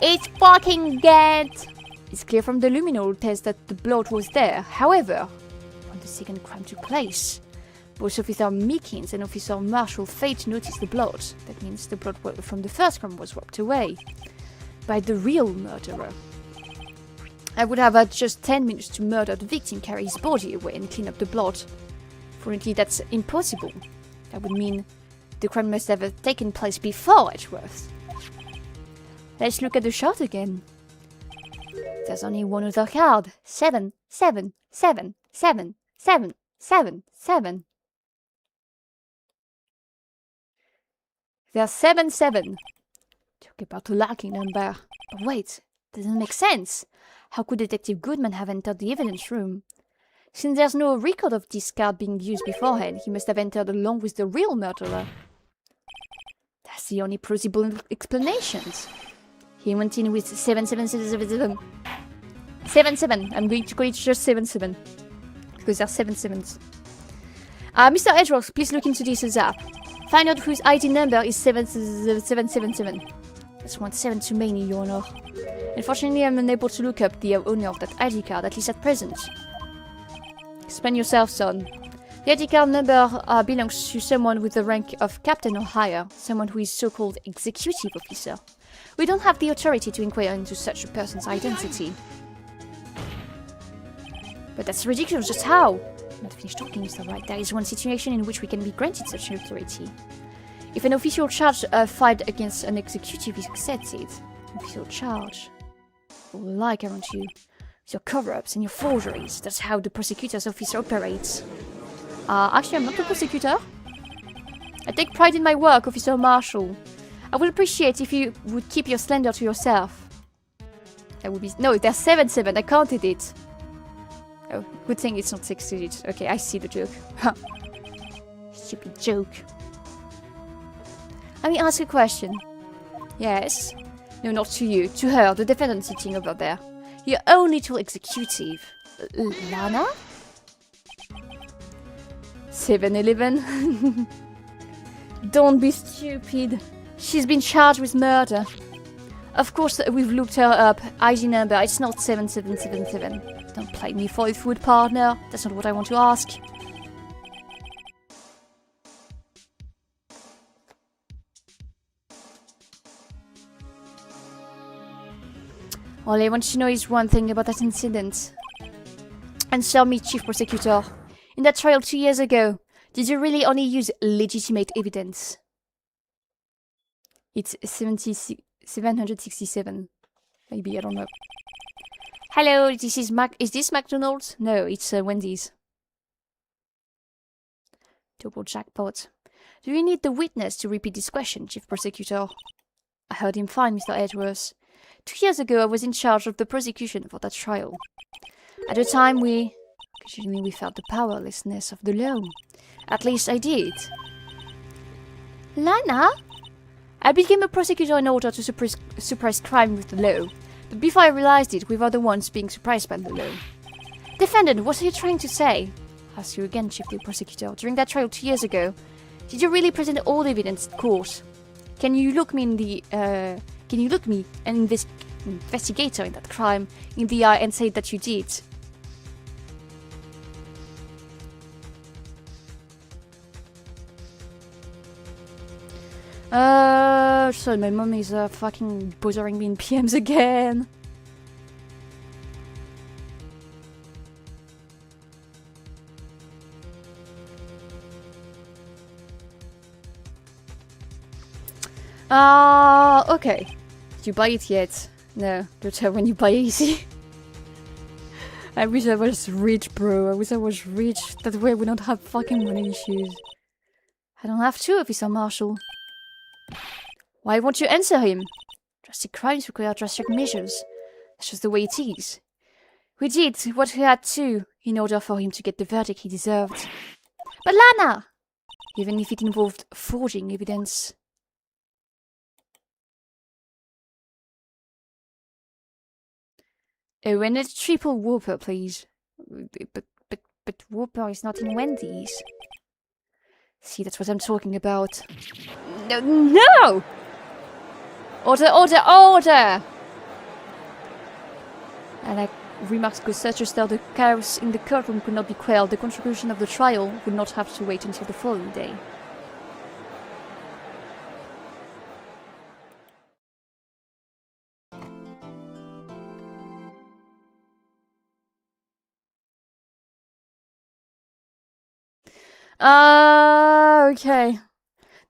A: It's fucking Gant! It's clear from the luminol test that the blood was there. However, when the second crime took place, both Officer Meekins and Officer Marshall failed to notice the blood. That means the blood from the first crime was wiped away by the real murderer. I would have had just 10 minutes to murder the victim, carry his body away and clean up the blood. Fortunately, that's impossible. That would mean the crime must have taken place before Edgeworth. Let's look at the shot again. There's only one other card. 7, 7, 7, 7, 7, 7, 7. There's 7, 7. Talk about a lucky number. But wait, doesn't make sense. How could Detective Goodman have entered the evidence room? Since there's no record of this card being used beforehand, he must have entered along with the real murderer. That's the only plausible explanations. He went in with 77777. 77. I'm going to call it just 77. Because there are 7 sevens. Mr. Edgeworth, please look into this ASAP. Find out whose ID number is 7777. That's 1 7 too many, Your Honor. Unfortunately, I'm unable to look up the owner of that ID card, at least at present. Explain yourself, son. The ID card number belongs to someone with the rank of captain or higher, someone who is so-called executive officer. We don't have the authority to inquire into such a person's identity. But that's ridiculous, just how? I'm not finished talking, Mr. Wright. There is one situation in which we can be granted such authority. If an official charge filed against an executive is accepted, official charge. All alike, aren't you? With your cover-ups and your forgeries. That's how the prosecutor's office operates. Actually, I'm not the prosecutor. I take pride in my work, Officer Marshall. I would appreciate if you would keep your slander to yourself. That would be... No, there's 7-7. I counted it. Oh, good thing it's not 6 digits. Okay, I see the joke. Stupid joke. Let me ask a question. Yes? No, not to you. To her, the defendant sitting over there. Your own little executive. Lana? 7-Eleven? Don't be stupid. She's been charged with murder. Of course, we've looked her up. ID number, it's not 7777. Don't play me for a food partner. That's not what I want to ask. All I want to know is one thing about that incident. Answer me, Chief Prosecutor. In that trial 2 years ago, did you really only use legitimate evidence? It's 767. Maybe, I don't know. Hello, this is Is this McDonald's? No, it's Wendy's. Double jackpot. Do you need the witness to repeat this question, Chief Prosecutor? I heard him fine, Mr. Edwards. 2 years ago, I was in charge of the prosecution for that trial. At the time, we felt the powerlessness of the law. At least I did.
B: Lana?
A: I became a prosecutor in order to suppress crime with the law. But before I realized it, we were the ones being surprised by the law. Defendant, what are you trying to say? Ask you again, Chief Prosecutor. During that trial 2 years ago, did you really present all the evidence at court? Can you look me an investigator in that crime in the eye and say that you did? So my mom is fucking bothering me in PMs again. Okay. Did you buy it yet? No, don't tell when you buy easy. I wish I was rich, bro. I wish I was rich. That way we don't have fucking money issues. I don't have to, Officer Marshall. Why won't you answer him? Drastic crimes require drastic measures. That's just the way it is. We did what we had to in order for him to get the verdict he deserved.
B: But Lana!
A: Even if it involved forging evidence. Oh, and a triple Whopper, please. But Whopper is not in Wendy's. See, that's what I'm talking about. No! Order, order, order! And like remarks go such as that the chaos in the courtroom could not be quelled. The conclusion of the trial would not have to wait until the following day. Okay.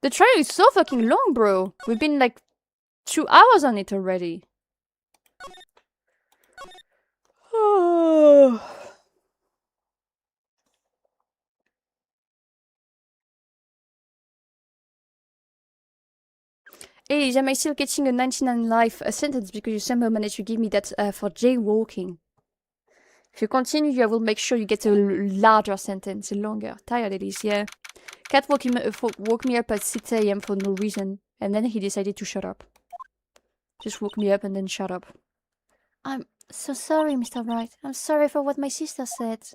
A: The trial is so fucking long, bro. We've been like 2 hours on it already. Hey, am I still getting a 99 life sentence because you somehow managed to give me that for jaywalking? If you continue, I will make sure you get a larger sentence, a longer. Tired it is, yeah. Cat woke me up at 6 AM for no reason, and then he decided to shut up. Just woke me up and then shut up.
B: I'm so sorry, Mr. Wright. I'm sorry for what my sister said.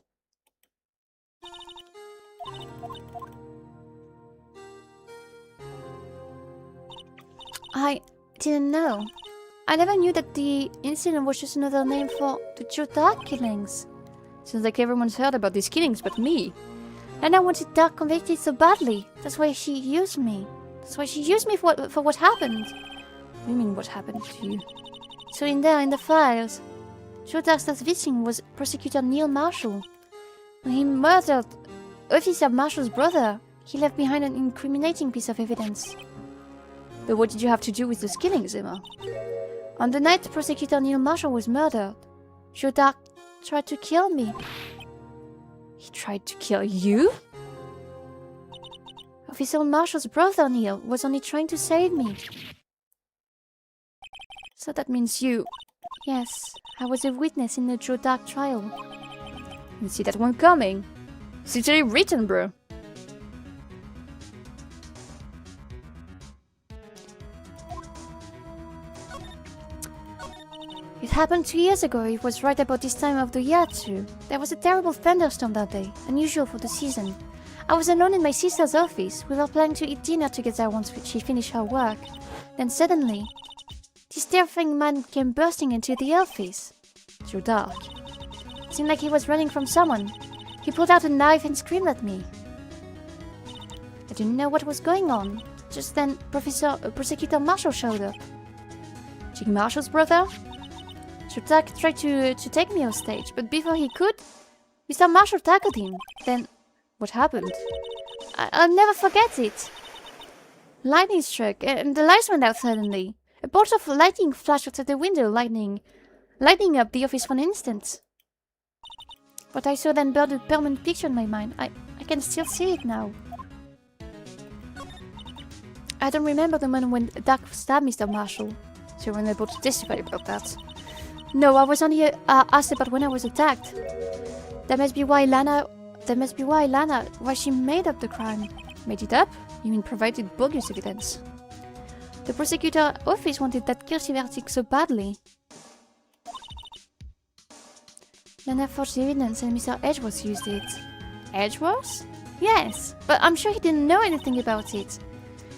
B: I didn't know. I never knew that the incident was just another name for the Joe Dark killings.
A: Seems like everyone's heard about these killings but me.
B: And I wanted Dark convicted so badly. That's why she used me. That's why she used me for what happened.
A: What do you mean what happened to you?
B: So in the files, Joe Dark's last victim was Prosecutor Neil Marshall. When he murdered Officer Marshall's brother, he left behind an incriminating piece of evidence.
A: But what did you have to do with those killings, Emma?
B: On the night Prosecutor Neil Marshall was murdered, Joe Dark tried to kill me.
A: He tried to kill you?
B: Officer Marshall's brother, Neil, was only trying to save me.
A: So that means you...
B: Yes, I was a witness in the Joe Dark trial.
A: You see that one coming. It's literally written, bro.
B: It happened 2 years ago. It was right about this time of the year too. There was a terrible thunderstorm that day, unusual for the season. I was alone in my sister's office. We were planning to eat dinner together once she finished her work. Then suddenly, this terrifying man came bursting into the office.
A: Joe Dark.
B: It seemed like he was running from someone. He pulled out a knife and screamed at me. I didn't know what was going on. Just then, Prosecutor Marshall showed up.
A: Jake Marshall's brother?
B: Joe Dark tried to take me off stage, but before he could, Mr. Marshall tackled him. Then,
A: what happened?
B: I'll never forget it. Lightning struck, and the lights went out suddenly. A bolt of lightning flashed outside the window, lighting up the office for an instant. What I saw then burned a permanent picture in my mind. I can still see it now. I don't remember the moment when Dark stabbed Mr. Marshall.
A: So you were unable to testify about that?
B: No, I was only asked about when I was attacked. That must be why she made up the crime.
A: Made it up? You mean provided bogus evidence?
B: The prosecutor office wanted that guilty verdict so badly. Lana forged evidence and Mr. Edgeworth used it.
A: Edgeworth?
B: Yes, but I'm sure he didn't know anything about it.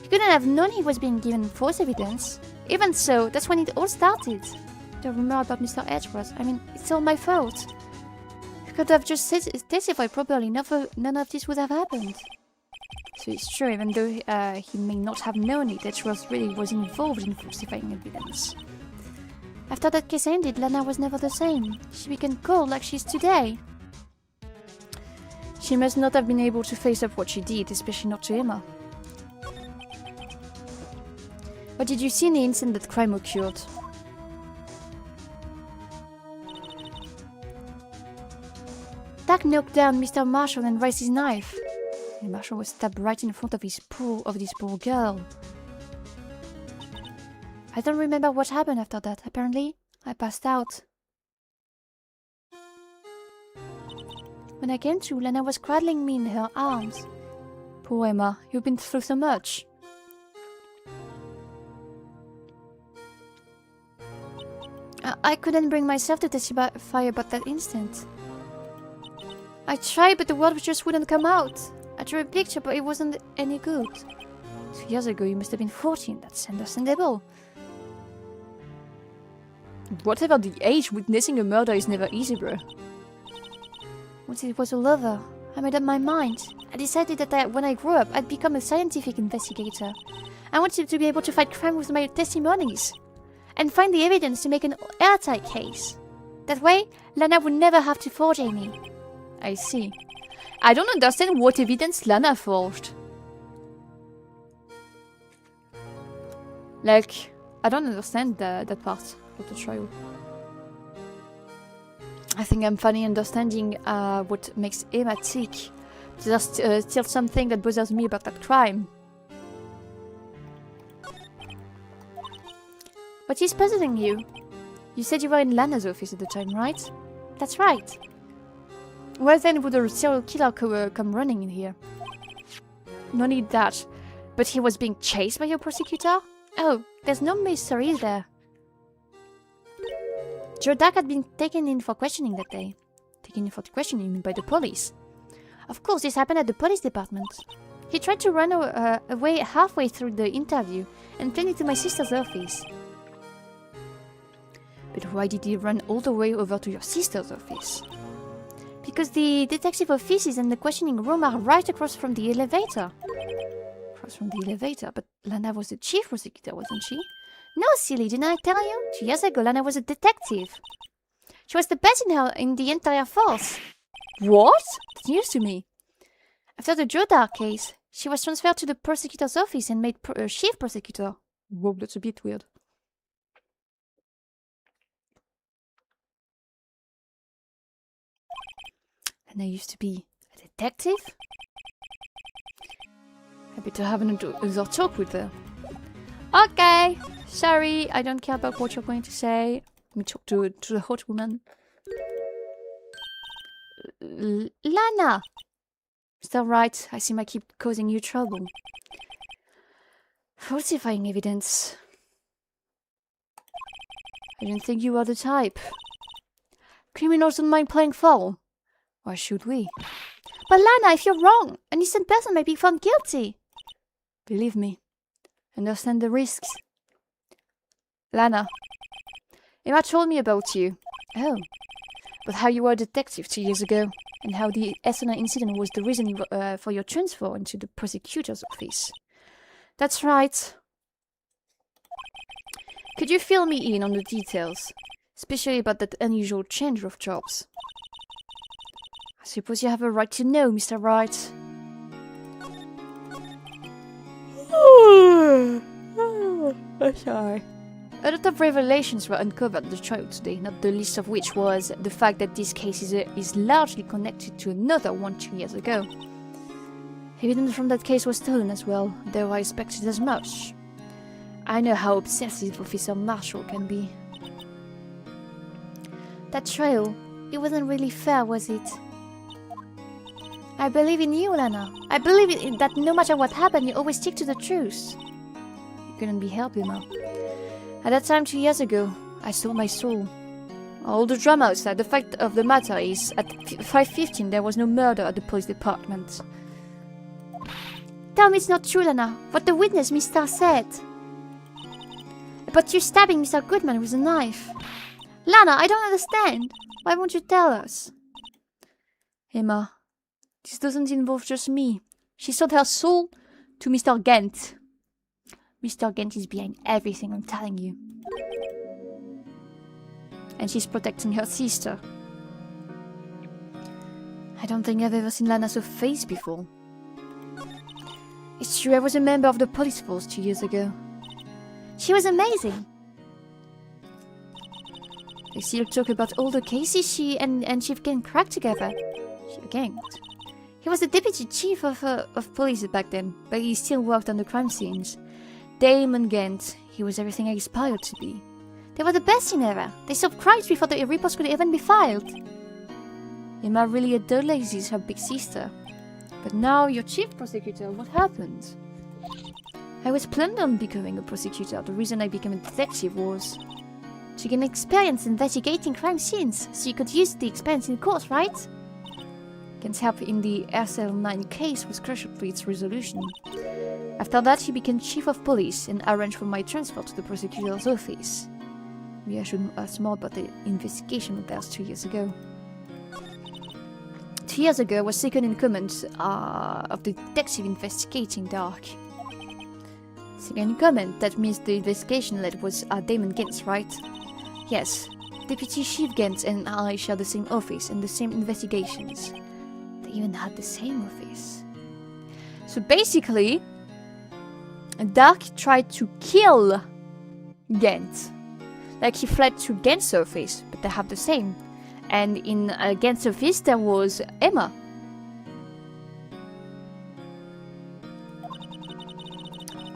B: He couldn't have known he was being given false evidence. Even so, that's when it all started. The rumor about Mr. Edgeworth, I mean, it's all my fault. If I could have just testified properly, none of this would have happened.
A: So it's true, even though he may not have known it, Edgeworth really was involved in falsifying evidence.
B: After that case ended, Lana was never the same. She became cold like she is today.
A: She must not have been able to face up what she did, especially not to Emma. What did you see in the instant that crime occurred?
B: Dark knocked down Mr. Marshall and raised his knife.
A: And Marshall was stabbed right in front of this poor girl.
B: I don't remember what happened after that. Apparently, I passed out. When I came to, Lana was cradling me in her arms.
A: Poor Emma, you've been through so much.
B: I couldn't bring myself to testify about that instant. I tried, but the words just wouldn't come out. I drew a picture, but it wasn't any good.
A: 2 years ago, you must have been 14. That's understandable. Whatever the age, witnessing a murder is never easy, bro.
B: Once it was all over, I made up my mind. I decided that when I grew up, I'd become a scientific investigator. I wanted to be able to fight crime with my testimonies and find the evidence to make an airtight case. That way, Lana would never have to forge Amy.
A: I see. I don't understand what evidence Lana forged. Like, I don't understand that part of the trial. I think I'm finally understanding what makes Emma tick. There's still something that bothers me about that crime.
B: What is puzzling you?
A: You said you were in Lana's office at the time, right?
B: That's right.
A: Why then would a serial killer come running in here? No need that. But he was being chased by your prosecutor?
B: Oh, there's no mystery there. Joe Dark had been taken in for questioning that day.
A: Taken in for questioning, you mean by the police?
B: Of course, this happened at the police department. He tried to run away halfway through the interview and fled into my sister's office.
A: But why did he run all the way over to your sister's office?
B: Because the detective offices and the questioning room are right across from the elevator.
A: Across from the elevator? But Lana was the chief prosecutor, wasn't she?
B: No, silly, didn't I tell you? 2 years ago, Lana was a detective. She was the best in the entire force.
A: What? That's news to me.
B: After the Joe Dark case, she was transferred to the prosecutor's office and made chief prosecutor.
A: Whoa, that's a bit weird. And I used to be a detective? Better have another talk with her. Okay, sorry, I don't care about what you're going to say. Let me talk to the hot woman.
B: Lana!
A: Is that right? I seem I keep causing you trouble. Falsifying evidence. I didn't think you were the type. Criminals don't mind playing foul. Why should we?
B: But Lana, if you're wrong, an innocent person may be found guilty.
A: Believe me. Understand the risks. Lana. Emma told me about you. Oh. But how you were a detective 2 years ago, and how the Essener incident was the reason for your transfer into the prosecutor's office. That's right. Could you fill me in on the details, especially about that unusual change of jobs? I suppose you have a right to know, Mr. Wright. Sorry. A lot of revelations were uncovered at the trial today, not the least of which was the fact that this case is largely connected to another one 2 years ago. Evidence from that case was stolen as well, though I expected as much. I know how obsessive Officer Marshall can be.
B: That trial, it wasn't really fair, was it? I believe in you, Lana. I believe that no matter what happened, you always stick to the truth.
A: You couldn't be helped, Emma. At that time 2 years ago, I sold my soul. All the drama aside, the fact of the matter is, at 5:15 there was no murder at the police department.
B: Tell me it's not true, Lana. What the witness, Miss Starr, said. About you stabbing Mr. Goodman with a knife. Lana, I don't understand. Why won't you tell us?
A: Emma, this doesn't involve just me. She sold her soul to Mr. Gent. Mr. Gent is behind everything, I'm telling you. And she's protecting her sister. I don't think I've ever seen Lana so faced before. It's true, I was a member of the police force 2 years ago.
B: She was amazing.
A: They still talk about all the cases she and Chief Gent cracked together. Chief Gent? He was the deputy chief of police back then, but he still worked on the crime scenes. Damon Gent, he was everything I aspired to be.
B: They were the best in ever. They solved crimes before the reports could even be filed.
A: Emma really idolizes her big sister. But now you're chief prosecutor, what happened? I was planning on becoming a prosecutor. The reason I became a detective was
B: to gain experience investigating crime scenes, so you could use the experience in court, right?
A: Gent's help in the SL9 case was crucial for its resolution. After that, he became chief of police and arranged for my transfer to the prosecutor's office. Maybe I should ask more about the investigation of theirs 2 years ago. 2 years ago, I was second in command of the detective investigating Dark. Second in command, that means the investigation lead was Damon Gent, right? Yes, Deputy Chief Gent and I shared the same office and the same investigations. They even had the same office. So basically, Dark tried to kill Gent. Like he fled to Gent's office, but they have the same. And in Gent's office there was Emma.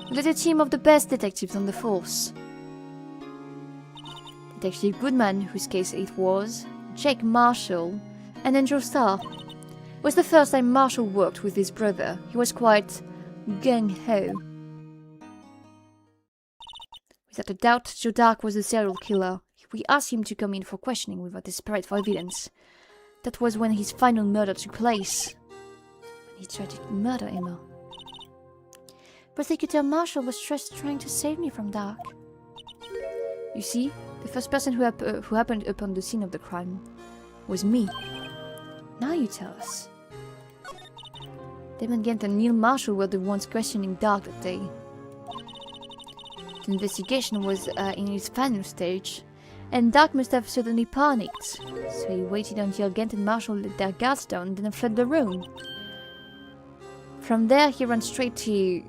A: We led a team of the best detectives on the force. Detective Goodman, whose case it was, Jake Marshall, and Andrew Starr. It was the first time Marshall worked with his brother. He was quite gung-ho. Without a doubt, Joe Dark was the serial killer. We asked him to come in for questioning. We were desperate for evidence. That was when his final murder took place. When he tried to murder Emma.
B: Prosecutor Marshall was just trying to save me from Dark.
A: You see, the first person who happened upon the scene of the crime was me. Now you tell us. Damon Gent and Neil Marshall were the ones questioning Dark that day. The investigation was in its final stage, and Dark must have suddenly panicked, so he waited until Gent and Marshall let their guards down and then fled the room. From there, he ran straight to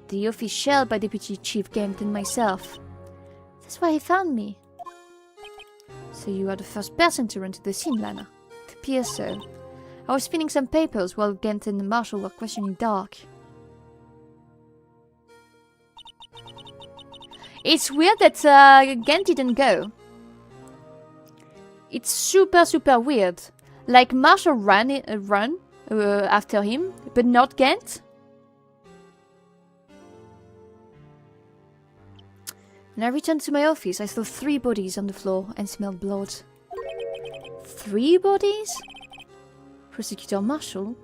A: the office shared by Deputy Chief Gent and myself.
B: That's why he found me.
A: So you are the first person to run to the scene, Lana. It appears so. I was filling some papers while Gent and Marshall were questioning Dark.
B: It's weird that Gent didn't go. It's super, super weird. Like, Marshall ran after him, but not Gent. When I returned to my office, I saw 3 bodies on the floor and smelled blood. 3 bodies? Prosecutor Marshall,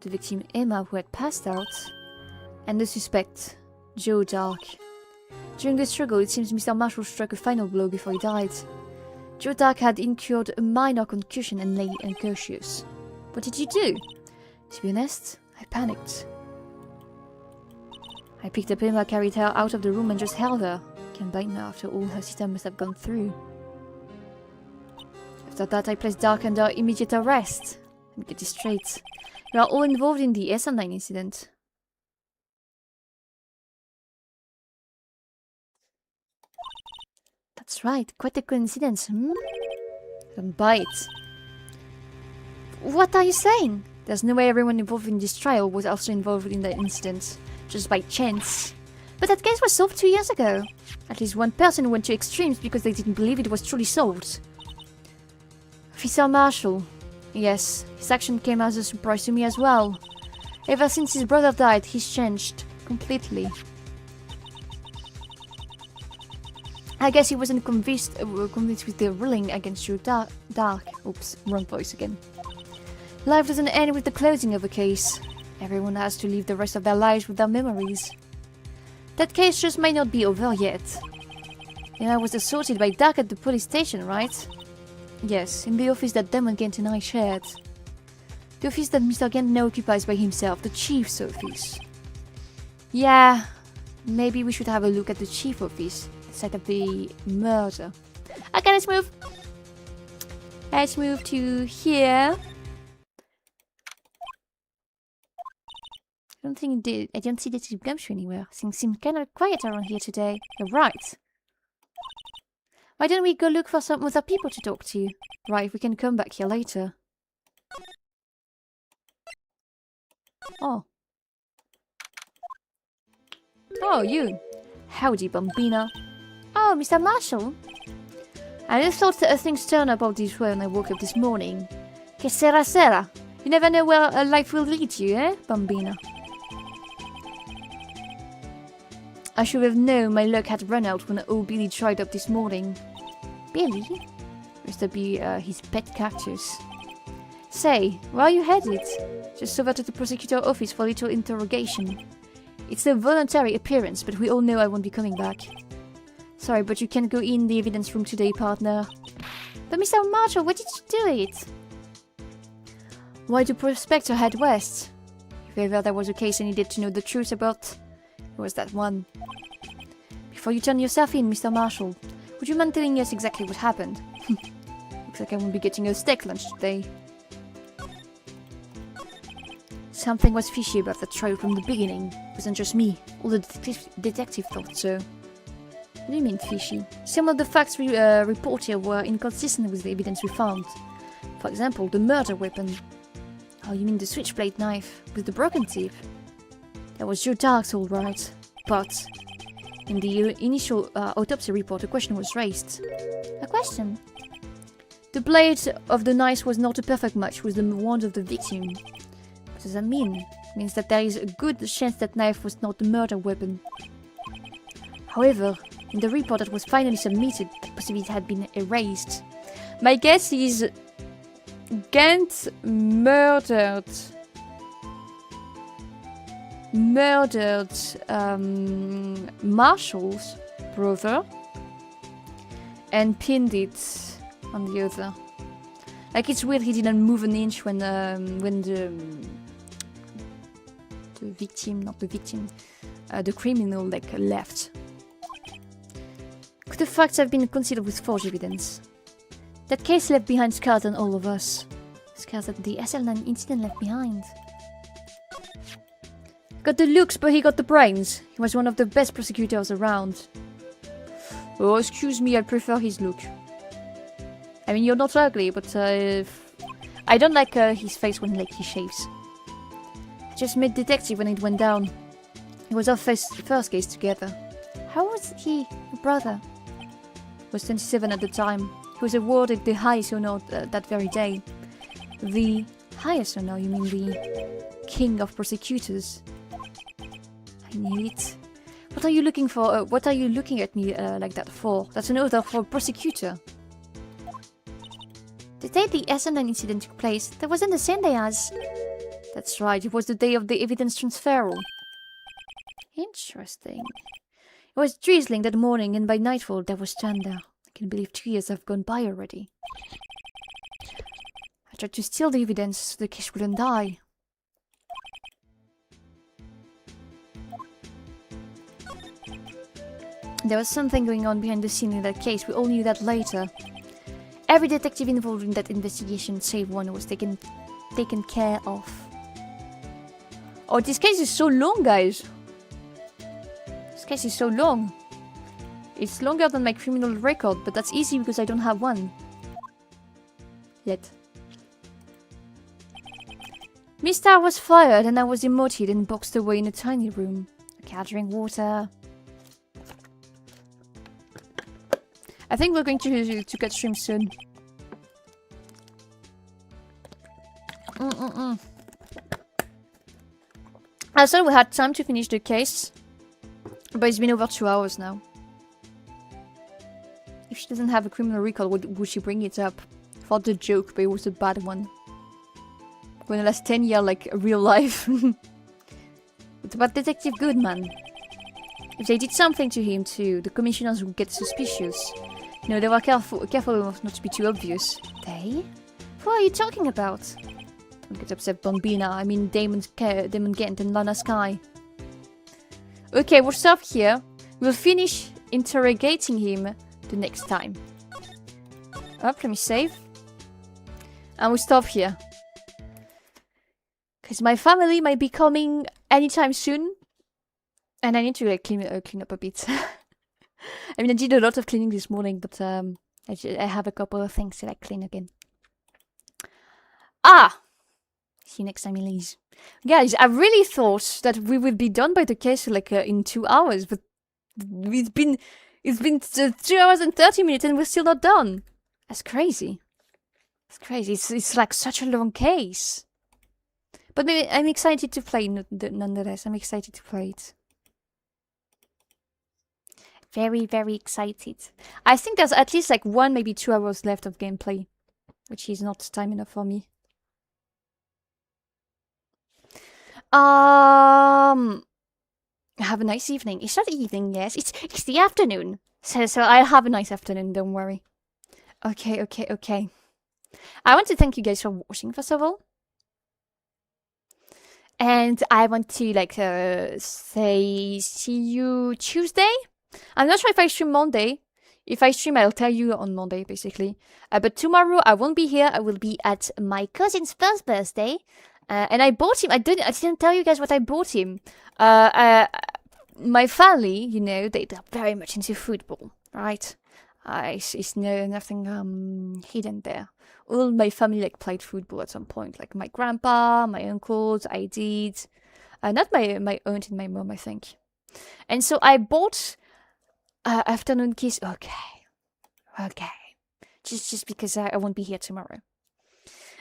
B: the victim Emma who had passed out, and the suspect, Joe Dark. During the struggle, it seems Mr. Marshall struck a final blow before he died. Joe Dark had incurred a minor concussion and lay unconscious. What did you do? To be honest, I panicked. I picked up Emma, carried her out of the room and just held her. Can't blame her after all her system must have gone through. After that, I placed Dark under immediate arrest. Let me get this straight. You are all involved in the SN9 incident. That's right, quite a coincidence, Don't buy it. What are you saying? There's no way everyone involved in this trial was also involved in the incident. Just by chance. But that case was solved 2 years ago. At least one person went to extremes because they didn't believe it was truly solved. Officer Marshall. Yes, his action came as a surprise to me as well. Ever since his brother died, he's changed. Completely. I guess he wasn't convinced with the ruling against you, Dark. Oops, wrong voice again. Life doesn't end with the closing of a case. Everyone has to live the rest of their lives with their memories. That case just might not be over yet. And I was assaulted by Dark at the police station, right? Yes, in the office that Demon Gent and I shared. The office that Mr. Gent now occupies by himself, the Chief's office. Yeah, maybe we should have a look at the Chief office. Site of the murder. Okay, let's move. Let's move to here. I don't see Detective Gumshoe anywhere. Things seem kind of quiet around here today. You're right. Why don't we go look for some other people to talk to? Right, we can come back here later. Oh. Oh, you. Howdy, Bambina. Oh, Mr. Marshall. I just thought that things turned up out this way when I woke up this morning. Que sera sera. You never know where life will lead you, eh, Bambina? I should have known my luck had run out when old Billy tried up this morning. Billy? Must that be his pet cactus? Say, where are you headed? Just over to the prosecutor's office for a little interrogation. It's a voluntary appearance, but we all know I won't be coming back. Sorry, but you can't go in the evidence room today, partner. But Mr. Marshall, why did you do it? Why do prospector head west? If ever there was a case I needed to know the truth about, it was that one. Before you turn yourself in, Mr. Marshall, would you mind telling us exactly what happened? Looks like I won't be getting a steak lunch today. Something was fishy about that trial from the beginning. It wasn't just me. All the detective thought so. What do you mean fishy? Some of the facts we reported were inconsistent with the evidence we found. For example, the murder weapon. Oh, you mean the switchblade knife with the broken tip? That was Joe Dark's all right. But in the initial autopsy report, a question was raised. A question? The blade of the knife was not a perfect match with the wound of the victim. What does that mean? It means that there is a good chance that knife was not the murder weapon. However, in the report that was finally submitted, the possibility had been erased. My guess is Gent murdered Marshall's brother and pinned it on the other. Like, it's weird he didn't move an inch when the victim, not the victim, the criminal, like, left. Could the facts have been considered with forged evidence? That case left behind scars on all of us. Scars that the SL9 incident left behind. Got the looks, but he got the brains. He was one of the best prosecutors around. Oh, excuse me, I prefer his look. I mean, you're not ugly, but I don't like his face when like he shaves. I just met detective when it went down. It was our first case together. How was he a brother?
A: Was 27 at the time. He was awarded the highest honor that very day. The highest honor? You mean the king of prosecutors? I knew it. What are you looking for? What are you looking at me like that for? That's an order for a prosecutor.
B: The day the Essendon incident took place, that wasn't the same day as...
A: That's right, it was the day of the evidence transferal.
B: Interesting.
A: It was drizzling that morning, and by nightfall there was thunder. I can't believe 2 years have gone by already. I tried to steal the evidence so the case wouldn't die. There was something going on behind the scene in that case. We all knew that later. Every detective involved in that investigation, save one, was taken care of. Oh, this case is so long, guys. This case is so long. It's longer than my criminal record, but that's easy because I don't have one. Yet. Mr. was fired and I was demoted and boxed away in a tiny room. Okay, I'll drink water. I think we're going to cut stream soon. I thought we had time to finish the case, but it's been over 2 hours now. If she doesn't have a criminal record, would she bring it up? For the joke, but it was a bad one. Gonna last 10 years like real life. It's about Detective Goodman. If they did something to him too, the commissioners would get suspicious. You know, they were careful not to be too obvious.
B: They? What are you talking about?
A: Don't get upset, Bombina. I mean Damon Gent and Lana Sky. Okay, we'll stop here. We'll finish interrogating him the next time. Up, let me save. And we'll stop here. Because my family might be coming anytime soon. And I need to like clean up a bit. I mean, I did a lot of cleaning this morning, but I have a couple of things to like clean again. Ah! See you next time, Elise. Guys, I really thought that we would be done by the case like in 2 hours, but it's been 2 hours and 30 minutes and we're still not done. That's crazy. It's crazy. It's like such a long case. But maybe I'm excited to play nonetheless. I'm excited to play it. Very, very excited. I think there's at least like 1, maybe 2 hours left of gameplay, which is not time enough for me. Have a nice evening. It's not evening, yes. It's the afternoon. So I'll have a nice afternoon, don't worry. Okay. I want to thank you guys for watching, first of all. And I want to like say see you Tuesday. I'm not sure if I stream Monday. If I stream, I'll tell you on Monday, basically. But tomorrow I won't be here. I will be at my cousin's first birthday. And I bought him. I didn't tell you guys what I bought him. My family, you know, they're very much into football, right? It's nothing hidden there. All my family like played football at some point. Like my grandpa, my uncles, I did. Not my aunt and my mom, I think. And so I bought afternoon kiss. Okay. Just because I won't be here tomorrow.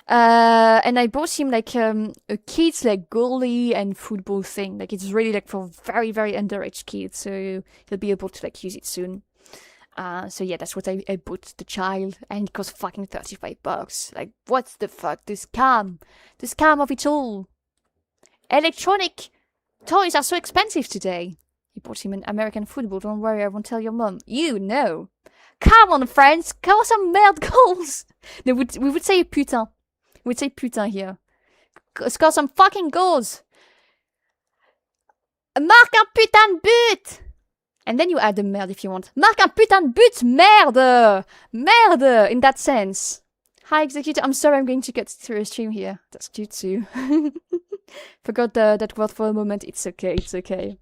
A: And I bought him like a kids like goalie and football thing. Like it's really like for very, very underage kids, so he'll be able to like use it soon. So yeah, that's what I bought the child, and it cost fucking $35. Like what the fuck? The scam of it all. Electronic toys are so expensive today. He bought him an American football. Don't worry, I won't tell your mum. You know. Come on, friends, score some merde goals. No, we would say putain. We would say putain here. Score some fucking goals. Marque un putain de but. And then you add the merde if you want. Marque un putain de but, merde. Merde, in that sense. Hi, Executor. I'm sorry I'm going to cut through a stream here. That's cute too. Forgot that word for a moment. It's okay, it's okay.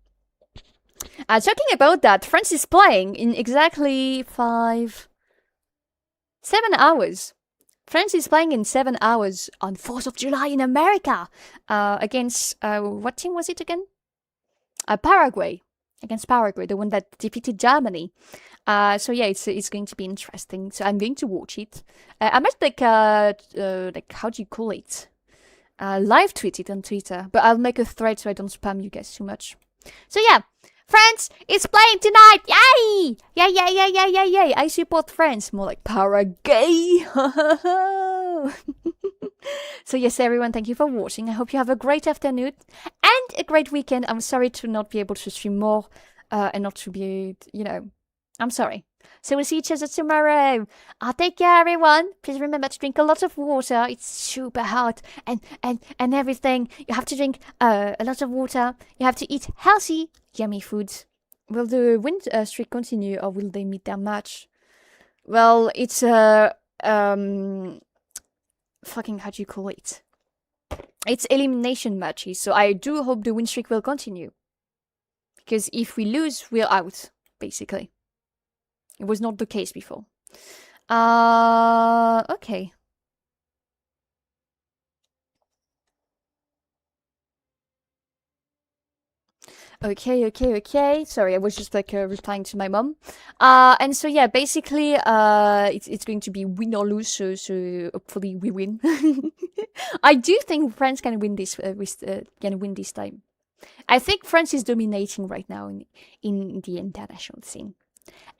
A: Talking about that, France is playing in exactly 7 hours. France is playing in 7 hours on 4th of July in America against, what team was it again? Paraguay. against Paraguay, the one that defeated Germany. So yeah, it's going to be interesting. So I'm going to watch it. I might like how do you call it? Live tweet it on Twitter, but I'll make a thread so I don't spam you guys too much. So yeah, France is playing tonight. Yay! Yay! Yay! Yay! Yay! Yay! Yay! I support France. More like Paraguay. So yes, everyone, thank you for watching. I hope you have a great afternoon and a great weekend. I'm sorry to not be able to stream more and not to be, I'm sorry. So we'll see each other tomorrow. Take care, everyone. Please remember to drink a lot of water. It's super hot and everything. You have to drink a lot of water. You have to eat healthy, yummy foods. Will the win streak continue or will they meet their match? Well, it's fucking how do you call it? It's elimination matches, so I do hope the win streak will continue. Because if we lose, we're out, basically. It was not the case before. Okay. Okay. Sorry, I was just like replying to my mom. And so yeah, basically, it's going to be win or lose. So hopefully we win. I do think France can win this. Can win this time. I think France is dominating right now in the international scene.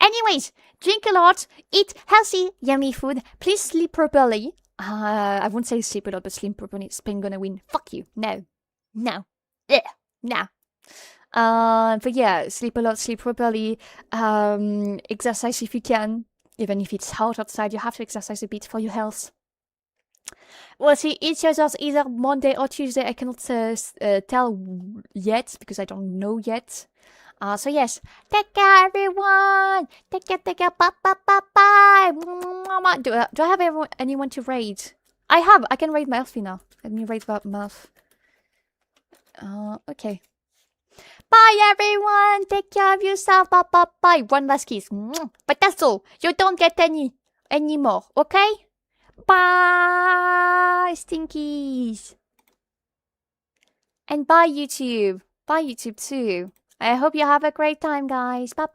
A: Anyways, drink a lot, eat healthy, yummy food. Please sleep properly. I won't say sleep a lot, but sleep properly. Spain gonna win. Fuck you. No. But yeah, sleep a lot, sleep properly. Exercise if you can. Even if it's hot outside, you have to exercise a bit for your health. We'll see each other either Monday or Tuesday. I cannot tell yet because I don't know yet. So yes, take care, everyone. Take care. Bye. Do I have anyone to raid? I can raid Melfi now. Let me raid Melf. Okay. Bye, everyone. Take care of yourself. Bye. One last kiss. But that's all. You don't get any more. Okay? Bye, stinkies. And bye, YouTube. Bye, YouTube too. I hope you have a great time, guys. Bye.